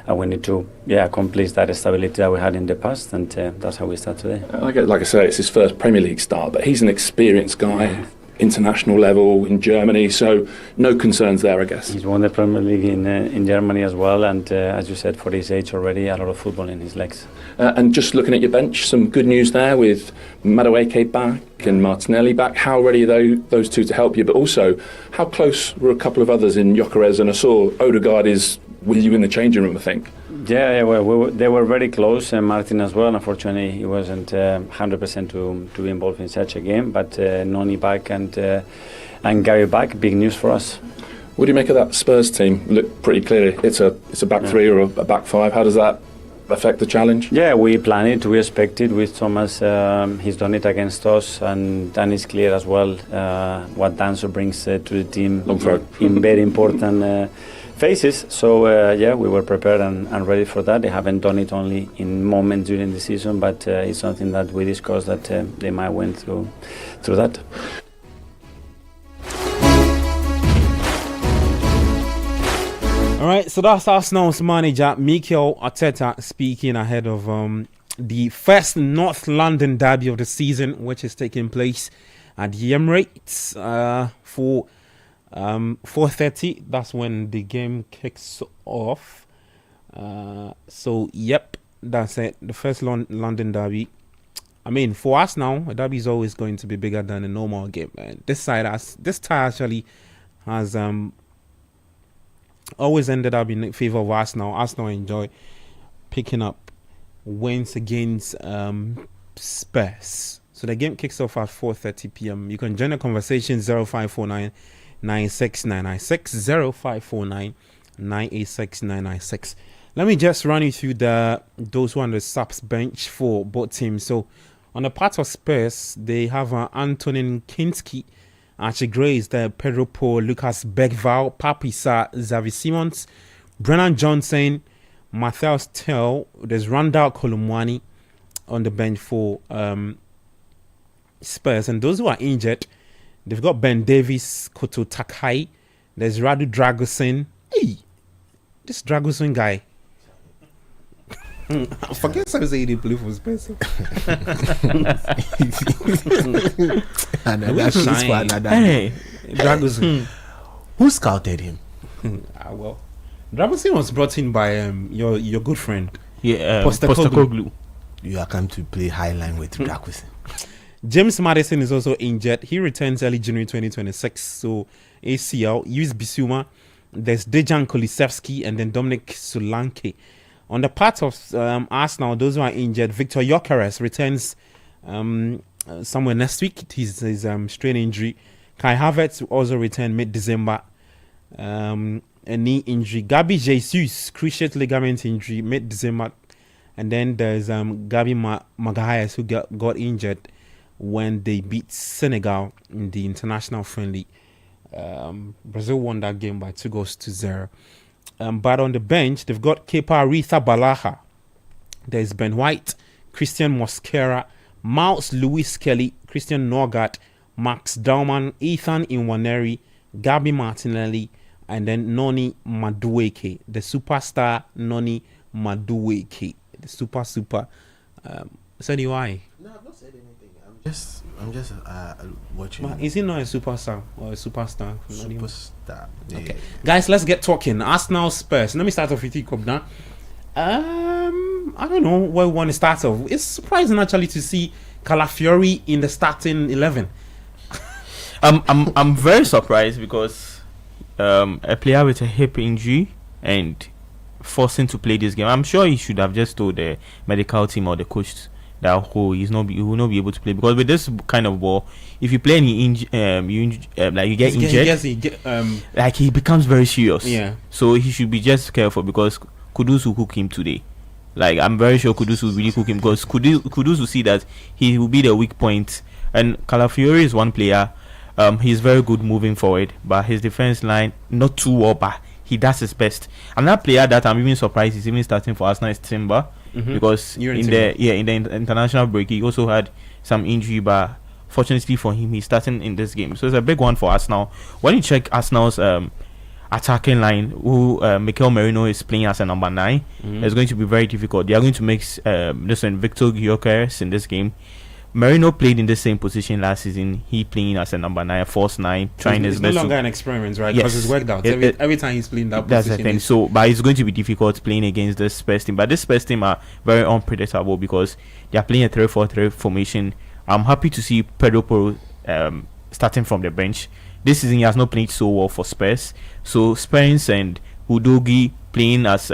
we need to accomplish that stability that we had in the past, and that's how we start today. Like I say, it's his first Premier League start, but he's an experienced guy. International level in Germany, so no concerns there, I guess. He's won the Premier League in Germany as well, and as you said, for his age already, a lot of football in his legs. And just looking at your bench, some good news there with Madueke back and Martinelli back. How ready are those 2 to help you? But also, how close were a couple of others in Gyökeres, and I saw Odegaard is with you in the changing room, I think. Yeah, well, they were very close, and Martin as well. Unfortunately, he wasn't 100% to be involved in such a game. But Noni back and Gary back, big news for us. What do you make of that Spurs team? Look pretty clearly. It's a back 3 or a back 5. How does that affect the challenge? Yeah, we plan it, we expect it with Thomas. He's done it against us, and Dan is clear as well what Danso brings to the team in very important phases. So yeah, we were prepared and ready for that. They haven't done it only in moments during the season, but it's something that we discussed that they might went through that. All right, so that's Arsenal's manager Mikel Arteta speaking ahead of the first North London derby of the season, which is taking place at the Emirates for 4:30. That's when the game kicks off. So yep, that's it. The first London derby. I mean, for us now, a derby is always going to be bigger than a normal game. This tie actually has always ended up in favor of Arsenal. Arsenal enjoy picking up wins against Spurs. So the game kicks off at 4:30 p.m. You can join the conversation 0549 96996 0549 986 996. Let me just run you through those who are on the subs bench for both teams. So on the part of Spurs, they have Antonin Kinski, Archie Gray is there, Pedro Paul, Lucas Bergval, Papisa, Xavi Simons, Brennan Johnson, Matthias Tell. There's Randall Kolumwani on the bench for Spurs. And those who are injured, they've got Ben Davies, Koto Takai. There's Radu Dragusin. Hey, this Dragusin guy. I forget how to say he didn't play for Spurs. Hey, Dragusin. Who scouted him? Well, Dragusin was brought in by your good friend. Yeah, Postecoglou. You are come to play highline with Dragusin. James Maddison is also injured. He returns early January 2026. So ACL. Yus Bissouma. There's Dejan Kulusevski and then Dominic Solanke. On the part of Arsenal, those who are injured, Victor Gyökeres returns somewhere next week. His strain injury. Kai Havertz will also return mid-December. A knee injury. Gabi Jesus, cruciate ligament injury mid-December. And then there's Gabi Magalhaes who got injured when they beat Senegal in the international friendly. Brazil won that game by 2-0. But on the bench, they've got Kepa Arrizabalaga. There's Ben White, Christian Mosquera, Miles Lewis Kelly, Christian Norgard, Max Daumann, Ethan Nwaneri, Gabi Martinelli, and then Noni Madueke, the superstar Noni Madueke, the super. Said you why? No, I've not said anything. I'm just watching. Is he not a superstar or a superstar? Superstar. Yeah. Okay, guys, let's get talking. Arsenal Spurs. Let me start off with you, Kobna. I don't know where we want to start off. It's surprising actually to see Calafiori in the starting 11. I'm very surprised because a player with a hip injury and forcing to play this game. I'm sure he should have just told the medical team or the coach that he will not be able to play, because with this kind of ball, if you play any like you get injured, like he becomes very serious. Yeah. So he should be just careful, because Kudus will cook him today. Like I'm very sure Kudus will really cook him, because Kudus will see that he will be the weak point. And Calafiori is one player. He's very good moving forward, but his defense line not too well, but he does his best. Another player that I'm even surprised is even starting for Arsenal is Timber. Because in the international break he also had some injury, but fortunately for him he's starting in this game, so it's a big one for Arsenal. When you check Arsenal's attacking line, who Mikel Merino is playing as a number 9, it's going to be very difficult. They are going to make Victor Gyökeres in this game. Merino played in the same position last season. He playing as a number 9, false 9, trying his best. It's no longer an experiment, right? Because it's worked out. Every time he's playing that that's position. The thing. So, but it's going to be difficult playing against this Spurs team. But this Spurs team are very unpredictable because they are playing a 3-4-3 formation. I'm happy to see Pedro Porro starting from the bench. This season he has not played so well for Spurs. So Spence and Udogi playing as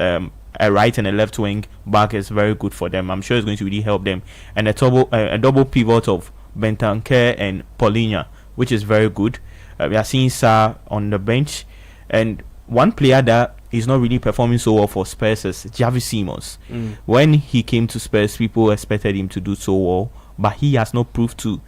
a right and a left wing back is very good for them. I'm sure it's going to really help them. And a double pivot of Bentancur and Paulinho, which is very good. We are seeing Sarr on the bench, and one player that is not really performing so well for Spurs is Javi Simons. When he came to Spurs, people expected him to do so well, but he has not proved to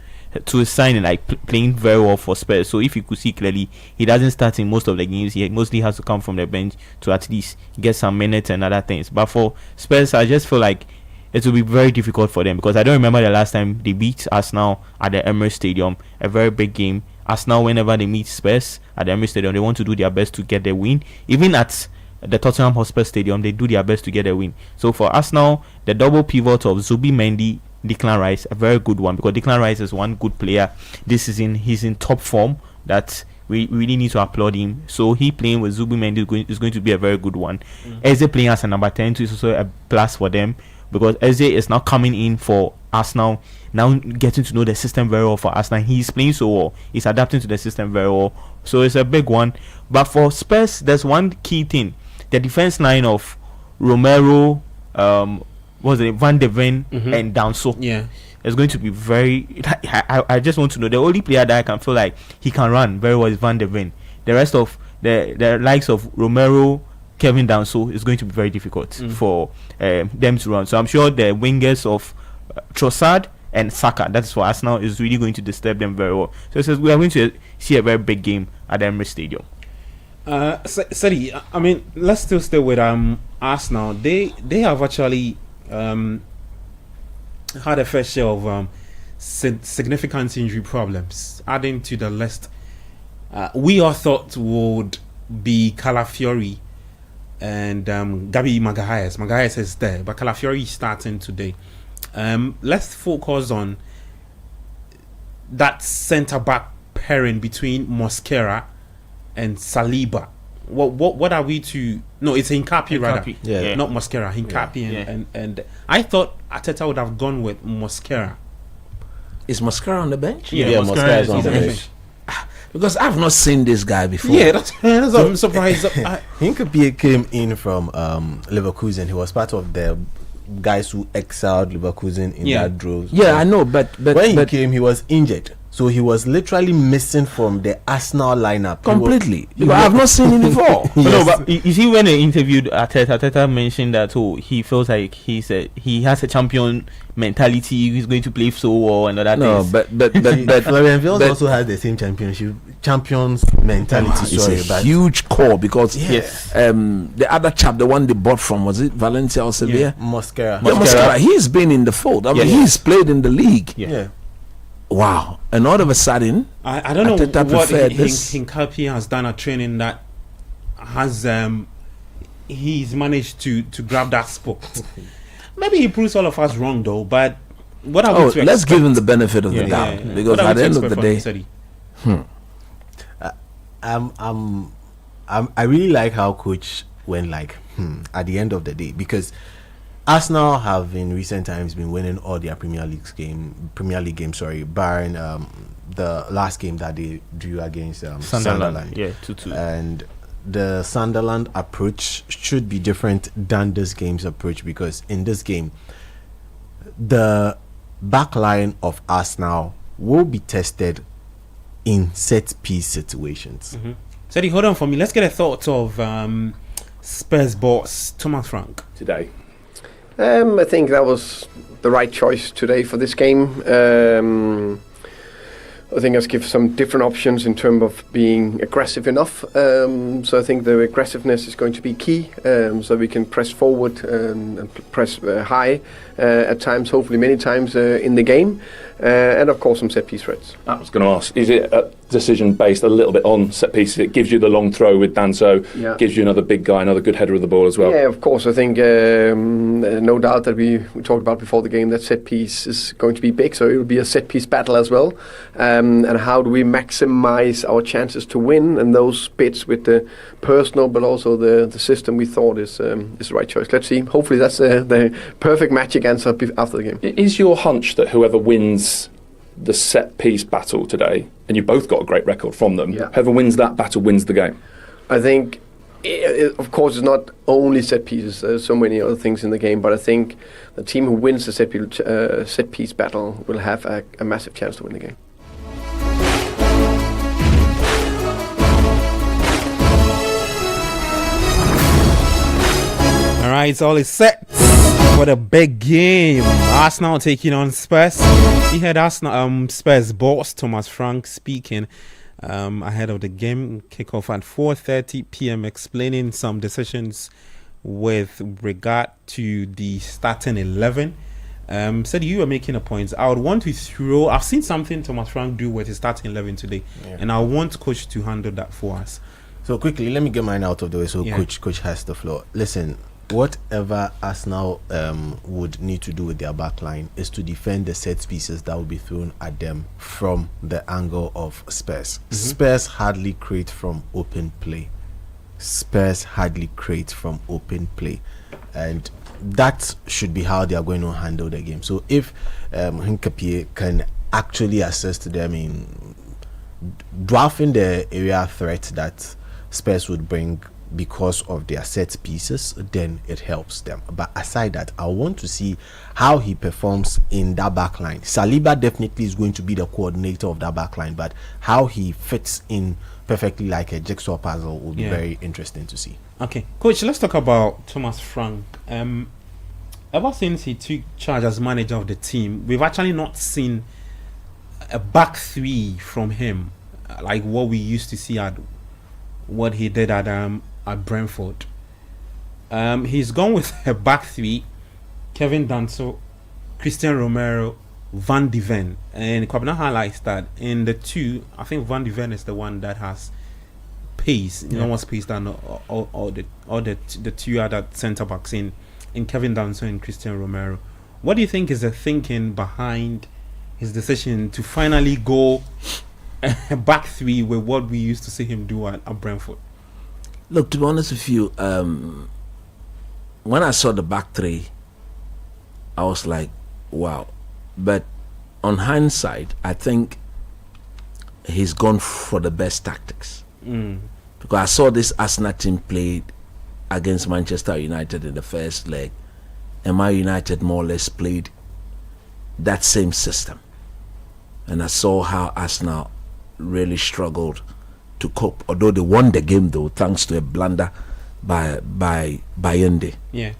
his signing playing very well for Spurs. So if you could see clearly, he doesn't start in most of the games. He mostly has to come from the bench to at least get some minutes and other things. But for Spurs, I just feel like it will be very difficult for them, because I don't remember the last time they beat Arsenal at the Emirates Stadium, a very big game. Arsenal, whenever they meet Spurs at the Emirates Stadium, they want to do their best to get the win. Even at the Tottenham Hotspur Stadium, they do their best to get a win. So for Arsenal, the double pivot of Zubimendi, Declan Rice, a very good one, because Declan Rice is one good player this season. He's in top form that we really need to applaud him. So he playing with Zubimendi is going to be a very good one. Eze playing as a number 10 is also a plus for them, because Eze is now coming in for Arsenal, now getting to know the system very well for Arsenal. He's playing so well, he's adapting to the system very well, so it's a big one. But for Spurs, there's one key thing: the defense line of Romero, Van de Ven, and Danso. It's going to be very. I just want to know, the only player that I can feel like he can run very well is Van de Ven. The rest of the likes of Romero, Kevin Danso is going to be very difficult for them to run. So I'm sure the wingers of Trossard and Saka, that's for Arsenal, is really going to disturb them very well. So it says we are going to see a very big game at the Emirates Stadium. Sadi, I mean, let's still stay with Arsenal. They have actually had a fair share of significant injury problems. Adding to the list, we all thought would be Calafiori and Gabi Magalhaes. Magalhaes is there, but Calafiori is starting today. Let's focus on that centre back pairing between Mosquera and Saliba. What are we to? No, it's Hincapié rather. Yeah. Not Mosquera. Hincapié and I thought Arteta would have gone with Mosquera. Is Mosquera on the bench? Yeah, Mosquera is on the bench. Because I've not seen this guy before. Yeah, that's I'm surprised. Hincapié came in from Leverkusen. He was part of the guys who excelled Leverkusen in that draw. Yeah, I know, but when he came, he was injured. So he was literally missing from the Arsenal lineup. Completely. Because I've not seen him before. Yes. No, but you see, when they interviewed Arteta mentioned that he feels like he has a champion mentality. He's going to play so well and all that. No, but Florian Wirtz also has the same champions mentality. It's a huge core, because the other chap, the one they bought from, was it Valencia or Sevilla? Yeah, Mosquera. Mosquera. He's been in the fold. I mean, he's played in the league. Yeah. Wow. And all of a sudden, I don't know what Hincapié has done at training that has he's managed to grab that spot. Maybe he proves all of us wrong though, but what are we to let's expect? give him the benefit of the doubt, because at the end of the day, I really like how coach went at the end of the day, because Arsenal have in recent times been winning all their Premier League games, barring the last game that they drew against Sunderland. Yeah, 2-2. And the Sunderland approach should be different than this game's approach, because in this game, the back line of Arsenal will be tested in set piece situations. Sadi, hold on for me. Let's get a thought of Spurs boss Thomas Frank today. I think that was the right choice today for this game. I think let's give some different options in terms of being aggressive enough. So I think the aggressiveness is going to be key, so we can press forward and press high at times, hopefully many times in the game. And of course some set piece threats. I was going to ask, is it a decision based a little bit on set pieces? It gives you the long throw with Danso, gives you another big guy, another good header of the ball as well. Yeah, of course. I think no doubt that we talked about before the game that set piece is going to be big, so it will be a set piece battle as well. And how do we maximize our chances to win, and those bits with the personal but also the system we thought is the right choice. Let's see. Hopefully that's the perfect magic answer after the game. Is your hunch that whoever wins the set piece battle today, and you both got a great record from them, whoever wins that battle wins the game? I think, of course, it's not only set pieces. There's so many other things in the game, but I think the team who wins the set piece battle will have a massive chance to win the game. right, all is set for the big game. Arsenal taking on Spurs. We had Arsenal, Spurs boss Thomas Frank speaking ahead of the game. Kickoff at 4:30 p.m. explaining some decisions with regard to the starting 11. Said you were making a point. I would want to throw. I've seen something Thomas Frank do with his starting 11 today, and I want coach to handle that for us. So quickly, let me get mine out of the way. So coach has the floor. Listen, whatever Arsenal would need to do with their back line is to defend the set pieces that will be thrown at them from the angle of Spurs. Spurs hardly create from open play. And that should be how they are going to handle the game. So if Hinkapie can actually assist them in drafting the area threat that Spurs would bring because of their set pieces, then it helps them. But aside that, I want to see how he performs in that back line. Saliba definitely is going to be the coordinator of that back line, but how he fits in perfectly like a jigsaw puzzle will be very interesting to see. Okay, coach, let's talk about Thomas Frank. Ever since he took charge as manager of the team, we've actually not seen a back three from him, like what we used to see at what he did at Brentford. He's gone with a back three: Kevin Danso, Christian Romero, Van de Ven. And Kwabena highlights that in the two, I think Van de Ven is the one that has pace, more space than all the two other centre backs in Kevin Danso and Christian Romero. What do you think is the thinking behind his decision to finally go a back three with what we used to see him do at Brentford? Look, to be honest with you, when I saw the back three, I was like, wow. But on hindsight, I think he's gone for the best tactics. Because I saw this Arsenal team played against Manchester United in the first leg, and Man United more or less played that same system. And I saw how Arsenal really struggled to cope, although they won the game though thanks to a blunder by Buendia.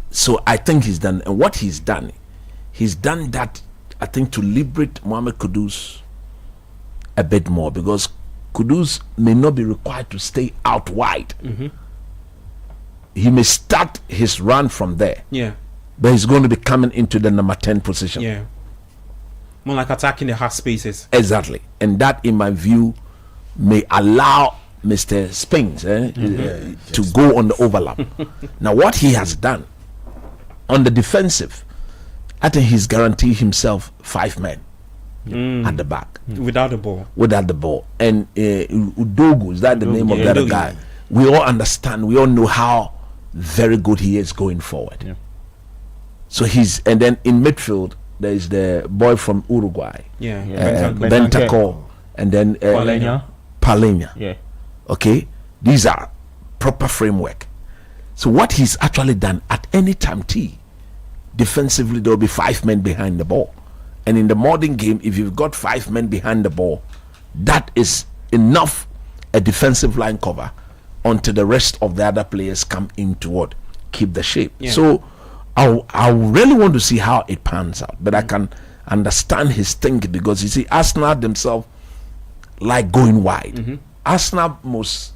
So I think he's done, and what he's done that, I think, to liberate Mohamed Kudus a bit more, because Kudus may not be required to stay out wide. He may start his run from there, but he's going to be coming into the number 10 position, more like attacking the half spaces. Exactly. And that, in my view, may allow Mr. Spence to go on the overlap. Now, what he has done on the defensive, I think he's guaranteed himself 5 men at the back. Without the ball. And Udogu, is that the name of that guy? We all understand, we all know how very good he is going forward. So and then in midfield, there is the boy from Uruguay, Bentancur, and then Palhinha. Okay, these are proper framework. So what he's actually done, at any time defensively, there will be 5 men behind the ball. And in the modern game, if you've got 5 men behind the ball, that is enough a defensive line cover until the rest of the other players come in to keep the shape. So I really want to see how it pans out, but I can understand his thinking, because you see, Arsenal themselves like going wide. Arsenal most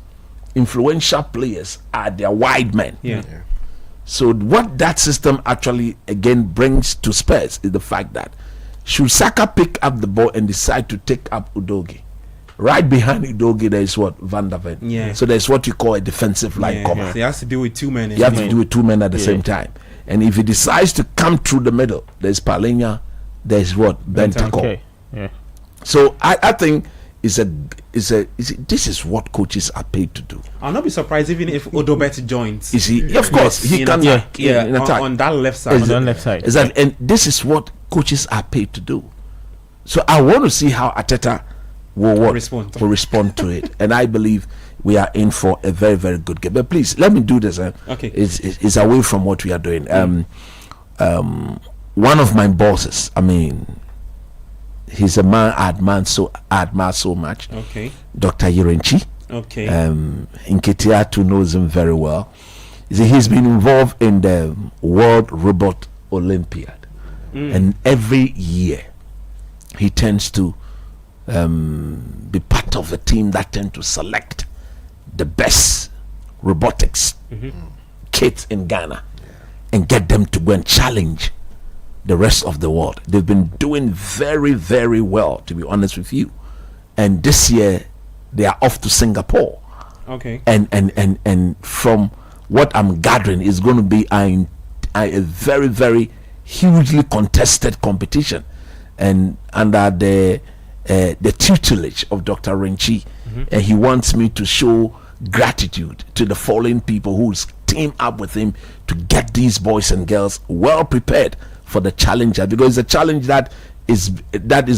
influential players are their wide men. So what that system actually again brings to Spurs is the fact that should Saka pick up the ball and decide to take up Udogie, right behind Udogie there is Van de Ven. So there's what you call a defensive line cover. So he has to deal with 2 men. You have to do with 2 men at the same time. And if he decides to come through the middle, there's Palhinha, there's Bentancur. So I think this is what coaches are paid to do. I'll not be surprised even if Odobert joins. You see, of course, he can attack on that left side. Exactly. And this is what coaches are paid to do. So I want to see how Arteta will respond to it. And I believe we are in for a very, very good game. But please, let me do this. It's away from what we are doing. One of my bosses, I mean, he's a man I admire so much. Dr. Yirenchi. Nketiah too knows him very well. You see, he's been involved in the World Robot Olympiad, and every year he tends to be part of the team that tend to select the best robotics kids in Ghana and get them to go and challenge the rest of the world. They've been doing very, very well, to be honest with you. And this year they are off to Singapore. Okay. And from what I'm gathering, is going to be a very, very hugely contested competition, and under the tutelage of Dr. Renchi, and he wants me to show gratitude to the following people who's teamed up with him to get these boys and girls well prepared for the challenge, because it's a challenge that is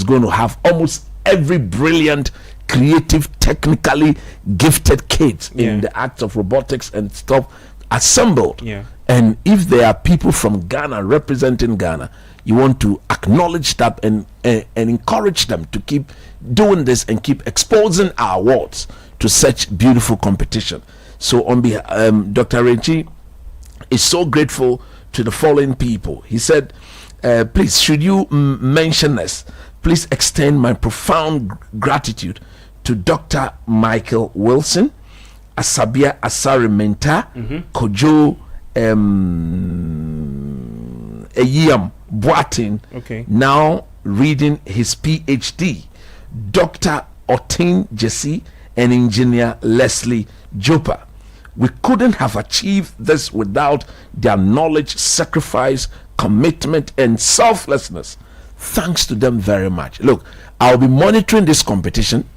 going to have almost every brilliant, creative, technically gifted kids in the act of robotics and stuff assembled. And if there are people from Ghana representing Ghana, you want to acknowledge that and encourage them to keep doing this and keep exposing our awards to such beautiful competition. So on behalf, Dr. Renchi is so grateful to the following people. He said, please, should you mention this, please extend my profound gratitude to Dr. Michael Wilson, Asabia Asari Menta, Kojo Eyam Boatin, now reading his PhD, Dr. Otin Jesse, and Engineer Leslie Jopa. We couldn't have achieved this without their knowledge, sacrifice, commitment, and selflessness. Thanks to them very much. Look, I'll be monitoring this competition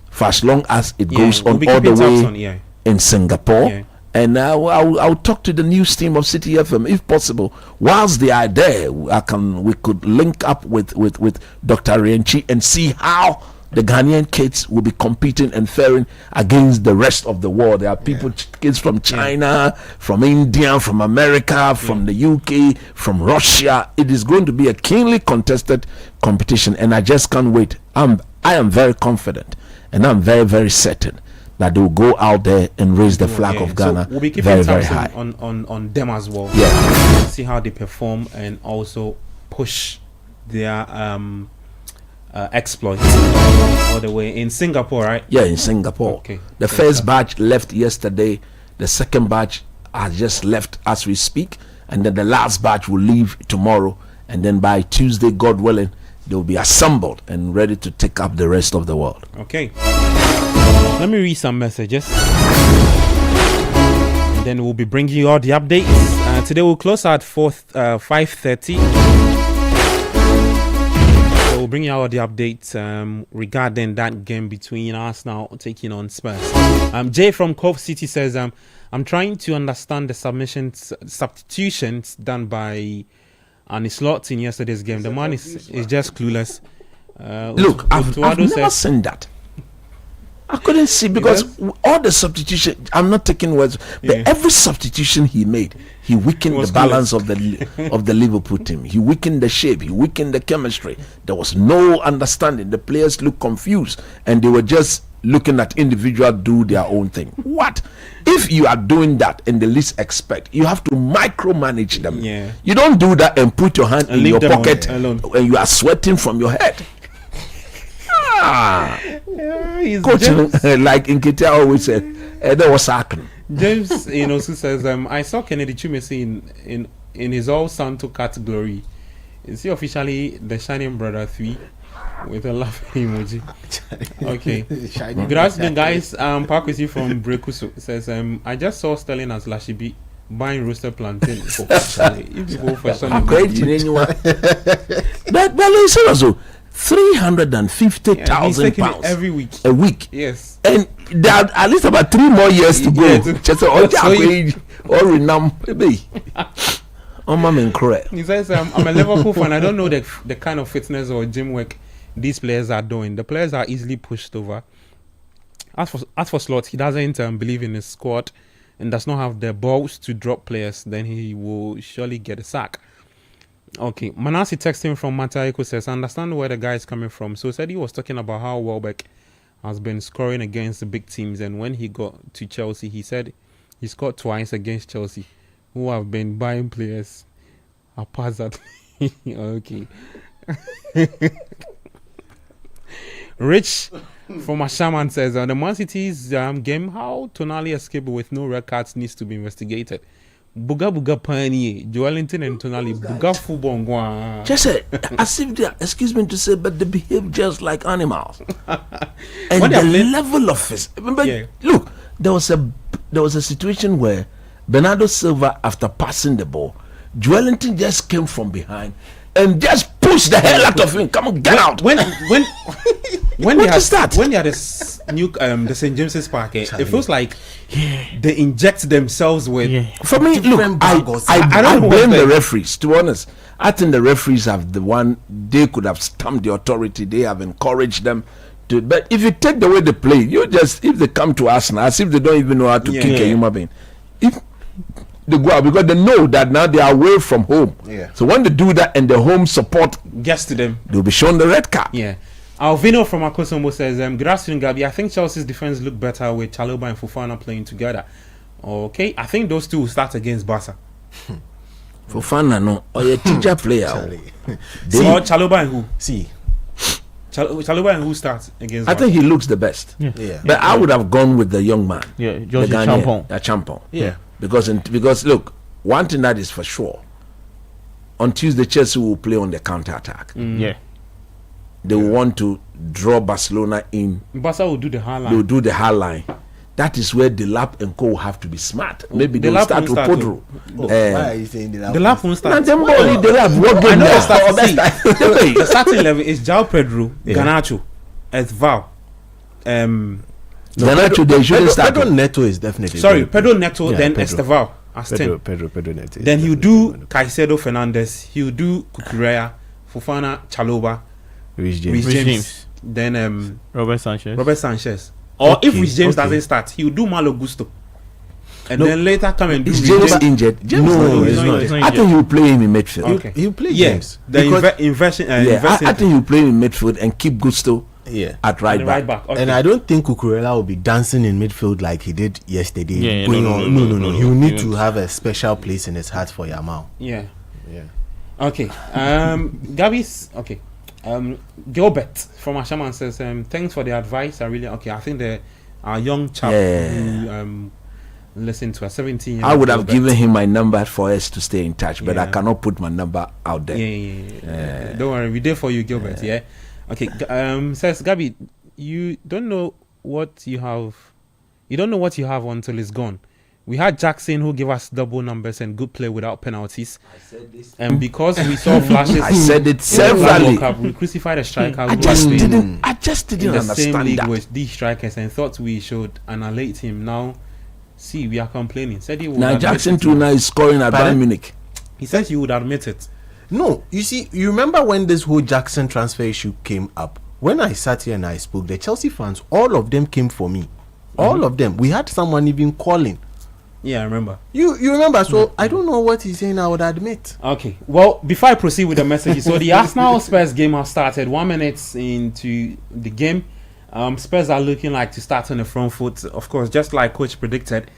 for as long as it goes on all the way in Singapore. And I'll talk to the news team of City FM if possible. Whilst they are there, we could link up with Dr. Renchi and see how the Ghanaian kids will be competing and faring against the rest of the world. There are people, kids from China, from India, from America, from the UK, from Russia. It is going to be a keenly contested competition, and I just can't wait. I am very confident, and I'm very, very certain that they will go out there and raise the flag of Ghana. So we'll be keeping very, very high on them as well. See how they perform and also push their exploits all the way in Singapore, right? Yeah, in Singapore. The first batch left yesterday. The second batch has just left as we speak, and then the last batch will leave tomorrow. And then by Tuesday, God willing, they will be assembled and ready to take up the rest of the world. Okay. Let me read some messages. And then we'll be bringing you all the updates. Today we'll close at 5:30. So we'll bring you all the updates regarding that game between Arsenal taking on Spurs. Jay from Cove City says, I'm trying to understand the substitutions done by Anislot in yesterday's game. The man is just clueless. Look, I've never seen that. I couldn't see, because all the substitution, I'm not taking words, but every substitution he made, he weakened the balance of the Liverpool team. He weakened the shape. He weakened the chemistry. There was no understanding. The players looked confused, and they were just looking at individual do their own thing. What if you are doing that in the least expect? You have to micromanage them. You don't do that and put your hand in your pocket and you are sweating from your head. Coach, like Nketiah always said, there was happening. James, who says, I saw Kennedy Chumesi in his all Santo category. Is he officially the Shining Brother 3 with a laughing emoji? Okay. Good afternoon, guys. Park with you from Brekusu says, I just saw Sterling as Lashibi buying roasted plantain for but listen also, 350,000 pounds every week. A week. Yes. And there are at least about 3 more years to go. Just all renam baby. He says, I'm a Liverpool fan. I don't know the kind of fitness or gym work these players are doing. The players are easily pushed over. As for Slot, he doesn't believe in his squad and does not have the balls to drop players. Then he will surely get a sack. Okay, Manasi texting from Mataiko says, I understand where the guy is coming from. So said he was talking about how Welbeck has been scoring against the big teams, and when he got to Chelsea, he said He scored twice against Chelsea, who have been buying players haphazardly. Okay. Rich from Ashaman says, on the Man City's game, how Tonali escaped with no red cards needs to be investigated. Buga Pani, Joelinton and Tonali, Buga Fubongwa. Just as if they are, excuse me to say, but they behave just like animals. And the level of it. Remember, look, there was a situation where Bernardo Silva, after passing the ball, Joelinton just came from behind and just pushed the hell out of him. Come on, get out. When they had this new the St James's Park, it feels like they inject themselves with. For me, look, I don't blame the referees. To be honest, I think the referees have they could have stamped the authority. They have encouraged them to. But if you take the way they play, if they come to Arsenal as if they don't even know how to kick a human being, if they go out because they know that now they are away from home. Yeah. So when they do that and the home support gets to them, they'll be shown the red card. Yeah. Alvino from Akosombo says, good afternoon, Gabi. I think Chelsea's defense look better with Chalobah and Fofana playing together. Okay, I think those two will start against Barca. Fofana, no. Or a teacher player. Chalobah and who? See. Chalobah and who starts against Barca? I think he looks the best. Yeah. But I would have gone with the young man. Yeah, George Champon. Yeah. Because look, one thing that is for sure, on Tuesday Chelsea will play on the counter-attack. Yeah. They want to draw Barcelona in. Barca will do the hard line. They will do the hard line. That is where Delap and Co will have to be smart. Maybe they will start with Podro. Why are you saying Delap? Delap won't start. The starting level is João Pedro, Garnacho, Esval. Garnacho, they shouldn't start. Pedro Neto is definitely. Sorry, Pedro Neto, then Esteval as 10. Pedro Neto. Then he'll do Caicedo Fernandes. He'll do Cucurella, Fofana, Chalobah. Rhys James. Then Robert Sanchez. Or if Rhys James doesn't start, he'll do Malo Gusto. And then later come and do Is James injured? No, he's not. I think he'll play him in midfield. Okay. He'll play James. I think he'll play him in midfield and keep Gusto at right back. Okay. And I don't think Cucurella will be dancing in midfield like he did yesterday. No. He will need to have a special place in his heart for Yamal. Yeah. Okay. Gabby's okay. Gilbert from Ashaman says, thanks for the advice. I think our young chap who listened to a 17-year-old. I would have given him my number for us to stay in touch, but I cannot put my number out there. Yeah. Don't worry, we're there for you, Gilbert. Okay. Says Gabby, you don't know what you have until it's gone. We had Jackson who gave us double numbers and good play without penalties. I said this. And because we saw flashes, I said it severally. We crucified a striker. I just didn't understand the same league that. with these strikers and thought we should annihilate him. Now, see, we are complaining. Said he would. Now Jackson too now is scoring at Bayern Munich. He said he would admit it. No, you see, you remember when this whole Jackson transfer issue came up? When I sat here and I spoke, the Chelsea fans, all of them came for me. All of them. We had someone even calling. Yeah, I remember. You remember? So I don't know what he's saying. I would admit. Okay. Well, before I proceed with the messages, so the Arsenal Spurs game has started. 1 minute into the game, Spurs are looking like to start on the front foot. Of course, just like Coach predicted,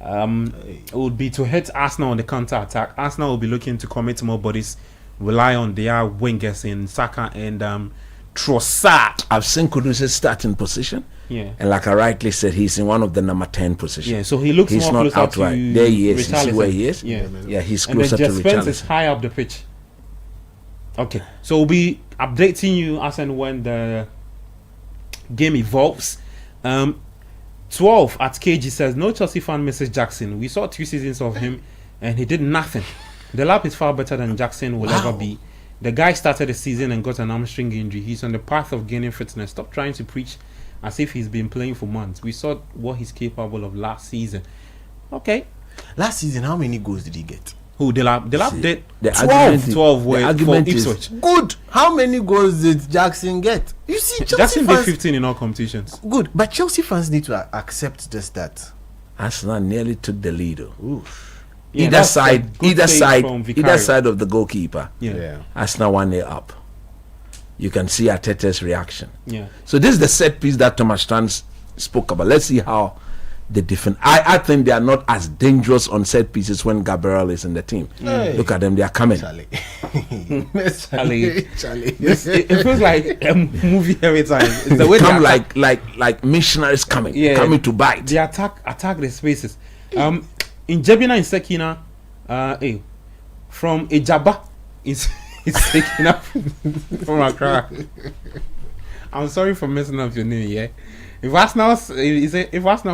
it would be to hit Arsenal on the counter attack. Arsenal will be looking to commit more bodies, rely on their wingers in Saka and Trossard. I've seen Kudus' starting position. Yeah. And like I rightly said, he's in one of the number 10 positions. Yeah, so he looks he's more not closer outright. to There he is. You see Richarlison. where he is? Yeah, he's and closer to then Spence Richarlison. is high up the pitch. Okay, so we'll be updating you as and when the game evolves. 12 at KG says, no Chelsea fan misses Jackson. We saw 2 seasons of him and he did nothing. The lap is far better than Jackson will ever be. The guy started the season and got an hamstring injury. He's on the path of gaining fitness. Stop trying to preach as if he's been playing for months. We saw what he's capable of last season. Okay. Last season, how many goals did he get? Who? Delap did The 12 for is Ipswich. Good. How many goals did Jackson get? You see, Chelsea Jackson did fans, 15 in all competitions. Good, but Chelsea fans need to accept just that. Arsenal nearly took the lead. Yeah, either that's a side good save from Vicario. of the goalkeeper. Yeah. Arsenal 1-0 up. You can see Arteta's reaction. Yeah. So this is the set piece that Thomas Strand spoke about. Let's see how the defense. I think they are not as dangerous on set pieces when Gabriel is in the team. Look at them, they are coming. Charlie. It feels like a movie every time. It's the way Come they attack, like missionaries coming to bite. they attack the spaces. In Jebina and Sekina, from Ejaba is Sekina from Accra. I'm sorry for messing up your name, yeah. If Arsenal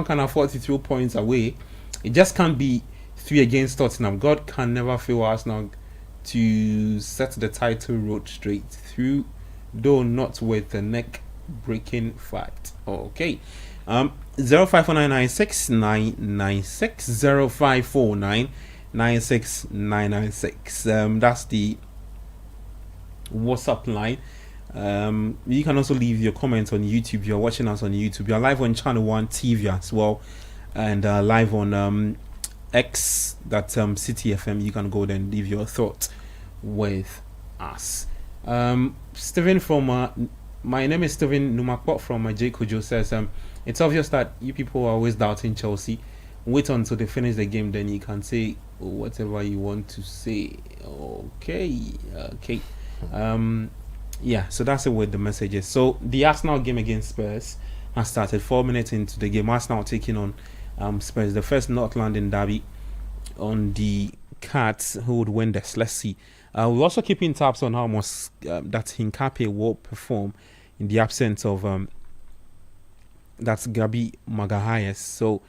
can afford 42 points away, it just can't be 3 against Tottenham. God can never fail Arsenal to set the title road straight through, though not with a neck-breaking fight. Okay. 054996 996. That's the WhatsApp line. You can also leave your comments on YouTube. You're watching us on YouTube. You're live on Channel 1 TV as well, and live on X, that's City FM. You can go there and leave your thoughts with us. Stephen from my name is Stephen Numakpot from J Kojo says it's obvious that you people are always doubting Chelsea. Wait until they finish the game, then you can say whatever you want to say. Okay. Yeah, so that's it with the messages. So the Arsenal game against Spurs has started. 4 minutes into the game, Arsenal taking on Spurs, the first North London derby on the cards. Who would win this? Let's see. We're also keeping tabs on how much that Hincapié will perform in the absence of that's Gabi Magalhaes. So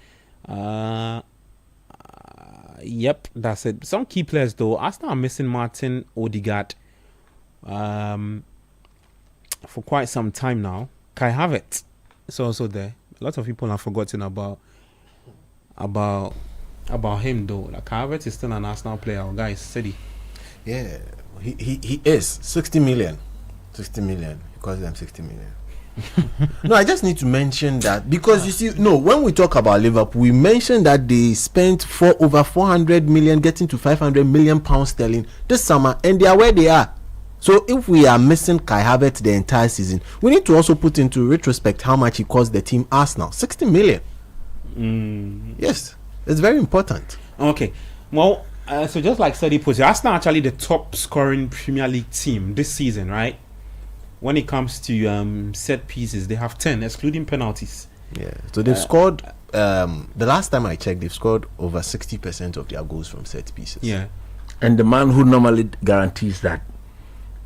yep, that's it. Some key players though. Arsenal are missing Martin Odegaard for quite some time now. Kai Havertz is also there. A lot of people have forgotten about him though. Like Kai Havertz is still an Arsenal player. Our guy is steady. Yeah, he is 60 million. 60 million. He calls them 60 million. No, I just need to mention that because you see, when we talk about Liverpool, we mentioned that they spent over 400 million, getting to 500 million pounds sterling this summer, and they are where they are. So if we are missing Kai Havertz the entire season, we need to also put into retrospect how much he cost the team Arsenal. 60 million. Yes, it's very important. Okay, well, so just like Sadi put it, Arsenal are actually the top scoring Premier League team this season, right? When it comes to set pieces, they have 10, excluding penalties. Yeah, so they've scored. The last time I checked, they've scored over 60% of their goals from set pieces. Yeah, And the man who normally guarantees that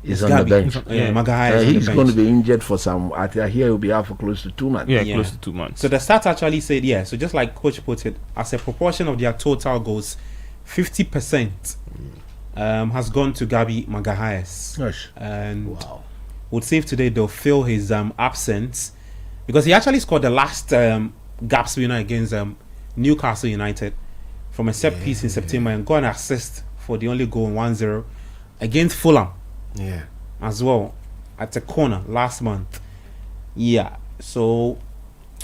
is on the bench. Magalhaes He's going to be injured for some. I hear he'll be out for close to 2 months. Yeah, close to 2 months. So the stats actually said, so just like Coach put it, as a proportion of their total goals, 50% has gone to Gabi Magalhaes. Gosh. And would save today they'll fill his absence, because he actually scored the last gaps winner against Newcastle United from a set piece in September, and got an assist for the only goal 1-0 against Fulham. Yeah, as well at a corner last month. Yeah, so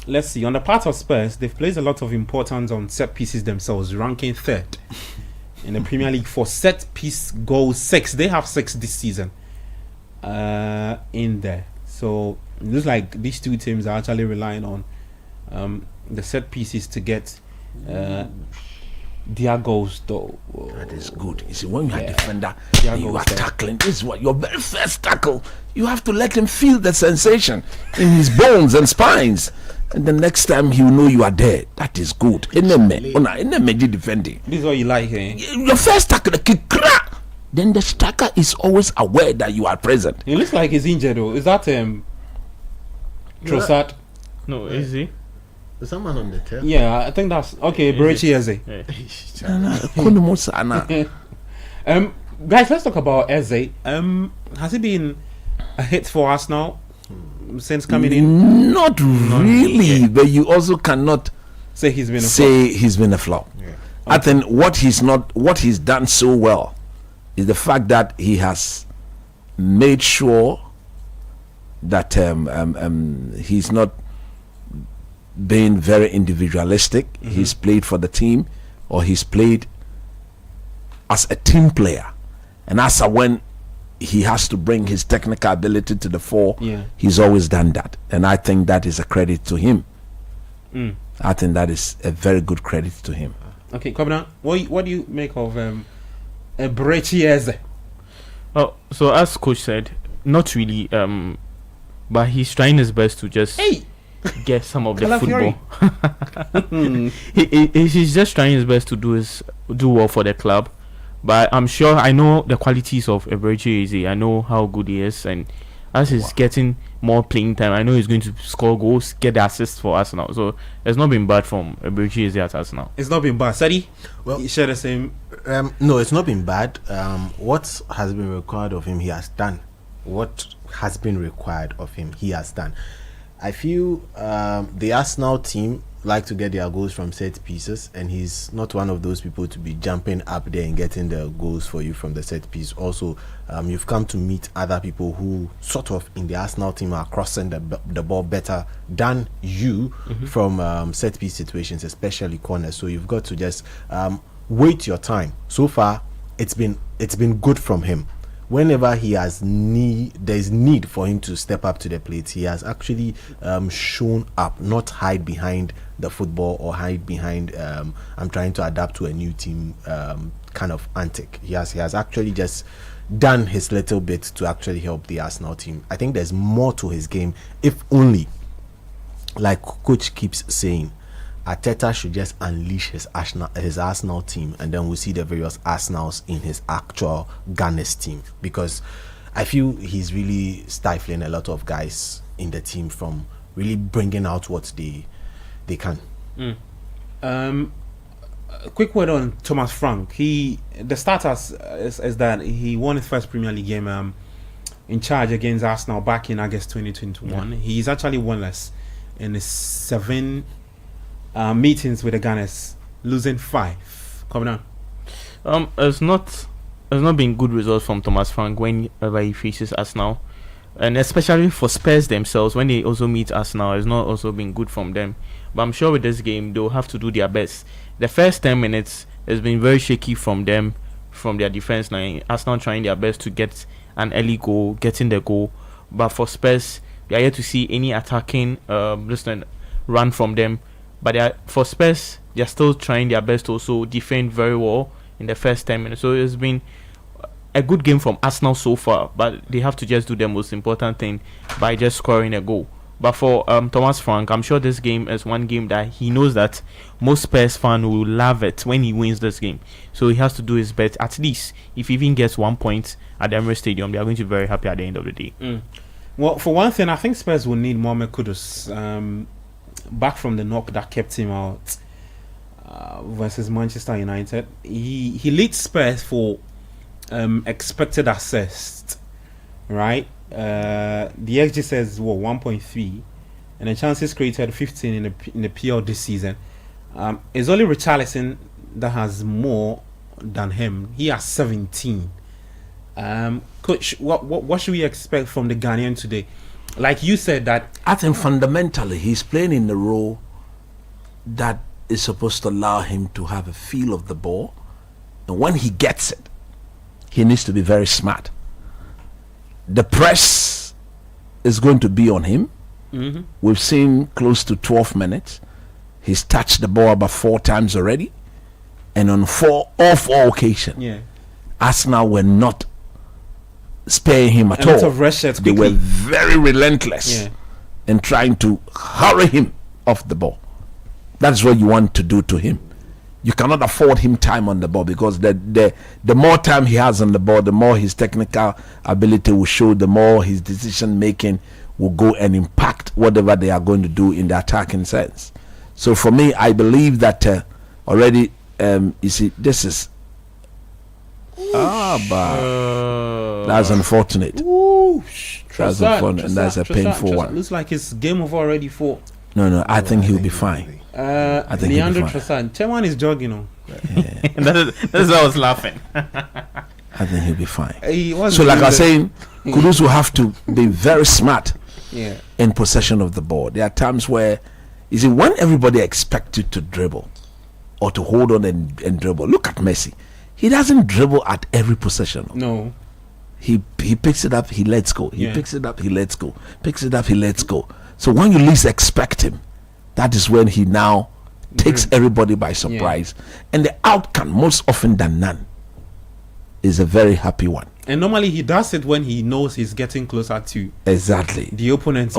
let's see. On the part of Spurs, they've placed a lot of importance on set pieces themselves, ranking 3rd in the Premier League for set piece goals. 6. They have 6 this season in there. So it looks like these two teams are actually relying on the set pieces to get their goals though. That is good. You see, when you are a defender and you are tackling, this is what your very first tackle, you have to let him feel the sensation in his bones and spines, and the next time he will know you are there. That is good. Defending. This is what you like, eh? Your first tackle, the kick, then the striker is always aware that you are present. It looks like he's injured though. Is that Trossard? No, is he? There's someone on the tail. Yeah, I think that's okay. Berichi Eze. Guys, let's talk about Eze. Has he been a hit for us now since coming in? Not really, but you also cannot say he's been a flop. Yeah. Okay. I think what he's done so well is the fact that he has made sure that he's not being very individualistic. He's played for the team, or he's played as a team player, and as when he has to bring his technical ability to the fore, he's always done that, and I think that is a credit to him. I think that is a very good credit to him. Okay, Kobina, what do you make of Brechieze? Oh, so as coach said, not really. But he's trying his best to just get some of the football. He's just trying his best to do well for the club. But I know the qualities of Brechieze. I know how good he is, and as he's getting more playing time, I know he's going to score goals, get the assists for us now. So it's not been bad from Brechieze at us now. It's not been bad. Sadi, well, you share the same. No, it's not been bad. What has been required of him, he has done. What has been required of him, he has done. I feel the Arsenal team like to get their goals from set pieces, and he's not one of those people to be jumping up there and getting the goals for you from the set piece. Also, you've come to meet other people who sort of in the Arsenal team are crossing the ball better than you from set piece situations, especially corners. So you've got to just wait your time. So far, it's been good from him. Whenever he has there's need for him to step up to the plate, he has actually shown up, not hide behind the football or hide behind I'm trying to adapt to a new team kind of antic. He has actually just done his little bit to actually help the Arsenal team. I think there's more to his game, if only, like coach keeps saying, Arteta should just unleash his Arsenal team, and then we'll see the various Arsenals in his actual Gunners team, because I feel he's really stifling a lot of guys in the team from really bringing out what they can. A quick word on Thomas Frank. The status is that he won his first Premier League game in charge against Arsenal back in August 2021. Yeah. He's actually winless in his 7 meetings with the Gunners, losing 5. Coming on. It's not been good results from Thomas Frank whenever he faces Arsenal, and especially for Spurs themselves when they also meet Arsenal. It's not also been good from them. But I'm sure with this game they'll have to do their best. The first 10 minutes has been very shaky from them, from their defense line. Arsenal trying their best to get an early goal, getting the goal. But for Spurs, we are yet to see any attacking run from them. But for Spurs, they're still trying their best to also defend very well in the first 10 minutes. So it's been a good game from Arsenal so far. But they have to just do the most important thing by just scoring a goal. But for Thomas Frank, I'm sure this game is one game that he knows that most Spurs fans will love it when he wins this game. So he has to do his best. At least, if he even gets 1 point at the Emirates Stadium, they are going to be very happy at the end of the day. Well, for one thing, I think Spurs will need Mohamed Kudus back from the knock that kept him out versus Manchester United. He leads Spurs for expected assists, right? The XG says 1.3, and the chances created 15 in the PL this season. It's only Richarlison that has more than him. He has 17. Coach, what should we expect from the Ghanaian today? Like you said, that I think fundamentally he's playing in the role that is supposed to allow him to have a feel of the ball, and when he gets it, he needs to be very smart. The press is going to be on him. We've seen close to 12 minutes. He's touched the ball about 4 times already, and on all four occasions, Arsenal were not sparing him at all. They were very relentless in trying to hurry him off the ball. That's what you want to do to him. You cannot afford him time on the ball, because the more time he has on the ball, the more his technical ability will show, the more his decision making will go and impact whatever they are going to do in the attacking sense. So for me, I believe that already, you see, this is that's unfortunate. That's unfortunate, and that's a painful one. Looks like it's game over already for. No, I think he'll be fine. I think Leandro Trossard. Chairman is jogging on. Yeah. That's why I was laughing. I think he'll be fine. So like I was saying, Kudus will have to be very smart in possession of the ball. There are times where, you see, when everybody expects you to dribble or to hold on and dribble, look at Messi. He doesn't dribble at every possession. No. He picks it up, he lets go. He picks it up, he lets go. Picks it up, he lets go. So when you least expect him, that is when he now takes everybody by surprise, and the outcome, most often than none, is a very happy one. And normally he does it when he knows he's getting closer to exactly the opponent's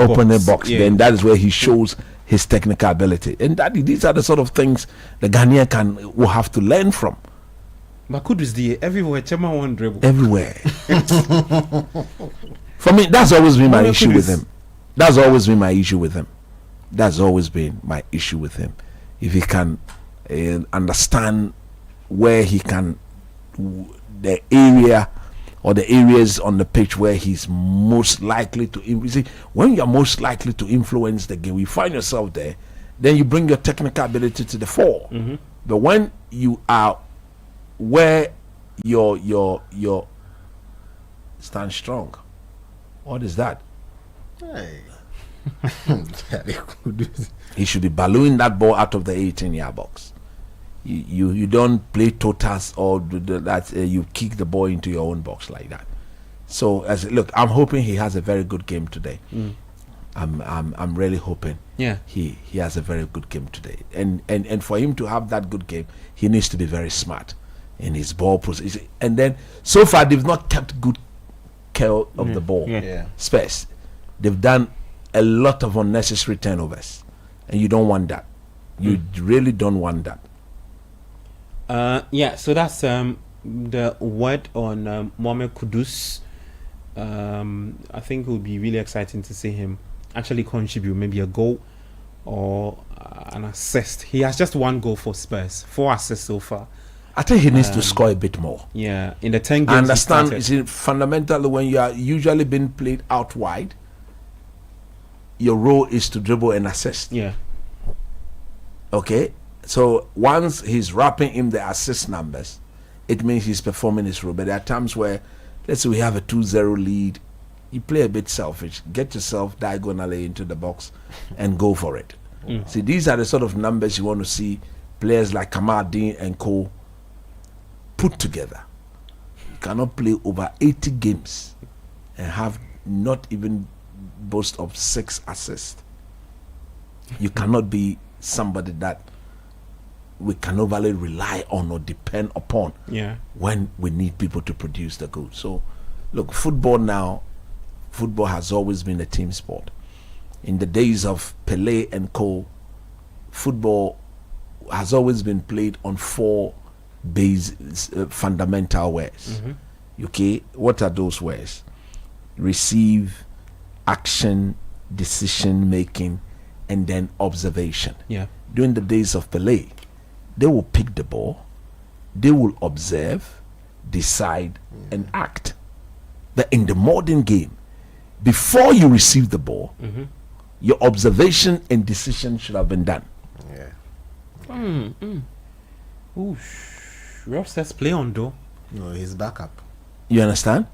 box. Then that is where he shows his technical ability, and these are the sort of things the Ghanaian will have to learn from. But Kudus the everywhere, Chema one dribble everywhere. For me, that's always been my issue with him. That's always been my issue with him. That's always been my issue with him. If he can understand where he can, the area or the areas on the pitch where he's most likely to. You see, when you're most likely to influence the game, you find yourself there, then you bring your technical ability to the fore. But when you are where your stand strong, what is that? Hey. He should be ballooning that ball out of the 18-yard box. You don't play totals or that you kick the ball into your own box like that. So look, I'm hoping he has a very good game today. I'm really hoping. Yeah, he has a very good game today, and for him to have that good game, he needs to be very smart in his ball process. And then so far they've not kept good care of the ball. Spurs, they've done a lot of unnecessary turnovers, and you don't want that. You really don't want that. So that's the word on Mohamed Kudus. I think it will be really exciting to see him actually contribute maybe a goal or an assist. He has just one goal for Spurs, 4 assists so far. I think he needs to score a bit more. Yeah, in the 10 games. I understand. It's fundamentally when you are usually being played out wide, your role is to dribble and assist. Yeah. Okay. So once he's wrapping in the assist numbers, it means he's performing his role. But there are times where, let's say we have a 2-0 lead, you play a bit selfish, get yourself diagonally into the box and go for it. See, these are the sort of numbers you want to see players like Kamal Dean and co put together. You cannot play over 80 games and have not even boast of 6 assists. You cannot be somebody that we can overly rely on or depend upon when we need people to produce the goal. So look, football has always been a team sport. In the days of Pelé and co, football has always been played on 4 fundamental ways. Okay, what are those ways? Receive, action, decision making, and then observation. During the days of Pelé, they will pick the ball, they will observe, decide, and act. But in the modern game, before you receive the ball, your observation and decision should have been done. Rob says play on though. No, he's backup. You understand?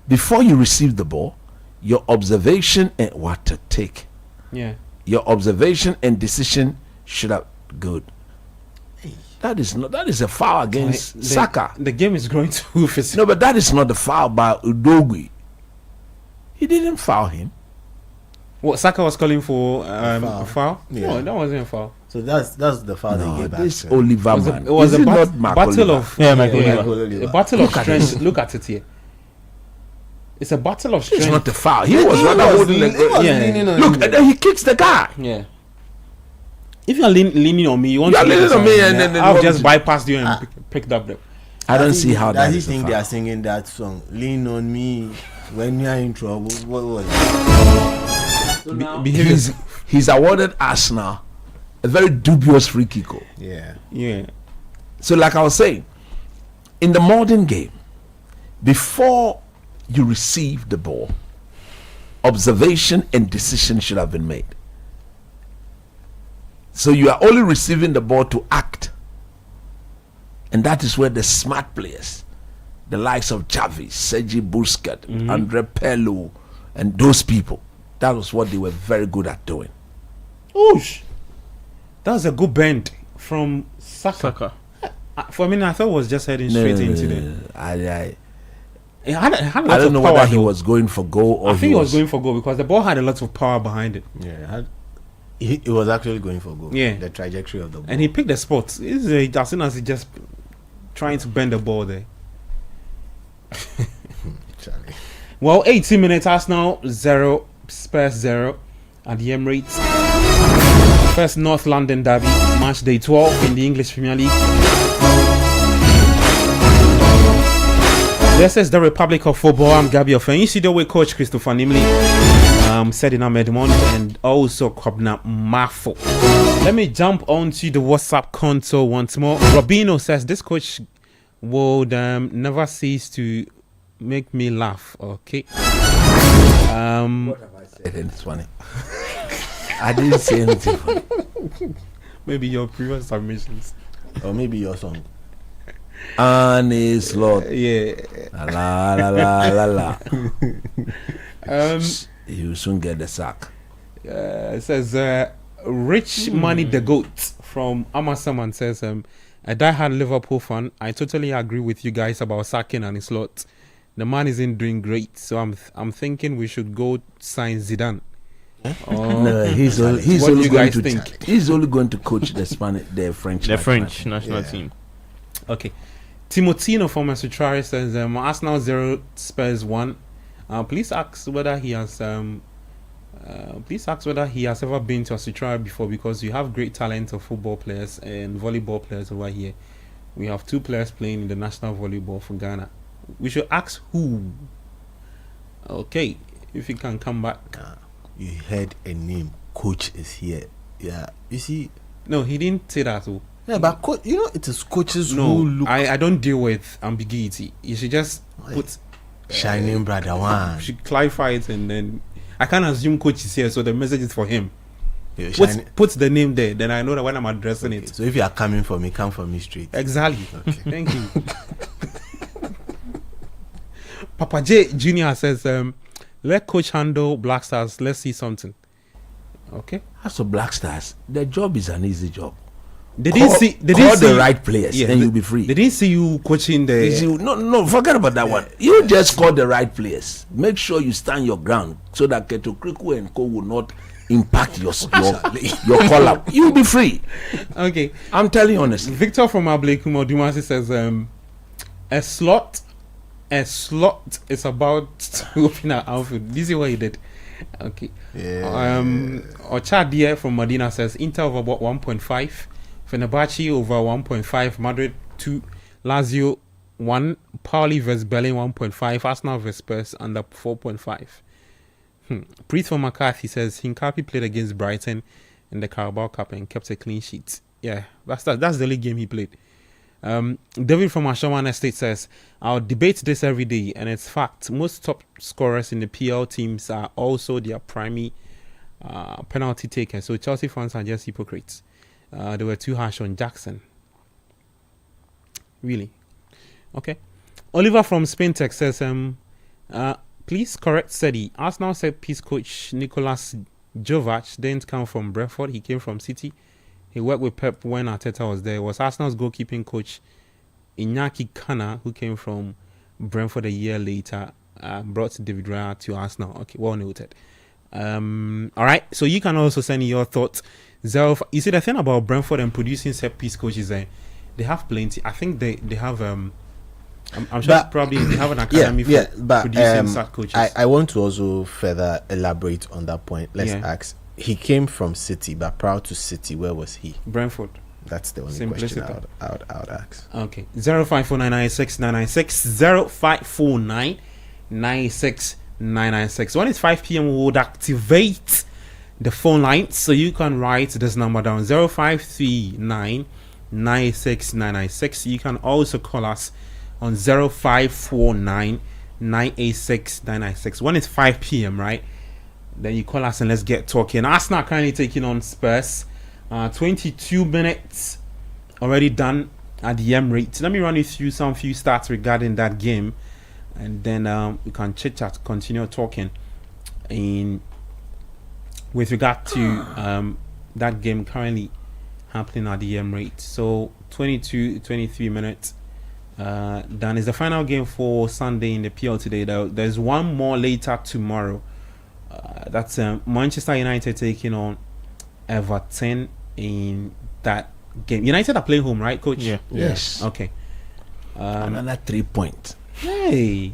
Before you receive the ball, your observation and what to take. Your observation and decision should have good. That is a foul against Saka. The game is growing too physical. No, but that is not the foul by Udogui. He didn't foul him. What Saka was calling for foul. A foul? Yeah. No, that wasn't a foul. So that's the foul they gave back. This Oliver man. It was Is a it not battle Oliver? of A battle of strength. Look at it here. It's a battle of strength. It's not the foul. He was rather holding the Look, and then he kicks the guy. Yeah. If you're leaning on me, you want You're to leaning on me, and then I'll just bypass you and picked up the. I don't see how that does he is a think foul. they are singing that song? Lean on me when you are in trouble. What was it? He's awarded Arsenal a very dubious free kick. Yeah. So like I was saying, in the modern game, before you receive the ball, observation and decision should have been made. So you are only receiving the ball to act. And that is where the smart players, the likes of Xavi, Sergi Busquets, Andre Pirlo, and those people, that was what they were very good at doing. Oosh. That was a good bend from Saka. For a minute, I thought it was just heading straight into it. I don't know whether he was going for goal or I think he was going for goal because the ball had a lot of power behind it. Yeah, He was actually going for goal. Yeah. The trajectory of the ball. And he picked the spot. As soon as he just trying to bend the ball there. Charlie. Well, 18 minutes, Arsenal 0, Spurs 0 at the Emirates. First North London derby, match day 12 in the English Premier League. This is the Republic of Football. I'm Gabi Ofenisido with Coach Christopher Nimley, Sedina Medmond, and also Kobna Mafo. Let me jump onto the WhatsApp console once more. Robino says this coach would never cease to make me laugh. Okay. What have I said? It's funny. I didn't say anything funny. Maybe your previous submissions. Or maybe your song. Honest Lord. Yeah. La la la la la. You will soon get the sack. It says Rich Money the Goat from Amasaman says a diehard Liverpool fan. I totally agree with you guys about sacking and his lot. The man isn't doing great, so I'm thinking we should go sign Zidane. No, he's only going to coach the French national team. Okay. Timotino from Sutrari says Arsenal 0, Spurs 1. Please ask whether he has ever been to Sutrari before, because you have great talent of football players and volleyball players over here. We have 2 players playing in the national volleyball for Ghana. We should ask who. Okay, if you can come back. You heard a name. Coach is here. Yeah, you see. No, he didn't say that. Oh. Yeah, but it is coaches No, who look. I don't deal with ambiguity. You should just put shining brother one. You should clarify it, and then I can't assume coach is here, so the message is for him. Yeah, Put the name there, then I know that when I'm addressing it. So if you are coming for me, come for me straight. Exactly. Okay. Thank you. Papa J Junior says, let coach handle Black Stars. Let's see something. Okay. As for Black Stars, the job is an easy job. They didn't see the right players, and you'll be free. They didn't see you coaching the. No, forget about that one. You just call the right players. Make sure you stand your ground so that Keto Kriku and Co will not impact your call up. You'll be free. Okay. I'm telling you honestly. Victor from Ablekumo Dumasi says, a slot is about to open our outfield. This is what he did. Okay. Yeah. Ochadia from Medina says Inter over about 1.5. Fenerbahce over 1.5, Madrid 2, Lazio 1, Pauli vs Berlin 1.5, Arsenal vs Spurs under 4.5. Preet from McCarthy says Hincapi played against Brighton in the Carabao Cup and kept a clean sheet. Yeah, that's the only game he played. David from Ashaman Estate says, I'll debate this every day, and it's fact. Most top scorers in the PL teams are also their primary penalty takers, so Chelsea fans are just hypocrites. They were too harsh on Jackson. Really? Okay. Oliver from Spain Tech says, please correct Sedi. Arsenal set piece coach Nicolas Jovac didn't come from Brentford. He came from City. He worked with Pep when Arteta was there. It was Arsenal's goalkeeping coach Iñaki Kana, who came from Brentford a year later, brought David Raya to Arsenal. Okay, well noted. All right, so you can also send your thoughts. You see, the thing about Brentford and producing set piece coaches, they have plenty. I think they have I'm sure probably they have an academy for producing set coaches. I want to also further elaborate on that point. Let's ask. He came from City, but prior to City, where was he? Brentford. That's the only question I would ask. Okay. 05499696 05499696. When it's 5 p.m, we would activate the phone line, so you can write this number down, 05399696. You can also call us on 0549986996. When it's 5 p.m, right, then you call us and let's get talking. Arsenal currently taking on Spurs. 22 minutes already done at the Emirates. Let me run you through some few stats regarding that game, and then we can chit chat, continue talking with regard to that game currently happening at the Emirates. So 23 minutes done. Is the final game for Sunday in the PL today. There's one more later tomorrow. That's Manchester United taking on Everton in that game. United are playing home, right, coach? Yeah. Yes. Okay. Another 3 points. Hey.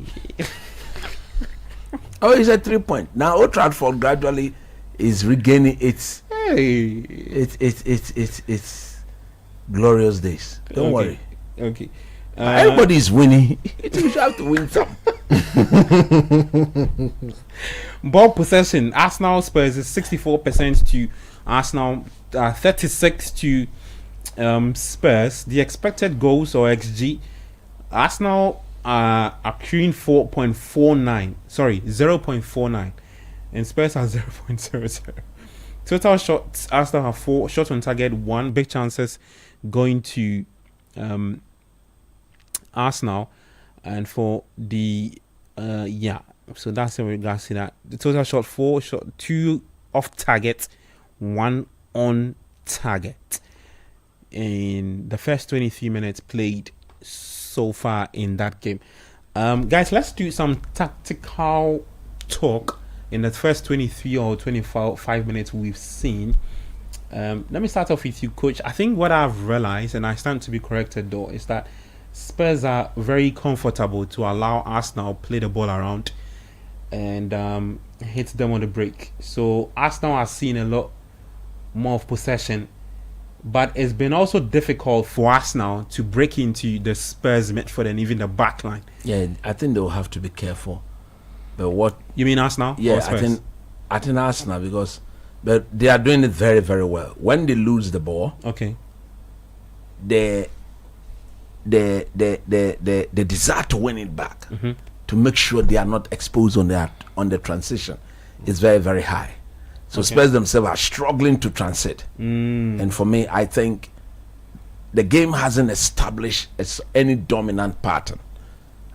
Oh, it's a 3 point. Now Old Trafford gradually is regaining its Hey. it's glorious days. Don't worry. Okay. Everybody is winning. You have to win some. Ball possession. Arsenal Spurs is 64% to Arsenal, 36 to Spurs. The expected goals or XG. Arsenal are accruing 0.49, and Spurs are 0.00. Total shots. Arsenal have 4 shots on target, 1 big chances going to Arsenal, and for the so that's in regards to that. The total shot 4 shot, 2 off target, 1 on target in the first 23 minutes played so far in that game. Guys, let's do some tactical talk in the first 23 or 25 minutes we've seen. Let me start off with you, coach. I think what I've realized, and I stand to be corrected though, is that Spurs are very comfortable to allow Arsenal play the ball around and hit them on the break. So Arsenal are seeing a lot more of possession, but it's been also difficult for Arsenal to break into the Spurs midfield and even the back line. Yeah, I think they'll have to be careful. But what You mean Arsenal? Yeah, or Spurs? I think Arsenal, because but they are doing it very, very well. When they lose the ball, Okay. the desire to win it back, to make sure they are not exposed on the transition, is very, very high. So Spurs themselves are struggling to transit. And for me, I think the game hasn't established any dominant pattern.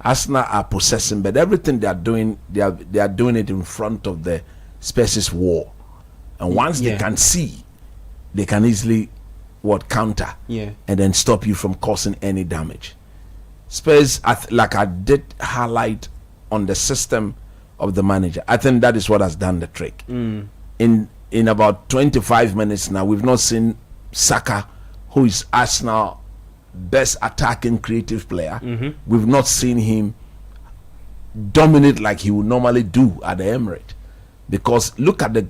Arsenal are possessing, but everything they are doing it in front of the Spurs' wall. And once they can see, they can easily counter and then stop you from causing any damage. Spurs, like I did highlight on the system of the manager, I think that is what has done the trick. In about 25 minutes now, we've not seen Saka, who is Arsenal best attacking creative player. We've not seen him dominate like he would normally do at the Emirates. Because look at the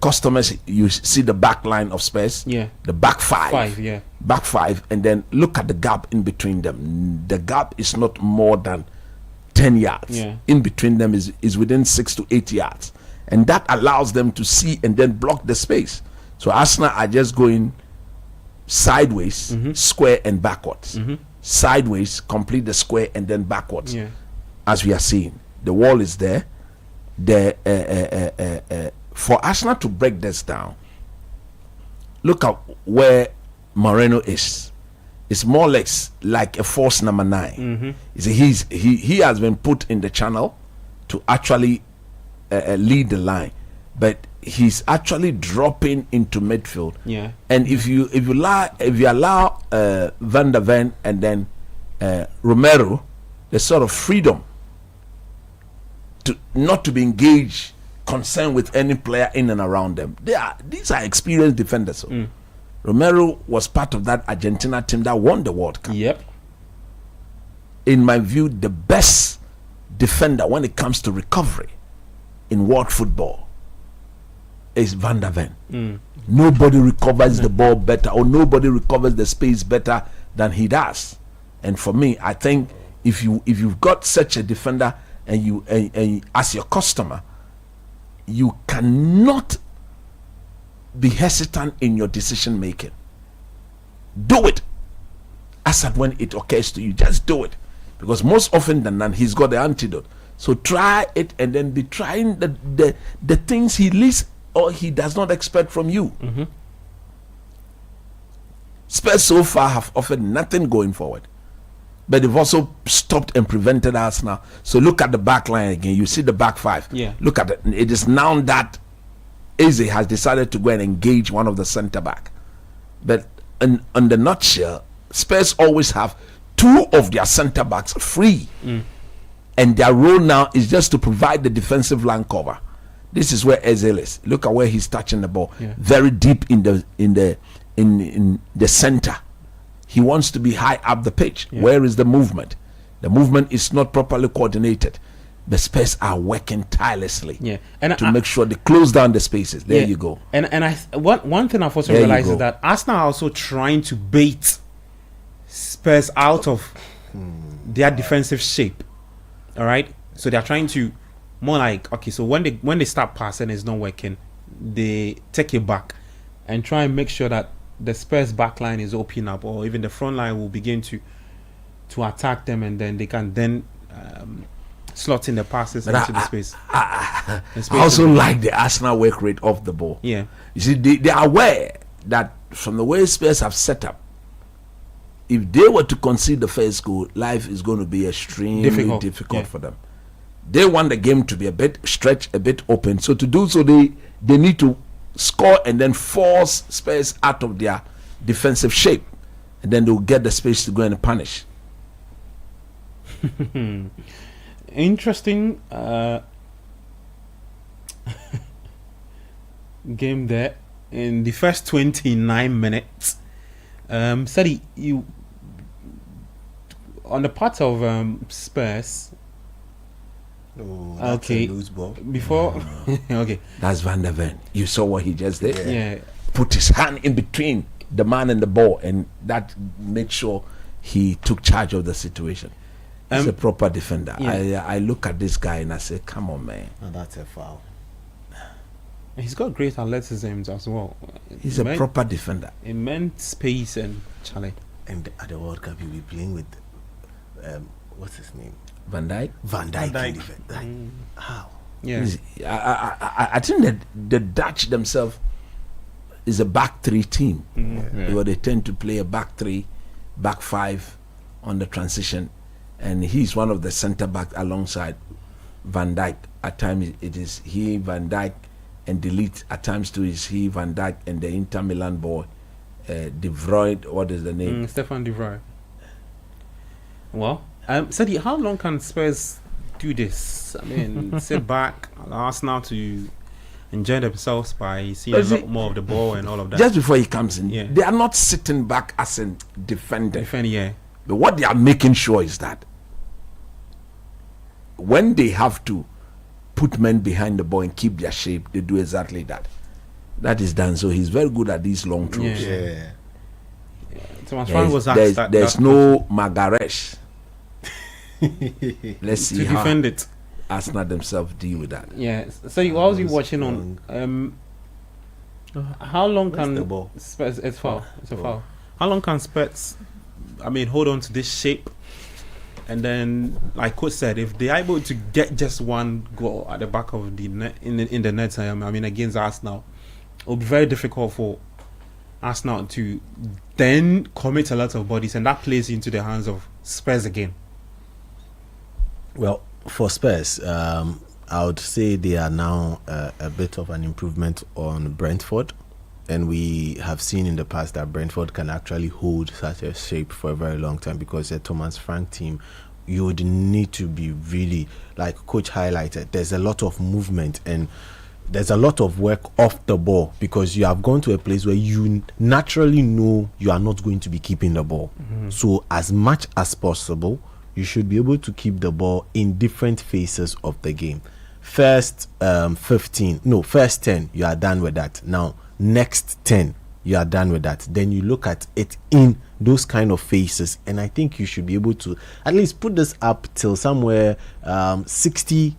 customers. You see the back line of Spurs, the back five, back five, and then look at the gap in between them. The gap is not more than 10 yards. In between them is within 6 to 8 yards, and that allows them to see and then block the space. So Arsenal are just going sideways, square and backwards. Sideways, complete the square and then backwards. As we are seeing, the wall is there. For Arsenal to break this down, look at where Moreno is. It's more or less like a false number 9. You see, he has been put in the channel to actually lead the line, but he's actually dropping into midfield. And if you allow Van der Ven and then Romero the sort of freedom to not to be engaged, concerned with any player in and around them. These are experienced defenders. Romero was part of that Argentina team that won the World Cup. In my view, the best defender when it comes to recovery in world football is Van der Ven. Nobody recovers the ball better, or nobody recovers the space better than he does. And for me, I think if you've got such a defender and you as your customer, you cannot be hesitant in your decision making. Do it as and when it occurs to you. Just do it, because most often than not, he's got the antidote. So try it, and then be trying the things he least or he does not expect from you. Spurs so far have offered nothing going forward, but they've also stopped and prevented Arsenal. So look at the back line again. You see the back five. Look at it. It is now that Eze has decided to go and engage one of the centre back. But in the nutshell, Spurs always have two of their centre backs free, and their role now is just to provide the defensive line cover. This is where Ezil is. Look at where he's touching the ball. Yeah. Very deep in the center. He wants to be high up the pitch. Yeah. Where is the movement? The movement is not properly coordinated. The Spurs are working tirelessly to make sure they close down the spaces. There you go. And one thing I've also realized is that Arsenal are also trying to bait Spurs out of their defensive shape. All right, so they're trying to more like, okay, so when they start passing, it's not working, they take it back and try and make sure that the Spurs back line is open up, or even the front line will begin to attack them, and then they can then slot in the passes into the space. I also like the Arsenal work rate off the ball. Yeah, you see, they are aware that from the way Spurs have set up, if they were to concede the first goal, life is going to be extremely difficult for them. They want the game to be a bit stretched, a bit open. So to do so, they need to score and then force Spurs out of their defensive shape, and then they'll get the space to go and punish. Interesting game there in the first 29 minutes. Sadi, you on the part of Spurs. Okay. Loose ball. Before, okay. That's Van der Ven. You saw what he just did. Yeah. Put his hand in between the man and the ball, and that made sure he took charge of the situation. He's a proper defender. Yeah. I look at this guy and I say, "Come on, man." And that's a foul. He's got great athleticism as well. He's a proper defender. Immense pace and challenge. And at the World Cup, he'll be playing with what's his name? Van Dijk. Van Dijk. How? Yeah. I think that the Dutch themselves is a back three team. Where they tend to play a back three, back five on the transition, and he's one of the centre back alongside Van Dijk. At times it is he, Van Dijk, and Delete. At times too is he, Van Dijk, and the Inter Milan boy, De Vrij. What is the name? Stefan De Vrij. Well, Sadi, how long can Spurs do this? I mean, sit back, allow Arsenal to enjoy themselves by seeing a lot more of the ball and all of that. Just before he comes in, they are not sitting back as a defender. But what they are making sure is that when they have to put men behind the ball and keep their shape, they do exactly that. That is done. So he's very good at these long throws. Thomas Frank was asked there's no Magaresh. Let's see to how defend it. Arsenal themselves deal with that. Yeah. So you was you watching on? How long can Spurs? It's foul. It's a foul. How long can Spurs? I mean, hold on to this shape, and then, like Coach said, if they are able to get just one goal at the back of the net in the net, I mean, against Arsenal, it will be very difficult for Arsenal to then commit a lot of bodies, and that plays into the hands of Spurs again. Well, for Spurs, I would say they are now a bit of an improvement on Brentford, and we have seen in the past that Brentford can actually hold such a shape for a very long time, because the Thomas Frank team, you would need to be really, like Coach highlighted, there's a lot of movement and there's a lot of work off the ball, because you have gone to a place where you naturally know you are not going to be keeping the ball. So as much as possible, you should be able to keep the ball in different phases of the game. First 10, you are done with that. Now, next 10, you are done with that. Then you look at it in those kind of phases, and I think you should be able to at least put this up till somewhere 60,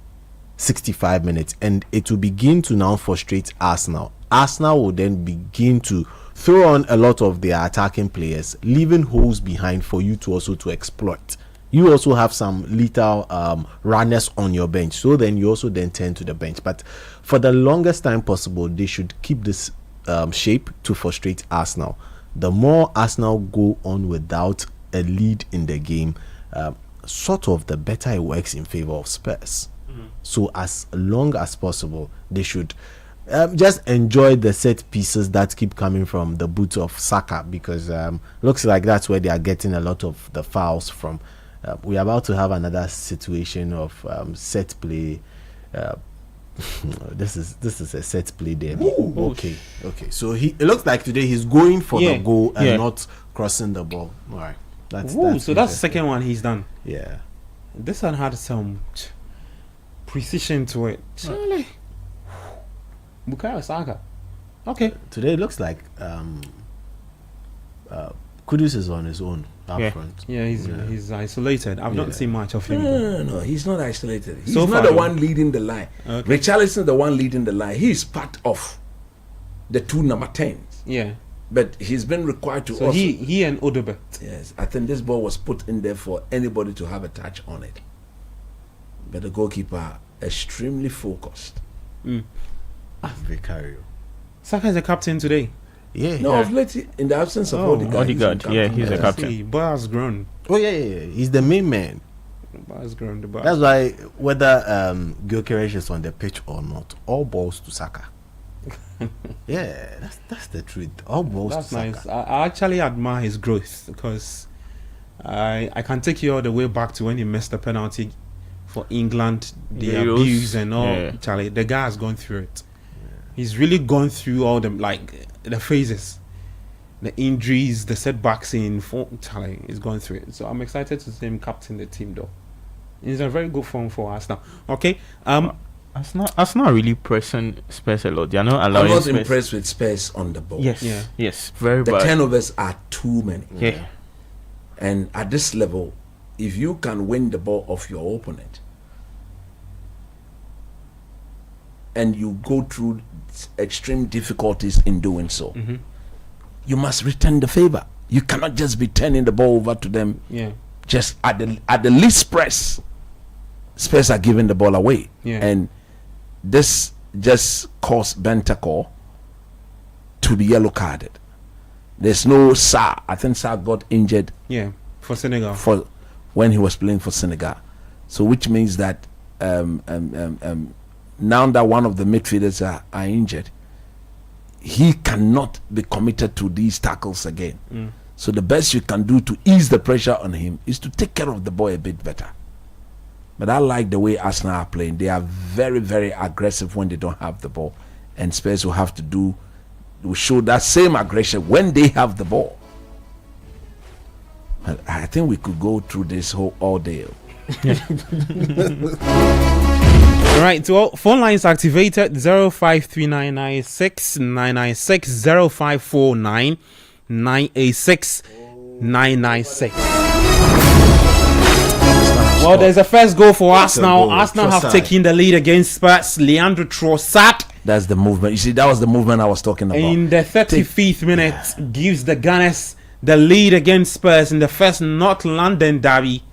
65 minutes, and it will begin to now frustrate Arsenal. Arsenal will then begin to throw on a lot of their attacking players, leaving holes behind for you to also to exploit. You also have some little runners on your bench, so then you also then turn to the bench. But for the longest time possible, they should keep this shape to frustrate Arsenal. The more Arsenal go on without a lead in the game, sort of the better it works in favor of Spurs. So as long as possible, they should just enjoy the set pieces that keep coming from the boots of Saka, because looks like that's where they are getting a lot of the fouls from. We're about to have another situation of set play This is a set play there. Okay. So it looks like today he's going for the goal and not crossing the ball. All right. That's the second one he's done. Yeah. This one had some precision to it. Bukayo Saka. Okay. Today it looks like Kudus is on his own up front. Yeah, he's isolated. I've not seen much of him. No, he's not isolated. He's So not far, the one leading the line. Okay. Richarlison is the one leading the line. He's part of the 2 number 10s. Yeah. But he's been required to So also... he and Odobert. Yes, I think this ball was put in there for anybody to have a touch on it. But the goalkeeper, extremely focused. Vicario. Saka is a captain today. Yeah. No, of late, in the absence of Odegaard, He's a captain. Boy has grown. Oh yeah. He's the main man. Boy has grown. That's why whether Gyökeres is on the pitch or not, all balls to Saka. Yeah, that's the truth. All balls That's to nice. Saka. I actually admire his growth because I can take you all the way back to when he missed the penalty for England, the abuse and all. Yeah. Charlie, the guy has gone through it. He's really gone through all the the phases, the injuries, the setbacks in form. Charlie, he's gone through it. So I'm excited to see him captain the team though. He's a very good form for us now. Okay. That's not really pressing Spurs a lot. They're not I'm allowing not Spurs. impressed with Spurs on the ball. Yes. Yeah. Yes. Very The bad. turnovers are too many. Yeah. And at this level, if you can win the ball off your opponent and you go through extreme difficulties in doing so, you must return the favor. You cannot just be turning the ball over to them Yeah. just at the least press. Spurs are giving the ball away. Yeah. And this just caused Bentancur to be yellow carded. There's no Sarr. I think Sarr got injured Yeah. For Senegal. for when he was playing for Senegal. So which means that now that one of the midfielders are injured, he cannot be committed to these tackles again. So the best you can do to ease the pressure on him is to take care of the ball a bit better. But I like the way Arsenal are playing. They are very, very aggressive when they don't have the ball. And Spurs will have to show that same aggression when they have the ball. I think we could go through this all day. All right, so phone lines activated 053996 0549 986 996. Well, there's a first goal for Arsenal. goal. Arsenal have Trossard. taken the lead against Spurs. Leandro Trossard That's the movement. You see, that was the movement I was talking about. in the 35th minute gives the Gunners the lead against Spurs in the first North London derby.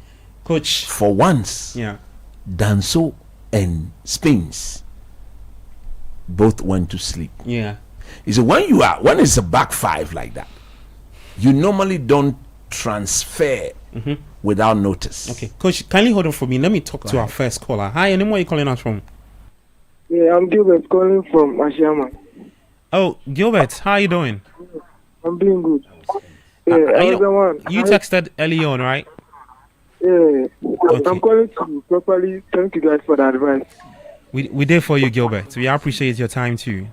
Coach, For once, yeah, Danso and Spence both went to sleep. yeah, You see, when it's a back five like that, you normally don't transfer without notice. okay. Coach, kindly hold on for me. Let me talk to our first caller. Hi, and where are you calling us from? Yeah, I'm Gilbert calling from Ashama. Oh, Gilbert, how are you doing? I'm doing good. Yeah, Are I you- was the one. You texted early on, right? Yeah, Okay. I'm calling to properly thank you guys for the advice. We did for you, Gilbert. We appreciate your time too.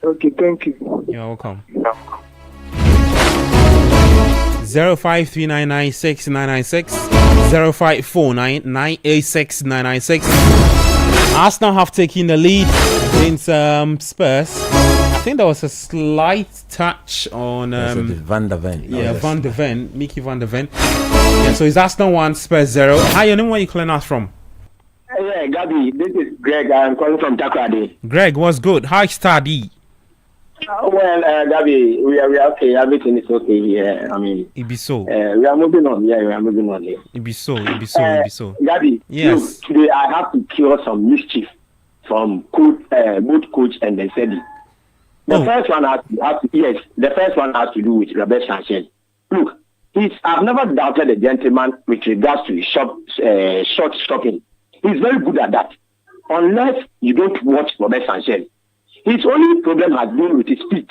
Okay, thank you. You're welcome. 053996 0549 986 996. Arsenal have taken the lead against Spurs. I think there was a slight touch on Van der Ven. Van der Ven, Mickey Van der Ven. Yeah, so it's Arsenal 1, Spurs 0. Hi, your name, where you calling us from? Yeah, Gabby, this is Greg. I'm calling from Takrady. Greg, what's good? Hi, Stadi. Gabby, we are okay. Everything is okay here. I mean, It be so. we are moving on. Yeah, we are moving on here. It be so. It be so. It be so. Gabby, Yes. look, today I have to cure some mischief from both coach and the Sedi. The first one the first one has to do with Robert Sanchez. Look, I've never doubted the gentleman with regards to his short stopping. He's very good at that. Unless you don't watch Robert Sanchez. His only problem has been with his feet.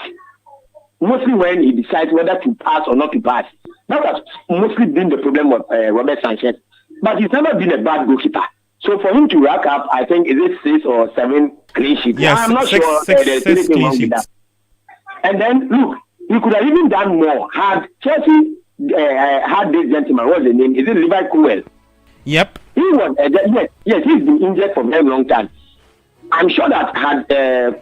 Mostly when he decides whether to pass or not to pass. That has mostly been the problem of Robert Sanchez. But he's never been a bad goalkeeper. So for him to rack up, I think, is it 6 or 7 clean sheets? Yes, I'm not six sure there's anything clean wrong with sheets. that. And then, look, he could have even done more. Had Chelsea had this gentleman, what's the name? Is it Levi Colwill? Yep. He was, yes, he's been injured for a very long time. I'm sure that had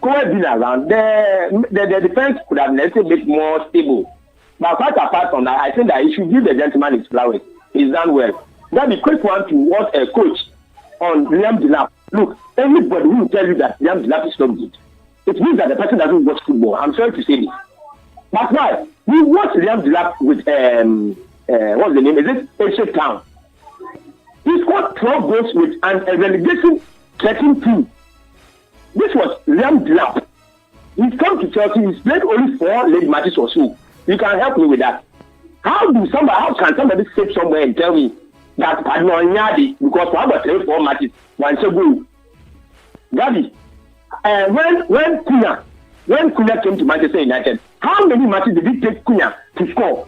Colwill been around, the defense could have been a little bit more stable. But quite apart from that, I think that he should give the gentleman his flowers. He's done well. That'd be quick one to what a coach on Liam Delap. Look, anybody who will tell you that Liam Delap is not good, it means that the person doesn't watch football. I'm sorry to say this. That's why we watched Liam Delap with what's the name? Is it Ancient Town? He scored 12 goals with a relegation 13 team. This was Liam Delap. He's come to Chelsea. He's played only 4 league matches or so. You can help me with that. How can somebody sit somewhere and tell me that Padnonyadi, because we have a 3-4 matches, one so good. Gabi, when Cunha came to Manchester United, how many matches did it take Cunha to score?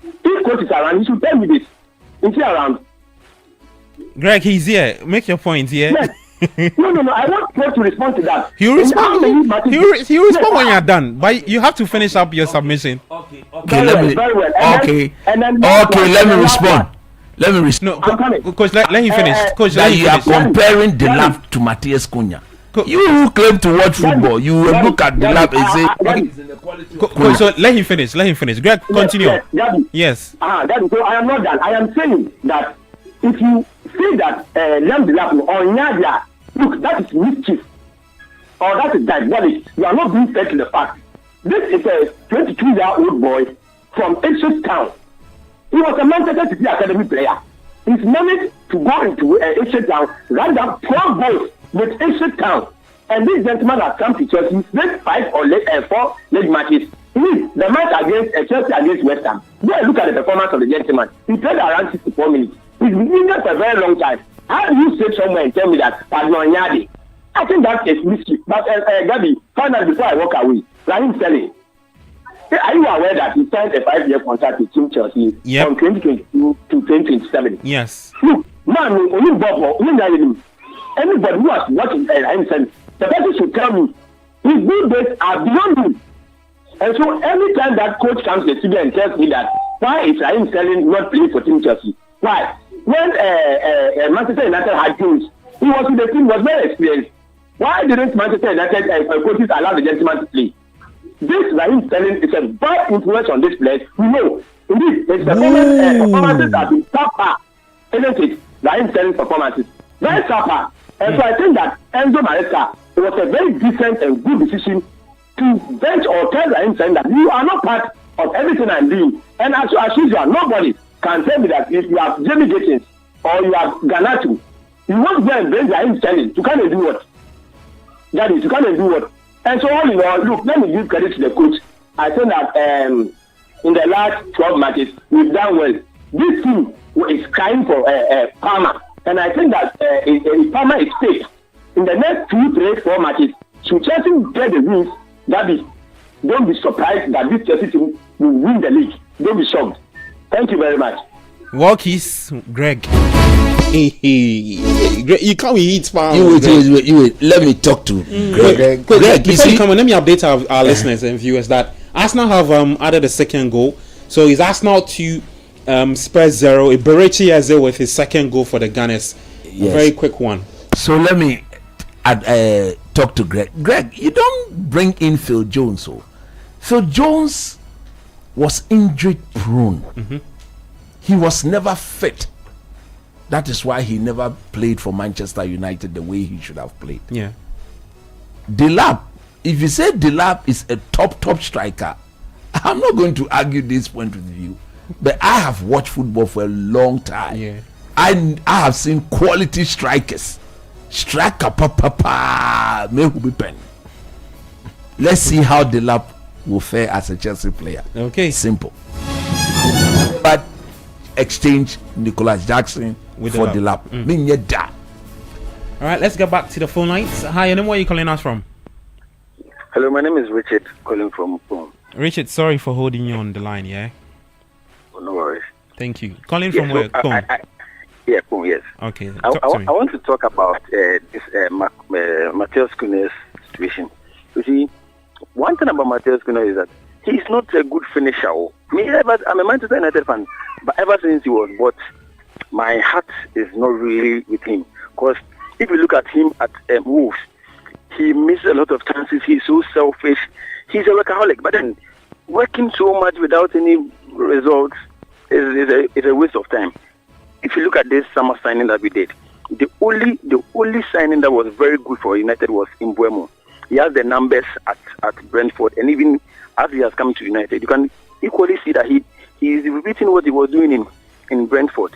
If coach is around, he should tell me this. Is he around? Greg, he's here. Make your point here. Yes. No. I want Greg to respond to that. He'll respond when you're done. But you have to finish up your submission. Okay, Very well. Let me respond. No, Coach, let him finish. Coach, That let you him are finish. comparing Delap to Matthias Cunha. You who claim to watch football, you will look at Delap and say, Coach, so let him finish. Greg, continue. Yes. Daddy, so I am not done. I am saying that if you see that Liam Delap or Nyadia, look, that is mischief. Or that is diabolic. You are not being fair to the fact. This is a 22-year-old boy from Ipswich Town. He was a Manchester City Academy player. He's managed to go into Ipswich Town, run down 12 goals with Ipswich Town. And this gentleman has come to Chelsea. He's played 5 or 4 league matches. The match against Chelsea against West Ham. Go and look at the performance of the gentleman. He played around 64 minutes. He's been injured for a very long time. How do you sit somewhere and tell me that Padnonyadi? I think that is mischief. But Gabi, finally, before I walk away, Raheem Sterling, are you aware that he signed a 5-year contract with Team Chelsea from 2022 to 2027? Yes. Look, man, anybody who has watched Raheem Sterling, the person should tell me his good days are beyond me. And so every time that coach comes to the studio and tells me that, why is Raheem Sterling not playing for Team Chelsea? Why? When Manchester United had teams, he was in the team, was very experienced. Why didn't Manchester United coaches allow the gentleman to play? This Raheem Sterling is a bad influence on this place. We know. Indeed, his performances have been subpar. Isn't it? Raheem Sterling's performances. Very subpar. And so I think that Enzo Maresca, it was a very decent and good decision to bench or tell Raheem Sterling that you are not part of everything I'm doing. And as usual, nobody can tell me that if you have Jamie Gittins or you have Ganatu, you want to go and bring Raheem Sterling to come and do what? That is, to come and do what? And so all in all, look, let me give credit to the coach. I think that in the last 12 matches, we've done well. This team is crying for Palmer. And I think that if Palmer is safe, in the next 2, 3, 4 matches, should Chelsea get the wins, don't be surprised that this Chelsea team will win the league. Don't be shocked. Thank you very much. Walkies, Greg. You can't eat spam. You wait. Let me talk to Greg. Greg, before you come on, let me update our listeners and viewers that Arsenal have added a second goal. So it's Arsenal 2, Spurs 0. Iberechi Eze with his second goal for the Gunners. Yes. A very quick one. So let me talk to Greg. Greg, you don't bring in Phil Jones. So Phil Jones was injury prone. Mm-hmm. He was never fit. That is why he never played for Manchester United the way he should have played. Yeah. Delap, if you say Delap is a top striker, I'm not going to argue this point with you. But I have watched football for a long time. Yeah. I have seen quality strikers. Striker papa me who be pen. Let's see how Delap will fare as a Chelsea player. Okay. Simple. But exchange Nicholas Jackson for Delap. All right, let's get back to the phone lines. Hi, and then where are you calling us from? Hello, my name is Richard, calling from home. Richard, sorry for holding you on the line, yeah? Oh, no worries. Thank you. Calling from where? Yeah, cool, yes. Okay. I Talk to me. want to talk about this Matheus Cunha's situation. You see, one thing about Matheus Cunha is that he's not a good finisher. I'm a Manchester United fan, but ever since he was bought, my heart is not really with him. Because if you look at him at Wolves, he missed a lot of chances. He's so selfish. He's a workaholic. But then, working so much without any results is a waste of time. If you look at this summer signing that we did, the only signing that was very good for United was Mbeumo. He has the numbers at Brentford, and even as he has come to United, you can equally see that he is repeating what he was doing in Brentford.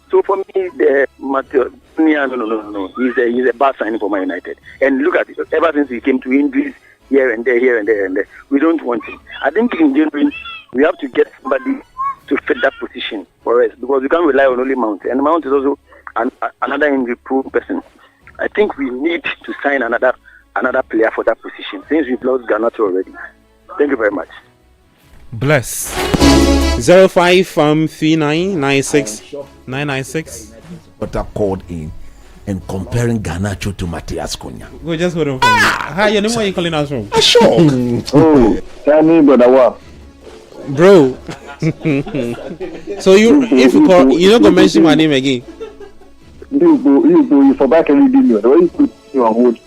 So for me, the Matheus, no. He's a bad signing for Man United. And look at it. Ever since he came to injuries here and there, we don't want him. I think in January we have to get somebody to fit that position for us, because we can't rely on only Mount. And Mount is also another injury-prone person. I think we need to sign another player for that position, since we've lost Garnacho already. Thank you very much. Bless. 053996 But I called in and comparing Garnacho to Matheus Cunha. Go just hold on for me. Hi, your name, where you calling us from? Oh, tell me, brother, what? Bro. So if you call, you're not gonna mention my name again. You for back and redeem you. The way you put you on hold.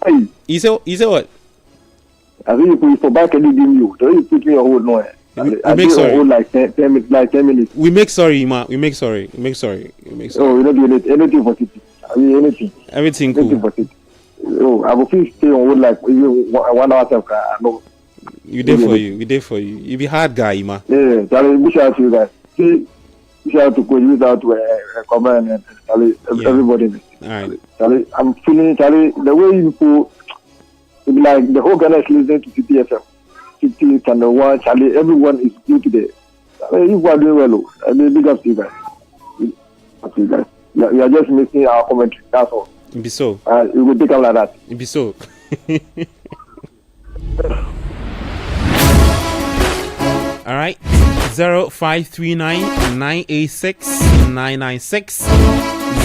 Hey. You say what? I think you put for back and redeem you. The way you put me on hold, no. We make sorry. Hold like 10 minutes. We make sorry, man. We make sorry. Oh, you don't do anything for City. I mean, anything. Everything cool. Anything for City. Oh, I will feel stay on hold like 1 hour. No. We did for you. You be hard guy, man. Yeah, Charlie, we shout to you guys. See, we shout to coach, we shout to comment and Charlie, everybody. All right. Charlie, I'm feeling, Charlie, the way you put, it be like the whole Ghana is listening to CTFM. City, Channel 1, Charlie, everyone is new today. Charlie, you are doing well. I mean, big up to you guys. You are just missing our commentary, that's all. It be so. You will take up like that. It be so. All right, 0539-986-996,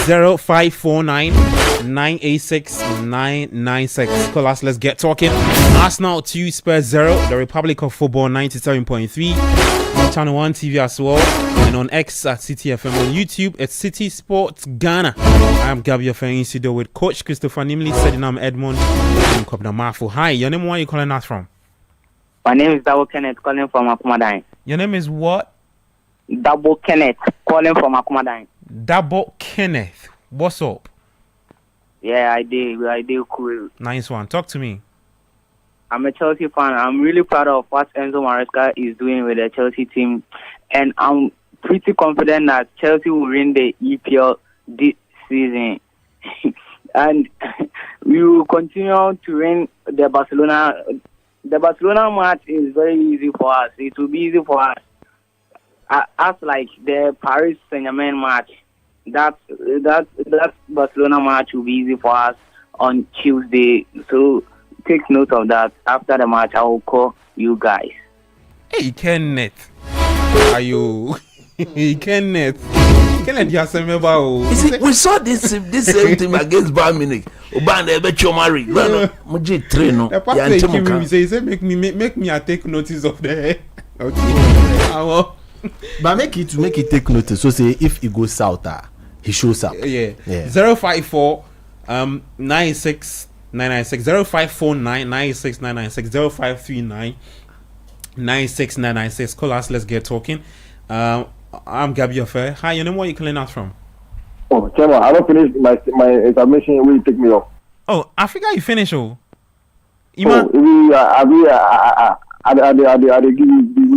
0549-986-996. Call us, let's get talking. Arsenal 2, Spurs 0, the Republic of Football 97.3, Channel 1 TV as well, and on X at CityFM, on YouTube at City Sports Ghana. I am Gabby of in studio with Coach Christopher Nimley, setting up Edmond and Kobna Mafu. Hi, your name, where are you calling us from? My name is Double Kenneth, calling from Akumadine. Your name is what? Double Kenneth, calling from Akumadine. Double Kenneth. What's up? Yeah, I do cool. Nice one. Talk to me. I'm a Chelsea fan. I'm really proud of what Enzo Maresca is doing with the Chelsea team. And I'm pretty confident that Chelsea will win the EPL this season. And we will continue to win the Barcelona. The Barcelona match is very easy for us. It will be easy for us. As like the Paris Saint-Germain match, that Barcelona match will be easy for us on Tuesday. So take note of that. After the match, I will call you guys. Hey, Kenneth. Are you? Kenneth, you have some about. We saw this same team against Bayern Munich. Obanda Bechomari. The pastor came in, he said, make me take notice of the. Okay. But make it take notice. So say if he goes south, he shows up. Yeah. 054 96 996 0549 96 996 0539 96 996. Call us. Let's get talking. I'm Gabby Affair. Hi, your name, where you calling us from? Oh, Chema, I don't finish my examination. Will you take me off? Oh, I figure you finish. I give you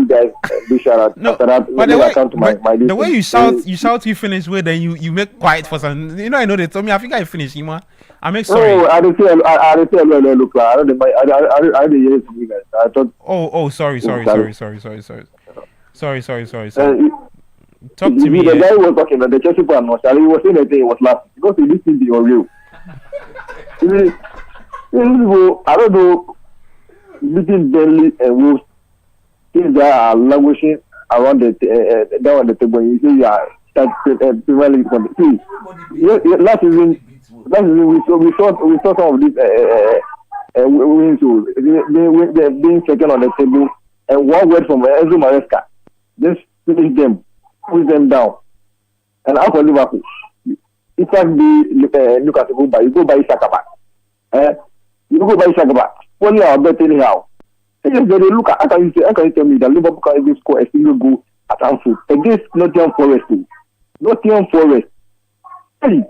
guys this shout out. No, after that, but the way you shout you finish with, then you make quiet for some. You know, I know they told me. I think I finished, Ima. I make sorry. Oh, I didn't say look. I didn't hear it from you guys. I thought. Oh, sorry. Talk to me. The guy was talking about the Chelsea fan. He was saying that he was laughing because he listened to your review. I don't know. Between Burnley and Wolves, things that are languishing around down on the table. You say that Premier League. See, last season we saw some of these wins being second on the table, and one word from Enzo Maresca just finish them, push them down. And as for Liverpool, if I be Newcastle go by, you go by Isakaba. You go by Isakaba. Only our bet anyhow. They look at how can you tell me that Liverpool can even score a single goal at Anfield against Nottingham Forest? Nottingham Forest. Hey,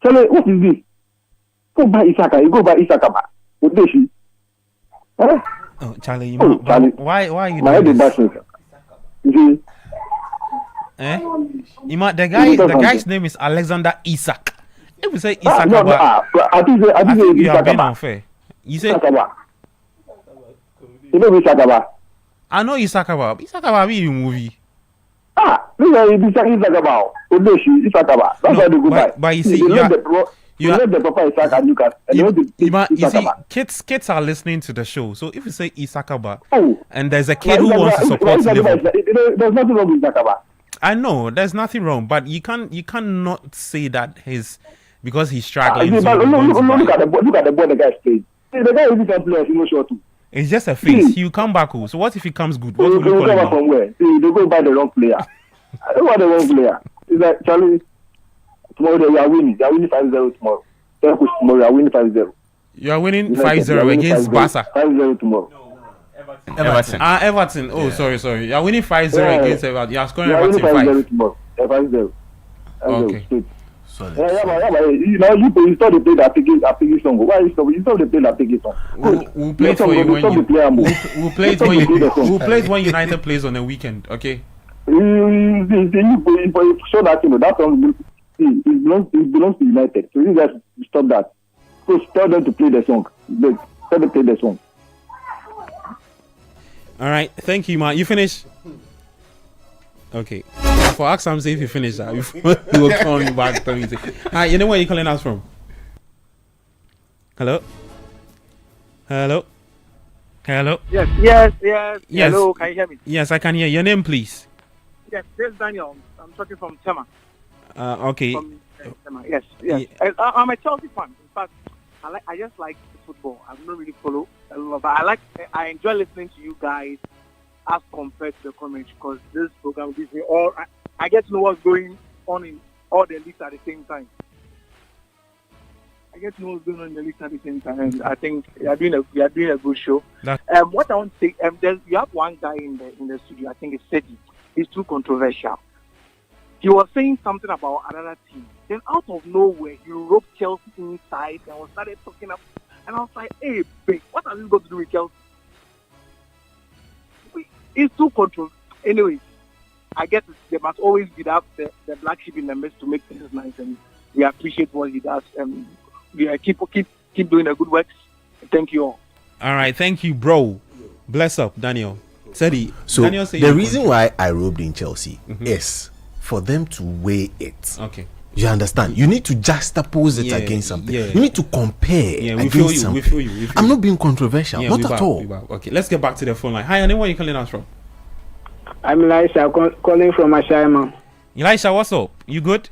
tell me what is this? Go by Isaka. You go by Isakaba. What is she? Oh, Charlie, Charlie. Why are you My doing head is this? bashing. You see? The guy's name is Alexander Isak. If we say Isak, I think you are being unfair. You say Isakaba. You know Isakaba? I know Isakaba. Isakaba be in movie. This is Isakaba. Odeshi, Isakaba. That's why they go by. But you see, you know the proper Isaka and Newcastle. You see, kids are listening to the show. So if you say Isakaba, and there's a kid who wants to support Liverpool, there's nothing wrong with Isakaba. I know there's nothing wrong, but you cannot say that because he's struggling. Look at the boy the guy's playing. The guy is a player, you know, sure too. It's just a face. He'll come back. So what if he comes good? What will you call him? From where? They go buy the wrong player. I don't want the wrong player. It's like, Charlie, tomorrow we are winning. They are winning 5-0 tomorrow. Tomorrow we are winning 5-0. You are winning 5-0 against Barca. 5-0 tomorrow. Everton. Everton. Oh, sorry. You are winning 5-0 against Everton. You are scoring Everton 5. Tomorrow. 5-0. Okay. You stop the play that Piggy song. Why you stop the play that Piggy song? We'll play it for you we'll play it when United plays on the weekend, okay? You show that that song it belongs to United. So you guys stop that. So tell them to play the song. Tell them to play the song. Alright, thank you, man. You finish? Okay. For ask Sam if you finish that, you will call me back. Hi, you know where you're calling us from? Hello? Yes. Hello, can you hear me? Yes, I can hear. Your name, please. Yes, this is Daniel. I'm talking from Tema. Okay. From Tema. Yes. I'm a Chelsea fan. In fact, I just like football. I don't really follow a lot, but I enjoy listening to you guys as compared to the commentary, because this program gives me I get to know what's going on in all the leagues at the same time. And I think we are doing a good show. What I want to say, you have one guy in the studio. I think it's Sedi. He's too controversial. He was saying something about another team. Then out of nowhere, he roped Chelsea inside and started talking up. And I was like, hey, babe, what has this got to do with Chelsea? It's too controversial. Anyway, I guess there must always be the black sheep in the midst to make things nice, and we appreciate what he does. We keep doing the good work. Thank you all. All right, thank you, bro. Bless up, Daniel. Daniel the reason why I robed in Chelsea is for them to weigh it. Okay. You understand? You need to juxtapose it against something. You need to compare against something. We feel you. I'm not being controversial. Not at all. Okay, let's get back to the phone line. Hi, anyone you calling us from? I'm Elisha, calling from Ashaiman. Elisha, what's up? You good?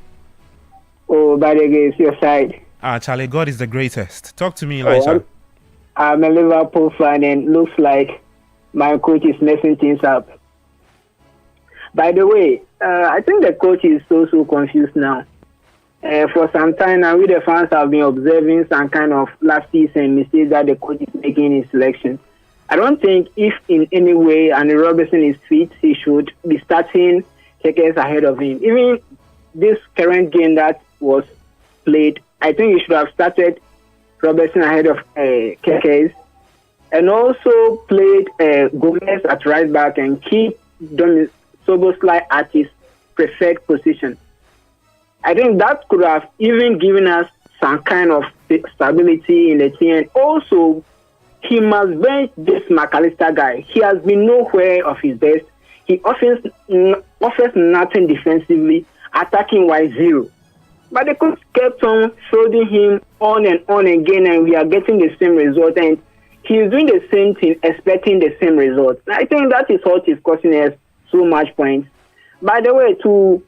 Oh, by the way, it's your side. Charlie, God is the greatest. Talk to me, Elisha. I'm a Liverpool fan, and looks like my coach is messing things up. By the way, I think the coach is so confused now. For some time now, we the fans have been observing some kind of lapses and mistakes that the coach is making in selection. I don't think if in any way Andy Robertson is fit, he should be starting Kekes ahead of him. Even this current game that was played, I think he should have started Robertson ahead of Kekes, and also played Gomez at right back and keep Soboslai at his preferred position. I think that could have even given us some kind of stability in the team. And also, he must bench this McAllister guy. He has been nowhere of his best. He offers nothing defensively, attacking wise zero. But the coach kept on fielding him on and on again, and we are getting the same result. And he is doing the same thing, expecting the same result. I think that is what is costing us so much points. By the way, to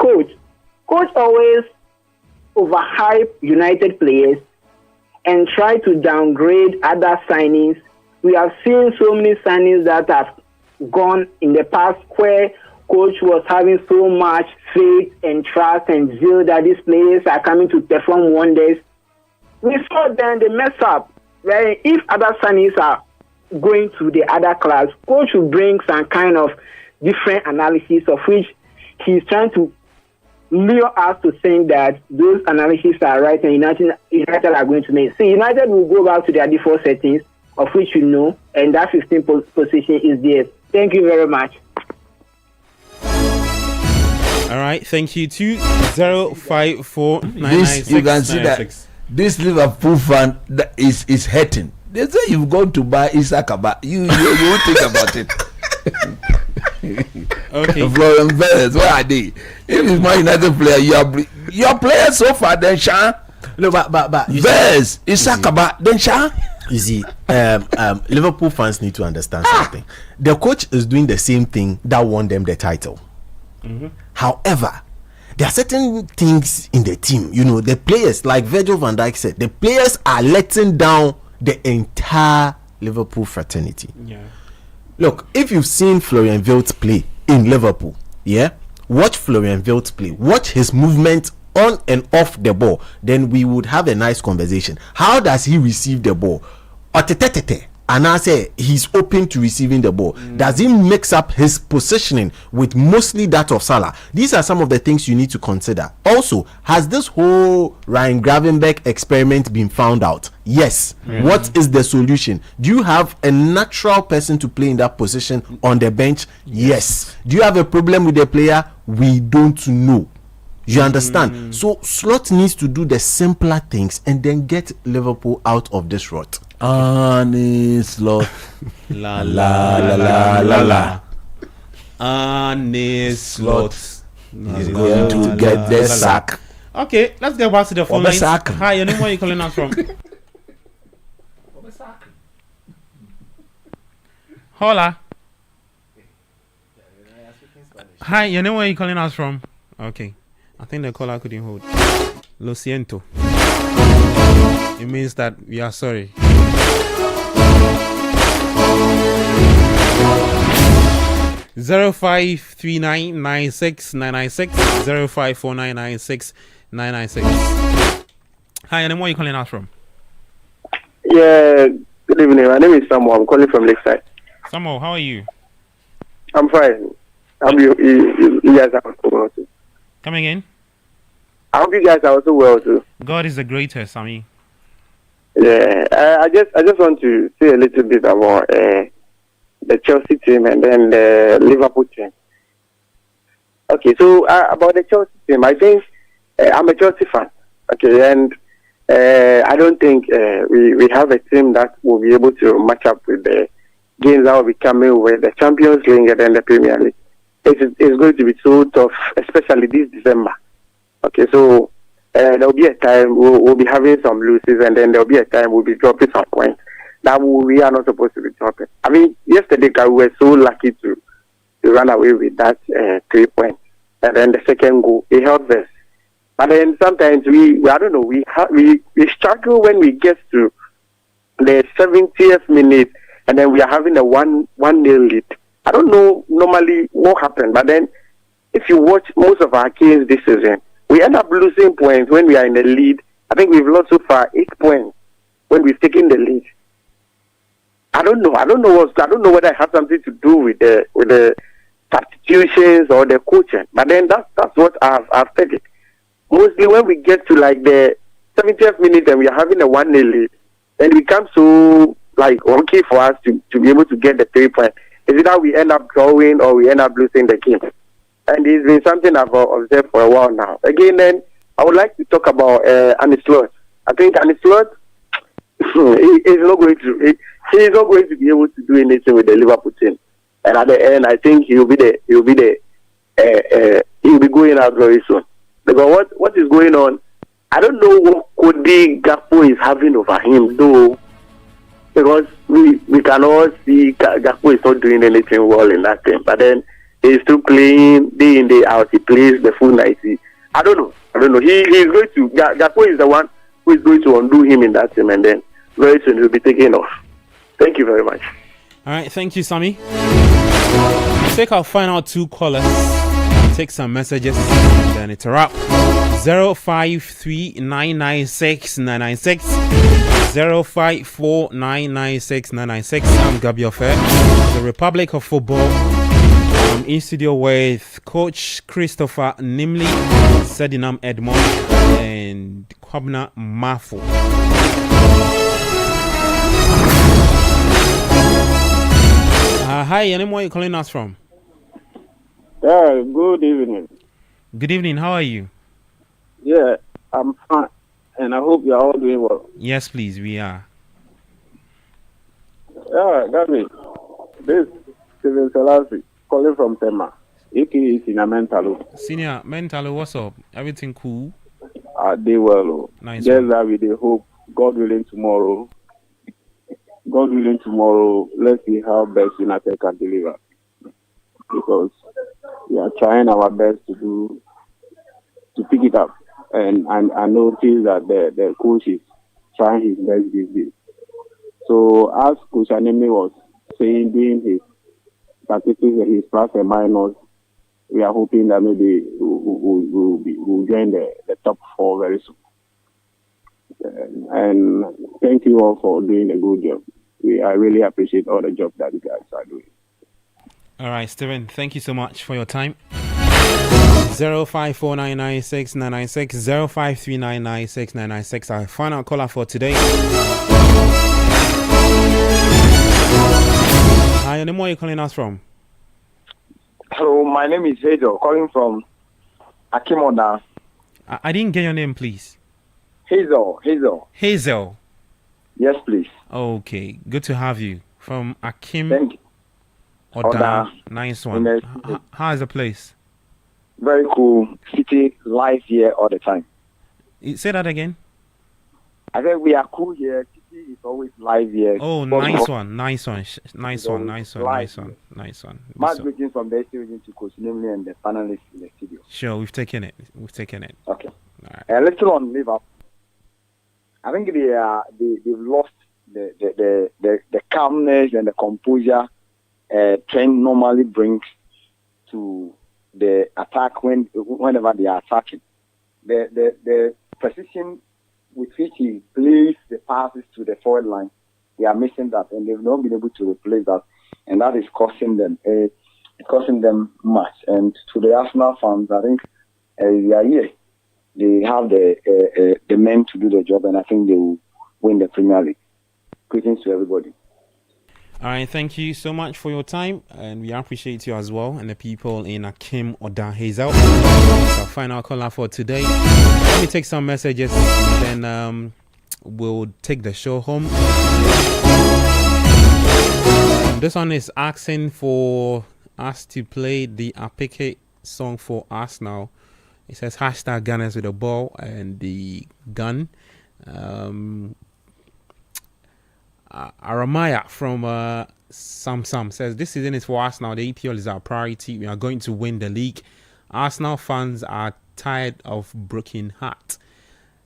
Coach always overhype United players and try to downgrade other signings. We have seen so many signings that have gone in the past where coach was having so much faith and trust and zeal that these players are coming to perform wonders. We saw then they mess up. Right? If other signings are going to the other class, coach will bring some kind of different analysis of which he's trying to lure us to think that those analyses are right and United are going to make. See, United will go back to their default settings, of which you know, and that 15th position is there. Thank you very much. All right, thank you. 2054 You can see that this Liverpool fan that is hurting. They say you've gone to buy Isakaba. You won't think about it. Okay. Florian Vélez, where are they? If it's my United player, your players so far, then Shan. No, but Vélez, Isakaba, then Shan. You see, Liverpool fans need to understand something. The coach is doing the same thing that won them the title. Mm-hmm. However, there are certain things in the team. You know, the players, like Virgil van Dijk said, the players are letting down the entire Liverpool fraternity. Yeah. Look, if you've seen Florian Wirtz play in Liverpool, watch Florian Wirtz play. Watch his movement on and off the ball. Then we would have a nice conversation. How does he receive the ball? And I say he's open to receiving the ball. Does he mix up his positioning with mostly that of Salah? These are some of the things you need to consider. Also, has this whole Ryan Gravenberch experiment been found out? Yes. What is the solution? Do you have a natural person to play in that position on the bench? Yes. Do you have a problem with the player? We don't know. You understand? So Slot needs to do the simpler things and then get Liverpool out of this rut. Arne Slot. La la la la la la. Arne Slot is going to get the sack. Okay, let's get back to the phone lines. Hi, your name, where are you calling us from? Hola. Hi, your name, where are you calling us from? Okay. I think the caller couldn't hold. Lo siento. It means that we are sorry. 0539969996 0549969996. Hi, and where are you calling us from? Yeah, good evening. My name is Samuel. I'm calling from Lakeside. Samuel, how are you? I'm fine. I hope you guys are well too. Come again? I hope you guys are also well too. God is the greatest, Sammy. Yeah, I just want to say a little bit about the Chelsea team and then the Liverpool team. Okay, so about the Chelsea team, I think I'm a Chelsea fan. Okay, and I don't think we have a team that will be able to match up with the games that will be coming with the Champions League and then the Premier League. It's going to be so tough, especially this December. Okay, so there'll be a time we'll be having some losses, and then there'll be a time we'll be dropping some points that we are not supposed to be dropping. I mean, yesterday we were so lucky to run away with that 3 points, and then the second goal it helped us. But then sometimes we struggle when we get to the 70th minute, and then we are having a 1-0 lead. I don't know normally what happened, but then if you watch most of our games this season, we end up losing points when we are in the lead. I think we've lost so far 8 points when we've taken the lead. I don't know whether it has something to do with the substitutions or the coaching. But then that's what I've said it. Mostly when we get to like the 70th minute and we are having a 1-0 lead, then it becomes so like okay for us to be able to get the 3 points. Is it that we end up drawing or we end up losing the game? And it's been something I've observed for a while now. Again, then I would like to talk about Arne Slot. I think Arne Slot he's not going to be able to do anything with the Liverpool team. And at the end, I think he'll be going out very soon. Because what is going on? I don't know what Cody Gakpo is having over him, though. Because we can all see Gakpo is not doing anything well in that team. But then He's still playing day in, day out. He plays the full 90. I don't know. He's going to. Gakpo is the one who is going to undo him in that team, and then very soon he'll be taken off. Thank you very much. All right, thank you, Sammy. Take our final 2 callers, take some messages, and then it's a wrap. 053996996 054996996. I'm Gabi Ofe, the Republic of Football. I'm in studio with Coach Christopher Nimley, Sedinam Edmond, and Kwabna Mafu. Hi, and where are you calling us from? Yeah, good evening. Good evening, how are you? Yeah, I'm fine, and I hope you're all doing well. Yes, please, we are. Yeah, Gabi, this is Steven Selassie calling from Tema, aka Senior Mentalo. Senior Mentalo, what's up? Everything cool? They well. Nice. Just that we dey hope, God willing, tomorrow, let's see how best United can deliver. Because we are trying our best to pick it up. And I noticed that the coach is trying his best these days. So as Coach Anemi was saying, doing his statistics and his plus and minus, we are hoping that maybe we'll join the top 4 very soon. And thank you all for doing a good job. I really appreciate all the job that you guys are doing. All right, Steven, thank you so much for your time. 054996996 053996996. Our final caller for today. Hi, and where are you calling us from? Hello, my name is Hazel, calling from Akimoda. I didn't get your name, please. Hazel. Hazel. Yes, please. Okay, good to have you from Akim. Thank you. Oda. Nice one. How is the place? Very cool. City live here all the time. Say that again. I think we are cool here. City is always live here. Oh, nice one. Nice one. Nice one. Much greetings from the studio to Coach Nimley and the panelists in the studio. Sure, we've taken it. Okay. All right. Let's go on Liverpool. I think they've lost the calmness and the composure Trent normally brings to the attack whenever they are attacking. The precision with which he plays the passes to the forward line, they are missing that, and they've not been able to replace that, and that is costing them much. And to the Arsenal fans, I think they are here. They have the men to do the job, and I think they will win the Premier League. Greetings to everybody. All right, thank you so much for your time, and we appreciate you as well, and the people in Akim Oda Hazel. That's our final caller for today. Let me take some messages, and then we'll take the show home. This one is asking for us to play the Apeke song for us now. It says hashtag Gunners with the ball and the gun. Aramaya from Sam says this season is for Arsenal. The EPL is our priority. We are going to win the league. Arsenal fans are tired of broken heart.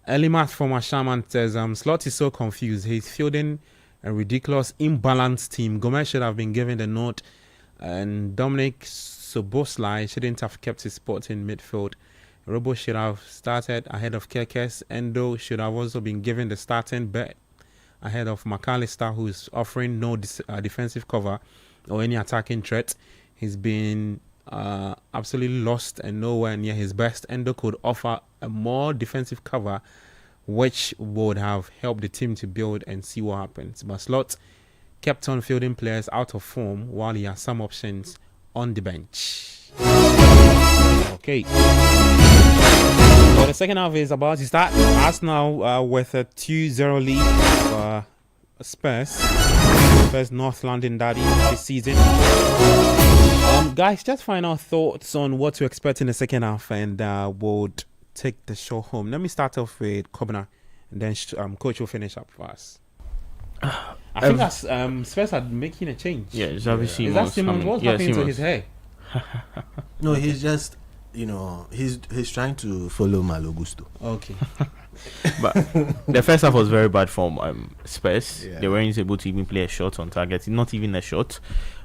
Elimat from Ashaman says Slot is so confused. He's fielding a ridiculous imbalanced team. Gomez should have been given the nod, and Dominic Soboslai shouldn't have kept his spot in midfield. Robo should have started ahead of Kekes. Endo should have also been given the starting bet ahead of McAllister, who is offering no defensive cover or any attacking threat. He's been absolutely lost and nowhere near his best. Endo could offer a more defensive cover, which would have helped the team to build and see what happens. But Slot kept on fielding players out of form while he has some options on the bench. Okay. Well, the second half is about to start. Arsenal with a 2-0 lead of Spurs. First North London derby this season. Guys, just final thoughts on what to expect in the second half, and we'll take the show home. Let me start off with Kobna, and then Coach will finish up for us. I think that's Spurs are making a change. Yeah, it's obviously is that Simon? What's happening to his hair? No, he's just, he's trying to follow Malo Gusto. Okay. But the first half was very bad for Spurs. Yeah. They weren't able to even play a shot on target, not even a shot.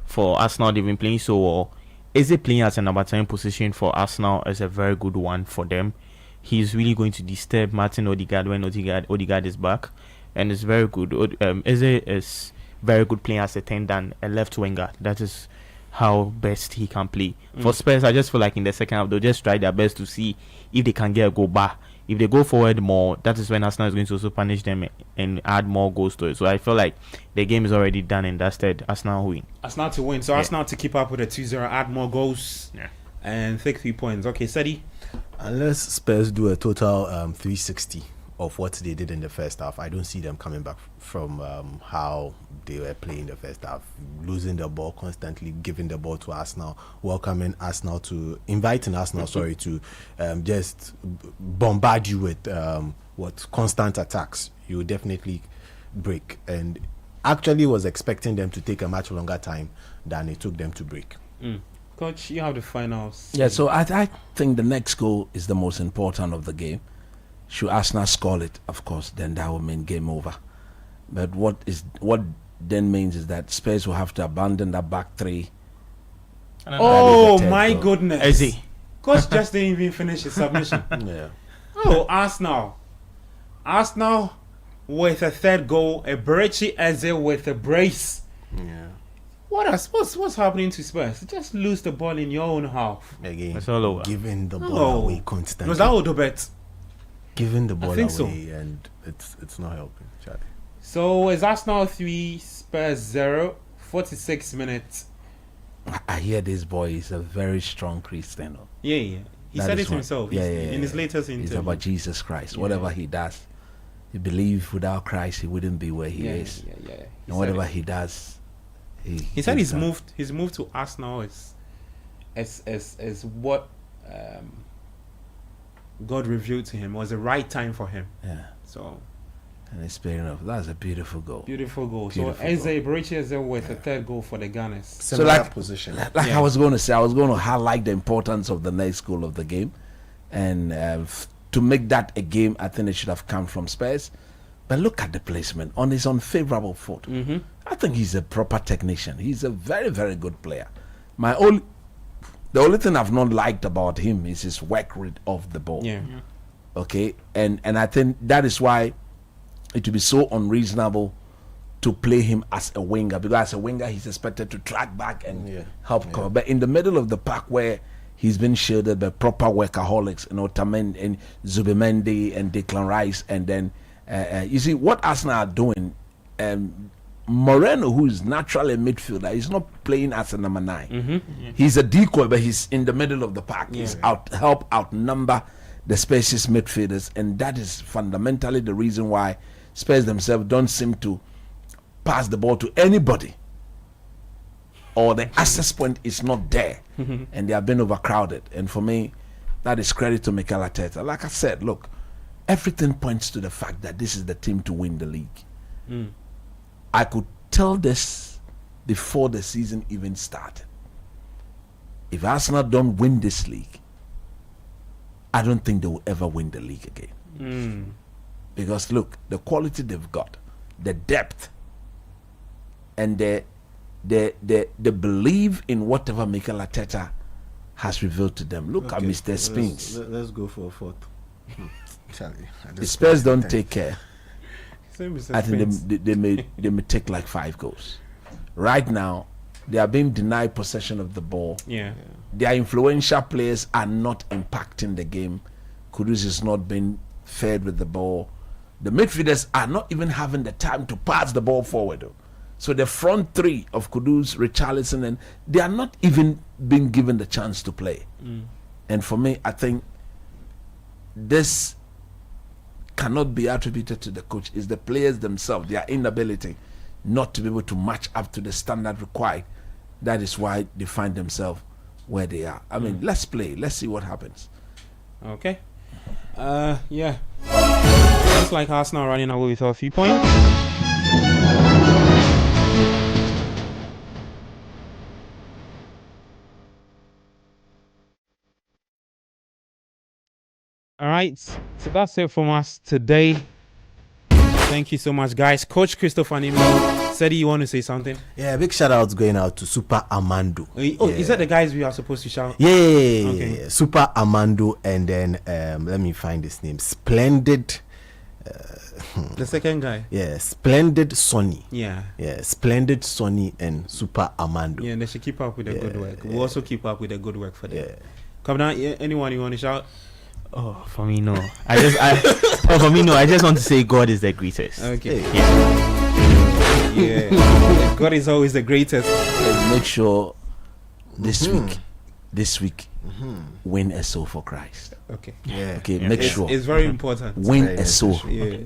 For Arsenal, they've been playing so well. Eze playing at a number 10 position for Arsenal is a very good one for them. He's really going to disturb Martin Odegaard when Odegaard is back, and it's very good. Eze is very good playing as a 10 than a left winger. That is how best he can play. For Spurs, I just feel like in the second half they'll just try their best to see if they can get a goal back. If they go forward more, that is when Arsenal is going to also punish them and add more goals to it. So I feel like the game is already done and dusted. Arsenal win. Arsenal to win. So Arsenal to keep up with a 2-0, add more goals, and take 3 points. Okay, Sadi. Unless Spurs do a total 360 of what they did in the first half, I don't see them coming back from how they were playing the first half, losing the ball constantly, giving the ball to Arsenal, inviting Arsenal, to just bombard you with constant attacks. You will definitely break, and actually was expecting them to take a much longer time than it took them to break. Coach, you have the finals. Yeah, so I think the next goal is the most important of the game. Should Arsenal score it, of course, then that will mean game over. But what then means is that Spurs will have to abandon that back three. Oh my goodness! Easy. Coach just didn't even finish his submission. Yeah. Oh, Arsenal with a third goal, a Berechi Eze with a brace. Yeah. What's happening to Spurs? Just lose the ball in your own half. Again, it's all over. Giving the ball away constantly. Was that Odobet? Giving the ball away, so. and it's not helping, Charlie. So it's Arsenal 3, Spurs 0, 46 minutes. I hear this boy is a very strong Christian. Yeah. He said it himself. In his latest interview. It's about Jesus Christ. Whatever he does, he believes without Christ he wouldn't be where he is. Yeah. And whatever he does, he said his move to Arsenal is what God revealed to him, was the right time for him. Yeah. So, and it's paying off. That's a beautiful goal. So Eze Berechi Eze with a third goal for the Gunners. Similar position. I was going to say, I was going to highlight the importance of the next goal of the game, and to make that a game, I think it should have come from Spurs. But look at the placement on his unfavorable foot. I think he's a proper technician. He's a very, very good player. The only thing I've not liked about him is his work rate of the ball. Yeah. Okay, and I think that is why it would be so unreasonable to play him as a winger, because as a winger he's expected to track back and help cover. But in the middle of the pack where he's been shielded by proper workaholics, Otamendi and Zubimendi and Declan Rice, and then you see what Arsenal are doing. Moreno, who is naturally a midfielder, he's not playing as a number 9. He's a decoy, but he's in the middle of the pack. He's outnumber the Spurs midfielders, and that is fundamentally the reason why Spurs themselves don't seem to pass the ball to anybody, or the access point is not there, and they have been overcrowded. And for me, that is credit to Mikel Arteta. Like I said, look, everything points to the fact that this is the team to win the league. I could tell this before the season even started. If Arsenal don't win this league, I don't think they will ever win the league again. Because look, the quality they've got, the depth, and the belief in whatever Mikel Arteta has revealed to them. Look at Mr. Spence. Let's go for a fourth. Charlie, the Spurs don't take care. I think they may take like 5 goals. Right now, they are being denied possession of the ball. Yeah. Their influential players are not impacting the game. Kudus is not being fed with the ball. The midfielders are not even having the time to pass the ball forward. So the front three of Kudus, Richarlison, and they are not even being given the chance to play. And for me, I think this cannot be attributed to the coach. It's the players themselves, their inability not to be able to match up to the standard required. That is why they find themselves where they are. I mean, let's play. Let's see what happens. Okay. Yeah. Looks like Arsenal running away with a few points. All right, so that's it from us today. Thank you so much, guys. Coach Christopher Nimo said you want to say something. Yeah, big shout out going out to Super Amando. Oh, is that the guys we are supposed to shout? Yeah, Okay. Super Amando, and then let me find his name. Splendid. The second guy. Yeah, Splendid Sonny. Yeah. Yeah, Splendid Sonny and Super Amando. Yeah, and they should keep up with the good work. We'll also keep up with the good work for them. Come down, anyone you want to shout? Oh, for me, no. For me, no. I just want to say God is the greatest. Okay. Yeah. God is always the greatest. Make sure this week, win a soul for Christ. Okay. Yeah. Okay. Make sure it's very important. Win a soul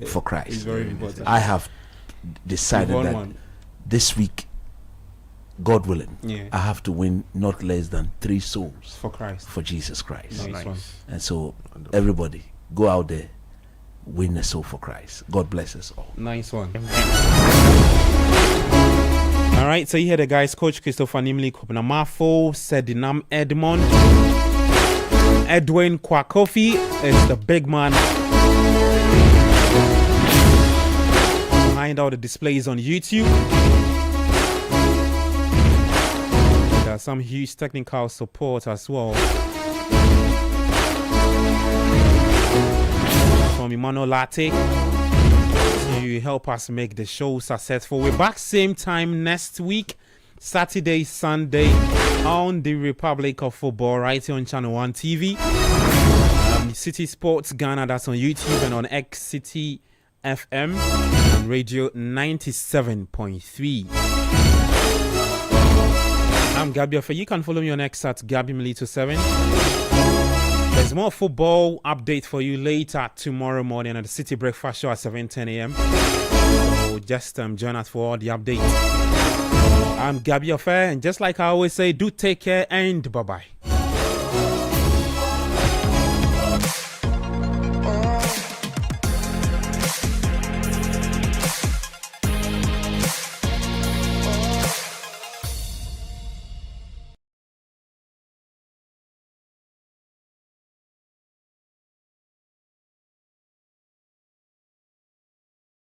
for Christ. It's very important. I have decided that this week, God willing, I have to win not less than 3 souls for Christ, for Jesus Christ. Nice. And so, everybody, go out there, win a soul for Christ. God bless us all. Nice one. All right, so you hear the guys, Coach Christopher Nimli Kopnamafo, Sedinam Edmond, Edwin Kwakofi is the big man behind all the displays on YouTube. There's some huge technical support as well from Emmanuel Latte to help us make the show successful. We're back same time next week, Saturday, Sunday, on the Republic of Football, right here on Channel 1 TV. City Sports Ghana, that's on YouTube, and on X City FM on Radio 97.3. I'm Gabi Ofe. You can follow me on X at GabiMilito7. There's more football update for you later tomorrow morning at the City Breakfast Show at 7:10 a.m. So just join us for all the updates. I'm Gabi Ofe, and just like I always say, do take care and bye-bye.